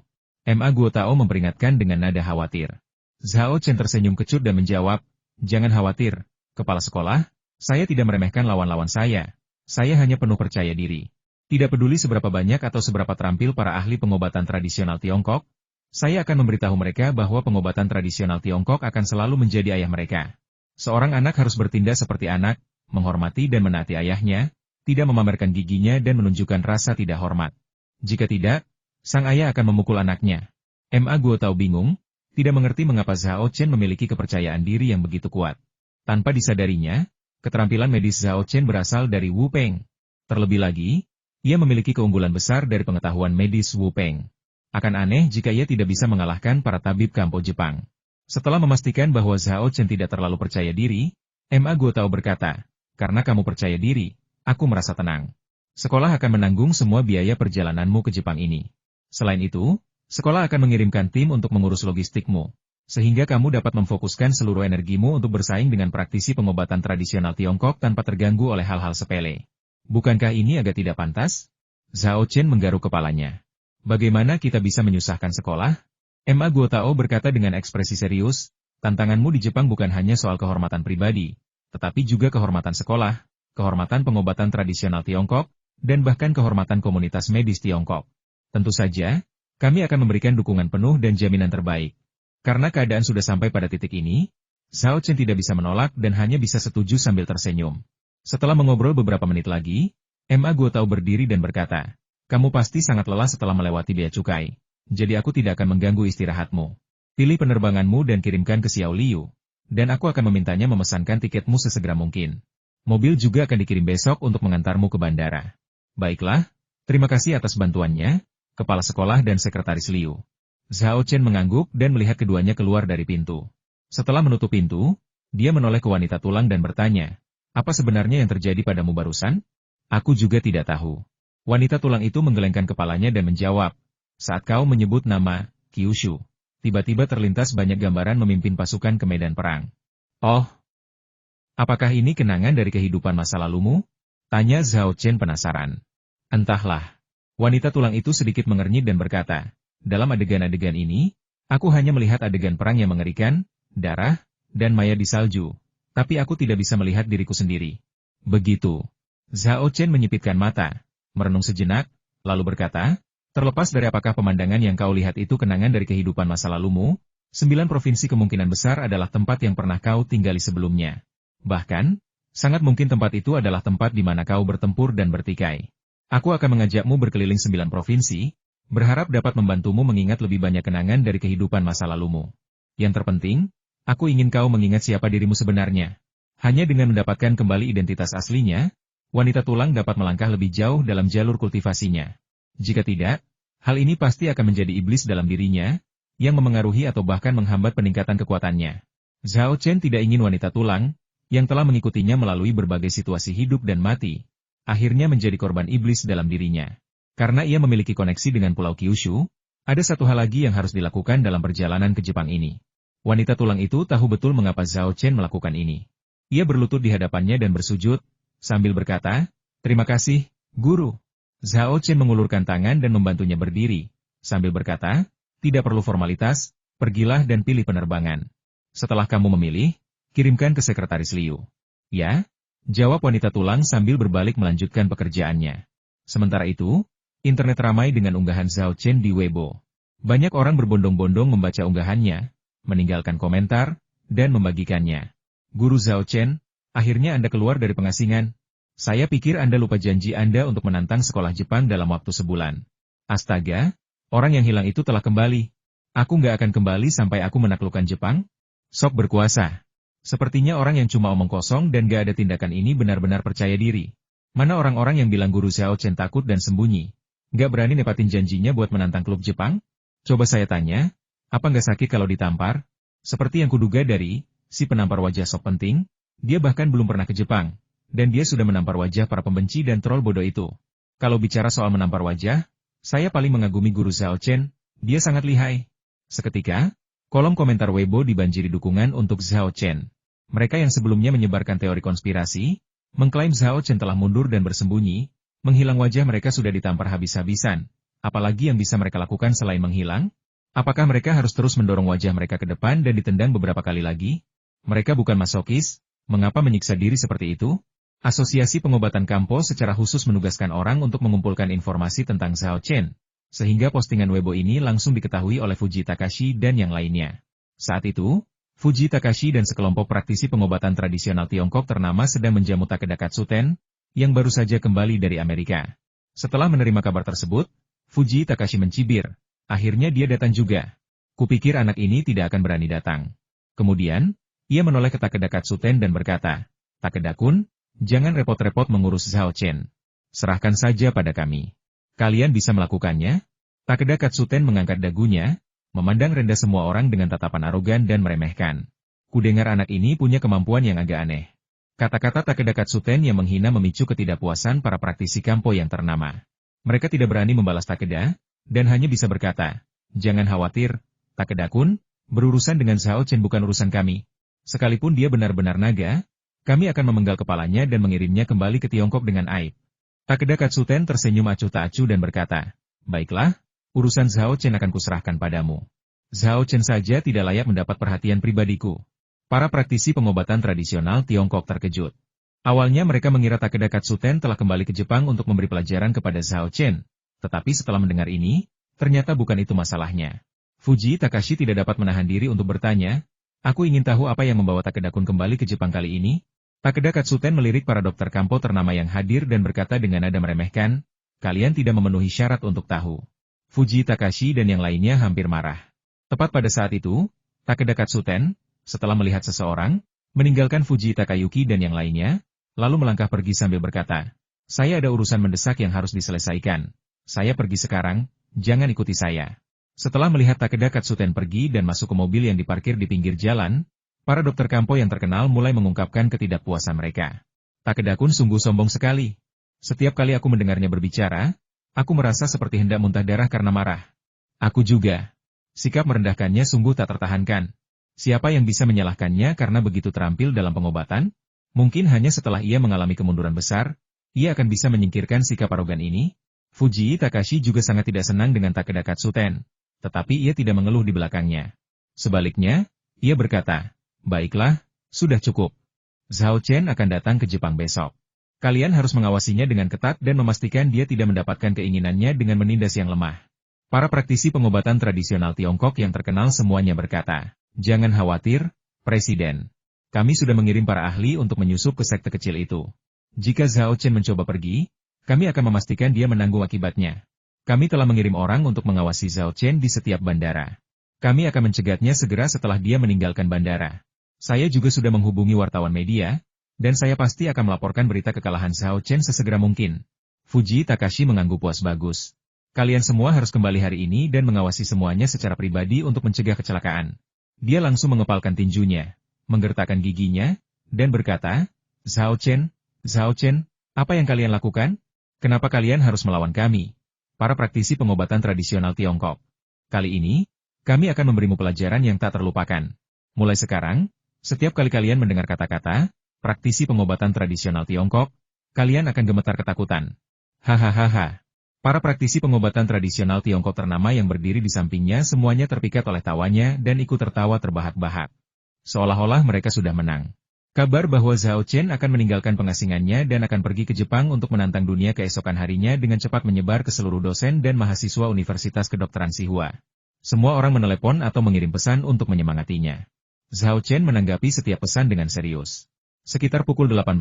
Ma Guotao memperingatkan dengan nada khawatir. Zhao Chen tersenyum kecut dan menjawab, jangan khawatir, kepala sekolah, saya tidak meremehkan lawan-lawan saya. Saya hanya penuh percaya diri. Tidak peduli seberapa banyak atau seberapa terampil para ahli pengobatan tradisional Tiongkok, saya akan memberitahu mereka bahwa pengobatan tradisional Tiongkok akan selalu menjadi ayah mereka. Seorang anak harus bertindak seperti anak, menghormati dan menaati ayahnya, tidak memamerkan giginya dan menunjukkan rasa tidak hormat. Jika tidak, sang ayah akan memukul anaknya. Ma Guotao bingung, tidak mengerti mengapa Zhao Chen memiliki kepercayaan diri yang begitu kuat. Tanpa disadarinya, keterampilan medis Zhao Chen berasal dari Wu Peng. Terlebih lagi, ia memiliki keunggulan besar dari pengetahuan medis Wu Peng. Akan aneh jika ia tidak bisa mengalahkan para tabib Kampo Jepang. Setelah memastikan bahwa Zhao Chen tidak terlalu percaya diri, Ma Guotao berkata, karena kamu percaya diri, aku merasa tenang. Sekolah akan menanggung semua biaya perjalananmu ke Jepang ini. Selain itu, sekolah akan mengirimkan tim untuk mengurus logistikmu, sehingga kamu dapat memfokuskan seluruh energimu untuk bersaing dengan praktisi pengobatan tradisional Tiongkok tanpa terganggu oleh hal-hal sepele. Bukankah ini agak tidak pantas? Zhao Chen menggaruk kepalanya. Bagaimana kita bisa menyusahkan sekolah? Ma Guotao berkata dengan ekspresi serius, tantanganmu di Jepang bukan hanya soal kehormatan pribadi, tetapi juga kehormatan sekolah, kehormatan pengobatan tradisional Tiongkok, dan bahkan kehormatan komunitas medis Tiongkok. Tentu saja, kami akan memberikan dukungan penuh dan jaminan terbaik. Karena keadaan sudah sampai pada titik ini, Zhao Chen tidak bisa menolak dan hanya bisa setuju sambil tersenyum. Setelah mengobrol beberapa menit lagi, Ma Guotao berdiri dan berkata, kamu pasti sangat lelah setelah melewati bea cukai, jadi aku tidak akan mengganggu istirahatmu. Pilih penerbanganmu dan kirimkan ke Xiao Liu, dan aku akan memintanya memesankan tiketmu sesegera mungkin. Mobil juga akan dikirim besok untuk mengantarmu ke bandara. Baiklah, terima kasih atas bantuannya, kepala sekolah dan sekretaris Liu. Zhao Chen mengangguk dan melihat keduanya keluar dari pintu. Setelah menutup pintu, dia menoleh ke wanita tulang dan bertanya, apa sebenarnya yang terjadi padamu barusan? Aku juga tidak tahu. Wanita tulang itu menggelengkan kepalanya dan menjawab, saat kau menyebut nama Kyushu, tiba-tiba terlintas banyak gambaran memimpin pasukan ke medan perang. Oh, apakah ini kenangan dari kehidupan masa lalumu? Tanya Zhao Chen penasaran. Entahlah. Wanita tulang itu sedikit mengernyit dan berkata, dalam adegan-adegan ini, aku hanya melihat adegan perang yang mengerikan, darah, dan maya di salju, tapi aku tidak bisa melihat diriku sendiri. Begitu. Zhao Chen menyipitkan mata, merenung sejenak, lalu berkata, terlepas dari apakah pemandangan yang kau lihat itu kenangan dari kehidupan masa lalumu, 9 provinsi kemungkinan besar adalah tempat yang pernah kau tinggali sebelumnya. Bahkan, sangat mungkin tempat itu adalah tempat di mana kau bertempur dan bertikai. Aku akan mengajakmu berkeliling 9 provinsi, berharap dapat membantumu mengingat lebih banyak kenangan dari kehidupan masa lalumu. Yang terpenting, aku ingin kau mengingat siapa dirimu sebenarnya. Hanya dengan mendapatkan kembali identitas aslinya, wanita tulang dapat melangkah lebih jauh dalam jalur kultivasinya. Jika tidak, hal ini pasti akan menjadi iblis dalam dirinya, yang memengaruhi atau bahkan menghambat peningkatan kekuatannya. Zhao Chen tidak ingin wanita tulang, yang telah mengikutinya melalui berbagai situasi hidup dan mati, akhirnya menjadi korban iblis dalam dirinya. Karena ia memiliki koneksi dengan Pulau Kyushu, ada satu hal lagi yang harus dilakukan dalam perjalanan ke Jepang ini. Wanita tulang itu tahu betul mengapa Zhao Chen melakukan ini. Ia berlutut di hadapannya dan bersujud, sambil berkata, terima kasih, Guru. Zhao Chen mengulurkan tangan dan membantunya berdiri, sambil berkata, tidak perlu formalitas, pergilah dan pilih penerbangan. Setelah kamu memilih, kirimkan ke sekretaris Liu. Ya? Jawab wanita tulang sambil berbalik melanjutkan pekerjaannya. Sementara itu, internet ramai dengan unggahan Zhao Chen di Weibo. Banyak orang berbondong-bondong membaca unggahannya, meninggalkan komentar, dan membagikannya. Guru Zhao Chen, akhirnya Anda keluar dari pengasingan. Saya pikir Anda lupa janji Anda untuk menantang sekolah Jepang dalam waktu sebulan. Astaga, orang yang hilang itu telah kembali. Aku nggak akan kembali sampai aku menaklukkan Jepang. Sok berkuasa. Sepertinya orang yang cuma omong kosong dan gak ada tindakan ini benar-benar percaya diri. Mana orang-orang yang bilang Guru Zhao Chen takut dan sembunyi? Gak berani nepatin janjinya buat menantang klub Jepang? Coba saya tanya, apa nggak sakit kalau ditampar? Seperti yang kuduga dari si penampar wajah sok penting, dia bahkan belum pernah ke Jepang, dan dia sudah menampar wajah para pembenci dan troll bodoh itu. Kalau bicara soal menampar wajah, saya paling mengagumi guru Zhao Chen, dia sangat lihai. Seketika, kolom komentar Weibo dibanjiri dukungan untuk Zhao Chen. Mereka yang sebelumnya menyebarkan teori konspirasi, mengklaim Zhao Chen telah mundur dan bersembunyi, menghilang wajah mereka sudah ditampar habis-habisan. Apalagi yang bisa mereka lakukan selain menghilang? Apakah mereka harus terus mendorong wajah mereka ke depan dan ditendang beberapa kali lagi? Mereka bukan masokis, mengapa menyiksa diri seperti itu? Asosiasi Pengobatan Kampo secara khusus menugaskan orang untuk mengumpulkan informasi tentang Zhao Chen, sehingga postingan Weibo ini langsung diketahui oleh Fuji Takashi dan yang lainnya. Saat itu, Fuji Takashi dan sekelompok praktisi pengobatan tradisional Tiongkok ternama sedang menjamu Takeda Katsuten, yang baru saja kembali dari Amerika. Setelah menerima kabar tersebut, Fuji Takashi mencibir, akhirnya dia datang juga. Kupikir anak ini tidak akan berani datang. Kemudian, ia menoleh ke Takeda Katsuten dan berkata, Takeda-kun, jangan repot-repot mengurus Zhao Chen. Serahkan saja pada kami. Kalian bisa melakukannya? Takeda Katsuten mengangkat dagunya, memandang rendah semua orang dengan tatapan arogan dan meremehkan. Kudengar anak ini punya kemampuan yang agak aneh. Kata-kata Takeda Katsuten yang menghina memicu ketidakpuasan para praktisi Kampo yang ternama. Mereka tidak berani membalas Takeda, dan hanya bisa berkata, jangan khawatir, Takeda-kun, berurusan dengan Zhao Chen bukan urusan kami. Sekalipun dia benar-benar naga, kami akan memenggal kepalanya dan mengirimnya kembali ke Tiongkok dengan aib. Takeda Katsuten tersenyum acuh tak acuh dan berkata, baiklah, urusan Zhao Chen akan kuserahkan padamu. Zhao Chen saja tidak layak mendapat perhatian pribadiku. Para praktisi pengobatan tradisional Tiongkok terkejut. Awalnya mereka mengira Takeda Katsuten telah kembali ke Jepang untuk memberi pelajaran kepada Zhao Chen. Tetapi setelah mendengar ini, ternyata bukan itu masalahnya. Fuji Takashi tidak dapat menahan diri untuk bertanya, aku ingin tahu apa yang membawa Takeda-kun kembali ke Jepang kali ini? Takeda Katsuten melirik para dokter Kampo ternama yang hadir dan berkata dengan nada meremehkan, kalian tidak memenuhi syarat untuk tahu. Fuji Takashi dan yang lainnya hampir marah. Tepat pada saat itu, Takeda Katsuten, setelah melihat seseorang, meninggalkan Fuji Takayuki dan yang lainnya, lalu melangkah pergi sambil berkata, saya ada urusan mendesak yang harus diselesaikan. Saya pergi sekarang, jangan ikuti saya. Setelah melihat Takeda Katsuten pergi dan masuk ke mobil yang diparkir di pinggir jalan, para dokter Kampo yang terkenal mulai mengungkapkan ketidakpuasan mereka. Takeda-kun sungguh sombong sekali. Setiap kali aku mendengarnya berbicara, aku merasa seperti hendak muntah darah karena marah. Aku juga. Sikap merendahkannya sungguh tak tertahankan. Siapa yang bisa menyalahkannya karena begitu terampil dalam pengobatan? Mungkin hanya setelah ia mengalami kemunduran besar, ia akan bisa menyingkirkan sikap arogan ini. Fuji Takashi juga sangat tidak senang dengan Takeda Katsuten, tetapi ia tidak mengeluh di belakangnya. Sebaliknya, ia berkata, baiklah, sudah cukup. Zhao Chen akan datang ke Jepang besok. Kalian harus mengawasinya dengan ketat dan memastikan dia tidak mendapatkan keinginannya dengan menindas yang lemah. Para praktisi pengobatan tradisional Tiongkok yang terkenal semuanya berkata, jangan khawatir, Presiden. Kami sudah mengirim para ahli untuk menyusup ke sekte kecil itu. Jika Zhao Chen mencoba pergi, kami akan memastikan dia menanggung akibatnya. Kami telah mengirim orang untuk mengawasi Zhao Chen di setiap bandara. Kami akan mencegatnya segera setelah dia meninggalkan bandara. Saya juga sudah menghubungi wartawan media, dan saya pasti akan melaporkan berita kekalahan Zhao Chen sesegera mungkin. Fuji Takashi mengangguk puas bagus. Kalian semua harus kembali hari ini dan mengawasi semuanya secara pribadi untuk mencegah kecelakaan. Dia langsung mengepalkan tinjunya, menggertakkan giginya, dan berkata, Zhao Chen, apa yang kalian lakukan? Kenapa kalian harus melawan kami? Para praktisi pengobatan tradisional Tiongkok. Kali ini, kami akan memberimu pelajaran yang tak terlupakan. Mulai sekarang, setiap kali kalian mendengar kata-kata, praktisi pengobatan tradisional Tiongkok, kalian akan gemetar ketakutan. Hahaha. Para praktisi pengobatan tradisional Tiongkok ternama yang berdiri di sampingnya semuanya terpikat oleh tawanya dan ikut tertawa terbahak-bahak. Seolah-olah mereka sudah menang. Kabar bahwa Zhao Chen akan meninggalkan pengasingannya dan akan pergi ke Jepang untuk menantang dunia keesokan harinya dengan cepat menyebar ke seluruh dosen dan mahasiswa Universitas Kedokteran Tsinghua. Semua orang menelepon atau mengirim pesan untuk menyemangatinya. Zhao Chen menanggapi setiap pesan dengan serius. Sekitar pukul 18,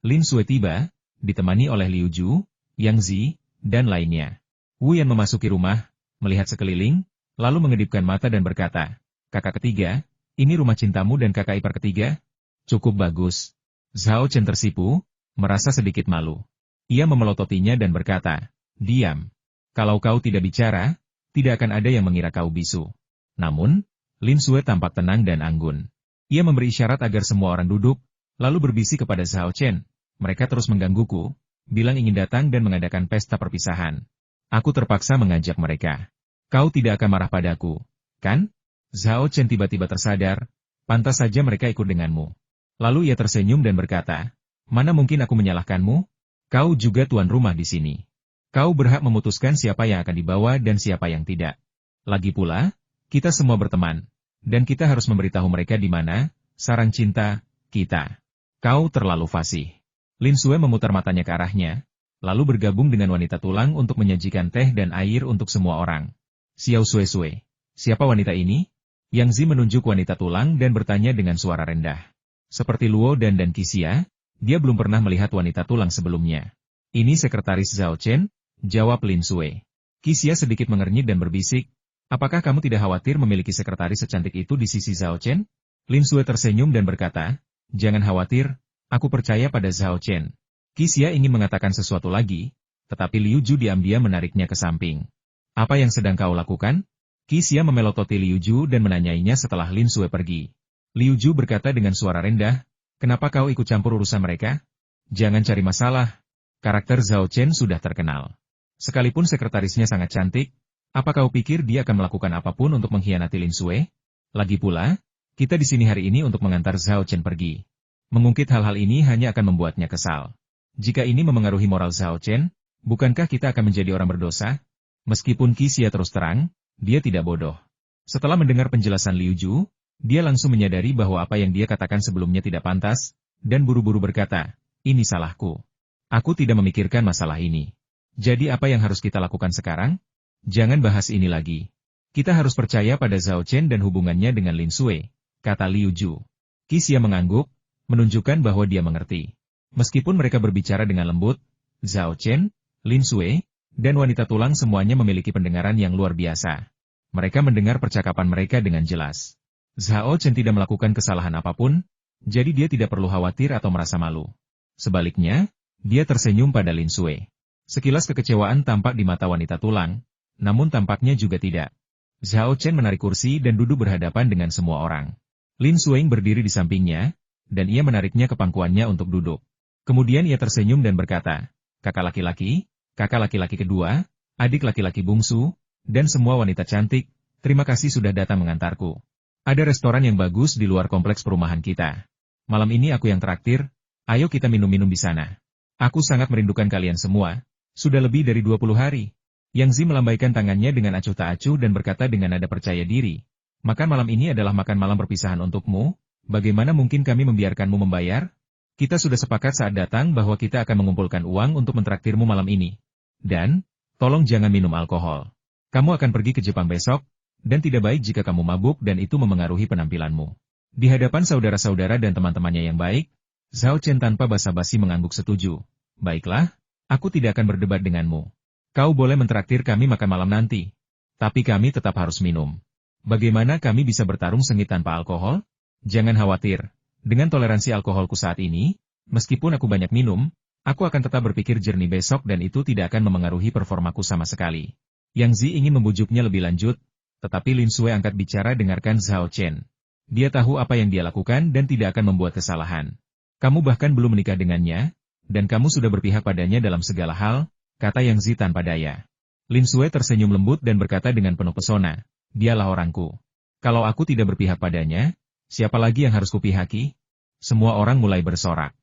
Lin Xue tiba, ditemani oleh Liu Ju, Yang Zi, dan lainnya. Wu Yan memasuki rumah, melihat sekeliling, lalu mengedipkan mata dan berkata, kakak ketiga, ini rumah cintamu dan kakak ipar ketiga? Cukup bagus. Zhao Chen tersipu, merasa sedikit malu. Ia memelototinya dan berkata, diam. Kalau kau tidak bicara, tidak akan ada yang mengira kau bisu. Namun, Lin Xue tampak tenang dan anggun. Ia memberi isyarat agar semua orang duduk, lalu berbisik kepada Zhao Chen. Mereka terus menggangguku, bilang ingin datang dan mengadakan pesta perpisahan. Aku terpaksa mengajak mereka. Kau tidak akan marah padaku, kan? Zhao Chen tiba-tiba tersadar, pantas saja mereka ikut denganmu. Lalu ia tersenyum dan berkata, mana mungkin aku menyalahkanmu? Kau juga tuan rumah di sini. Kau berhak memutuskan siapa yang akan dibawa dan siapa yang tidak. Lagi pula, kita semua berteman, dan kita harus memberitahu mereka di mana sarang cinta kita. Kau terlalu fasih. Lin Xue memutar matanya ke arahnya, lalu bergabung dengan wanita tulang untuk menyajikan teh dan air untuk semua orang. Xiao Xue, siapa wanita ini? Yang Zi menunjuk wanita tulang dan bertanya dengan suara rendah. Seperti Luo dan Qixia, dia belum pernah melihat wanita tulang sebelumnya. Ini sekretaris Zhao Chen, jawab Lin Xue. Qixia sedikit mengernyit dan berbisik, apakah kamu tidak khawatir memiliki sekretaris secantik itu di sisi Zhao Chen? Lin Xue tersenyum dan berkata, jangan khawatir, aku percaya pada Zhao Chen. Qixia ingin mengatakan sesuatu lagi, tetapi Liu Ju diam-diam menariknya ke samping. Apa yang sedang kau lakukan? Qixia memelototi Liu Ju dan menanyainya setelah Lin Xue pergi. Liu Ju berkata dengan suara rendah, kenapa kau ikut campur urusan mereka? Jangan cari masalah. Karakter Zhao Chen sudah terkenal. Sekalipun sekretarisnya sangat cantik, apa kau pikir dia akan melakukan apapun untuk mengkhianati Lin Xue? Lagi pula, kita di sini hari ini untuk mengantar Zhao Chen pergi. Mengungkit hal-hal ini hanya akan membuatnya kesal. Jika ini memengaruhi moral Zhao Chen, bukankah kita akan menjadi orang berdosa? Meskipun Qixia terus terang, dia tidak bodoh. Setelah mendengar penjelasan Liu Ju, dia langsung menyadari bahwa apa yang dia katakan sebelumnya tidak pantas, dan buru-buru berkata, ini salahku. Aku tidak memikirkan masalah ini. Jadi apa yang harus kita lakukan sekarang? Jangan bahas ini lagi. Kita harus percaya pada Zhao Chen dan hubungannya dengan Lin Xue, kata Liu Ju. Qixia mengangguk, menunjukkan bahwa dia mengerti. Meskipun mereka berbicara dengan lembut, Zhao Chen, Lin Xue, dan wanita tulang semuanya memiliki pendengaran yang luar biasa. Mereka mendengar percakapan mereka dengan jelas. Zhao Chen tidak melakukan kesalahan apapun, jadi dia tidak perlu khawatir atau merasa malu. Sebaliknya, dia tersenyum pada Lin Xue. Sekilas kekecewaan tampak di mata wanita tulang, namun tampaknya juga tidak. Zhao Chen menarik kursi dan duduk berhadapan dengan semua orang. Lin Xue berdiri di sampingnya, dan ia menariknya ke pangkuannya untuk duduk. Kemudian ia tersenyum dan berkata, kakak laki-laki kedua, adik laki-laki bungsu, dan semua wanita cantik, terima kasih sudah datang mengantarku. Ada restoran yang bagus di luar kompleks perumahan kita. Malam ini aku yang traktir, ayo kita minum-minum di sana. Aku sangat merindukan kalian semua, sudah lebih dari 20 hari. Yang Zi melambaikan tangannya dengan acuh tak acuh dan berkata dengan nada percaya diri. Makan malam ini adalah makan malam perpisahan untukmu, bagaimana mungkin kami membiarkanmu membayar? Kita sudah sepakat saat datang bahwa kita akan mengumpulkan uang untuk mentraktirmu malam ini. Dan, tolong jangan minum alkohol. Kamu akan pergi ke Jepang besok, dan tidak baik jika kamu mabuk dan itu memengaruhi penampilanmu. Di hadapan saudara-saudara dan teman-temannya yang baik, Zhao Chen tanpa basa-basi mengangguk setuju. Baiklah, aku tidak akan berdebat denganmu. Kau boleh mentraktir kami makan malam nanti. Tapi kami tetap harus minum. Bagaimana kami bisa bertarung sengit tanpa alkohol? Jangan khawatir. Dengan toleransi alkoholku saat ini, meskipun aku banyak minum, aku akan tetap berpikir jernih besok dan itu tidak akan memengaruhi performaku sama sekali. Yang Zi ingin membujuknya lebih lanjut, tetapi Lin Xue angkat bicara dengarkan Zhao Chen. Dia tahu apa yang dia lakukan dan tidak akan membuat kesalahan. Kamu bahkan belum menikah dengannya, dan kamu sudah berpihak padanya dalam segala hal, kata Yang Zi tanpa daya. Lin Xue tersenyum lembut dan berkata dengan penuh pesona, dialah orangku. Kalau aku tidak berpihak padanya, siapa lagi yang harus kupihaki? Semua orang mulai bersorak.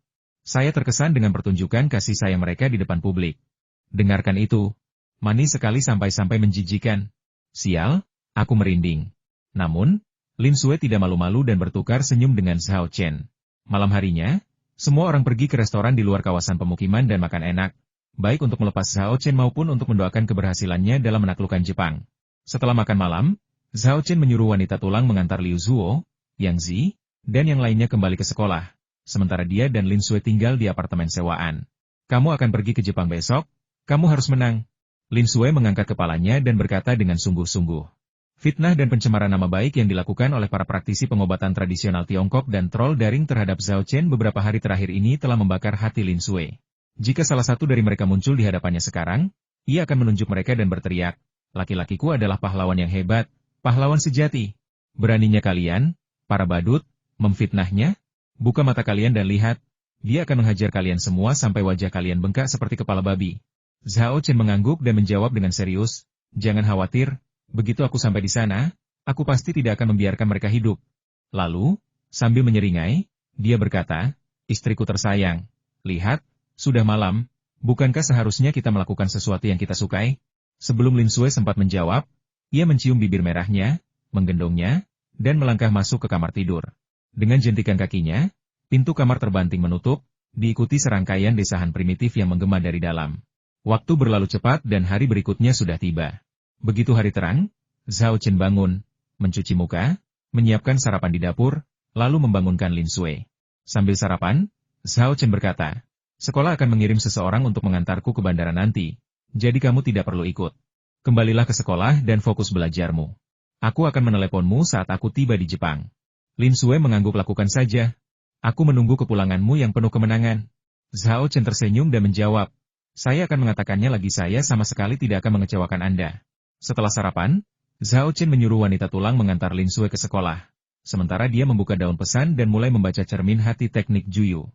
Saya terkesan dengan pertunjukan kasih sayang mereka di depan publik. Dengarkan itu. Manis sekali sampai-sampai menjijikan. Sial, aku merinding. Namun, Lin Xue tidak malu-malu dan bertukar senyum dengan Zhao Chen. Malam harinya, semua orang pergi ke restoran di luar kawasan pemukiman dan makan enak, baik untuk melepas Zhao Chen maupun untuk mendoakan keberhasilannya dalam menaklukkan Jepang. Setelah makan malam, Zhao Chen menyuruh wanita tulang mengantar Liu Zuo, Yang Zi, dan yang lainnya kembali ke sekolah, sementara dia dan Lin Xue tinggal di apartemen sewaan. Kamu akan pergi ke Jepang besok, kamu harus menang. Lin Xue mengangkat kepalanya dan berkata dengan sungguh-sungguh. Fitnah dan pencemaran nama baik yang dilakukan oleh para praktisi pengobatan tradisional Tiongkok dan troll daring terhadap Zhao Chen beberapa hari terakhir ini telah membakar hati Lin Xue. Jika salah satu dari mereka muncul di hadapannya sekarang, ia akan menunjuk mereka dan berteriak, laki-lakiku adalah pahlawan yang hebat, pahlawan sejati. Beraninya kalian, para badut, Memfitnahnya? Buka mata kalian dan lihat, dia akan menghajar kalian semua sampai wajah kalian bengkak seperti kepala babi. Zhao Chen mengangguk dan menjawab dengan serius, jangan khawatir, begitu aku sampai di sana, aku pasti tidak akan membiarkan mereka hidup. Lalu, sambil menyeringai, dia berkata, istriku tersayang, lihat, sudah malam, bukankah seharusnya kita melakukan sesuatu yang kita sukai? Sebelum Lin Sui sempat menjawab, ia mencium bibir merahnya, menggendongnya, dan melangkah masuk ke kamar tidur. Dengan jentikan kakinya, pintu kamar terbanting menutup, diikuti serangkaian desahan primitif yang menggema dari dalam. Waktu berlalu cepat dan hari berikutnya sudah tiba. Begitu hari terang, Zhao Chen bangun, mencuci muka, menyiapkan sarapan di dapur, lalu membangunkan Lin Sui. Sambil sarapan, Zhao Chen berkata, sekolah akan mengirim seseorang untuk mengantarku ke bandara nanti, jadi kamu tidak perlu ikut. Kembalilah ke sekolah dan fokus belajarmu. Aku akan meneleponmu saat aku tiba di Jepang. Lin Sui mengangguk lakukan saja. Aku menunggu kepulanganmu yang penuh kemenangan. Zhao Chen tersenyum dan menjawab, saya akan mengatakannya lagi, saya sama sekali tidak akan mengecewakan Anda. Setelah sarapan, Zhao Chen menyuruh wanita tulang mengantar Lin Sui ke sekolah. Sementara dia membuka daun pesan dan mulai membaca cermin hati teknik Juyu.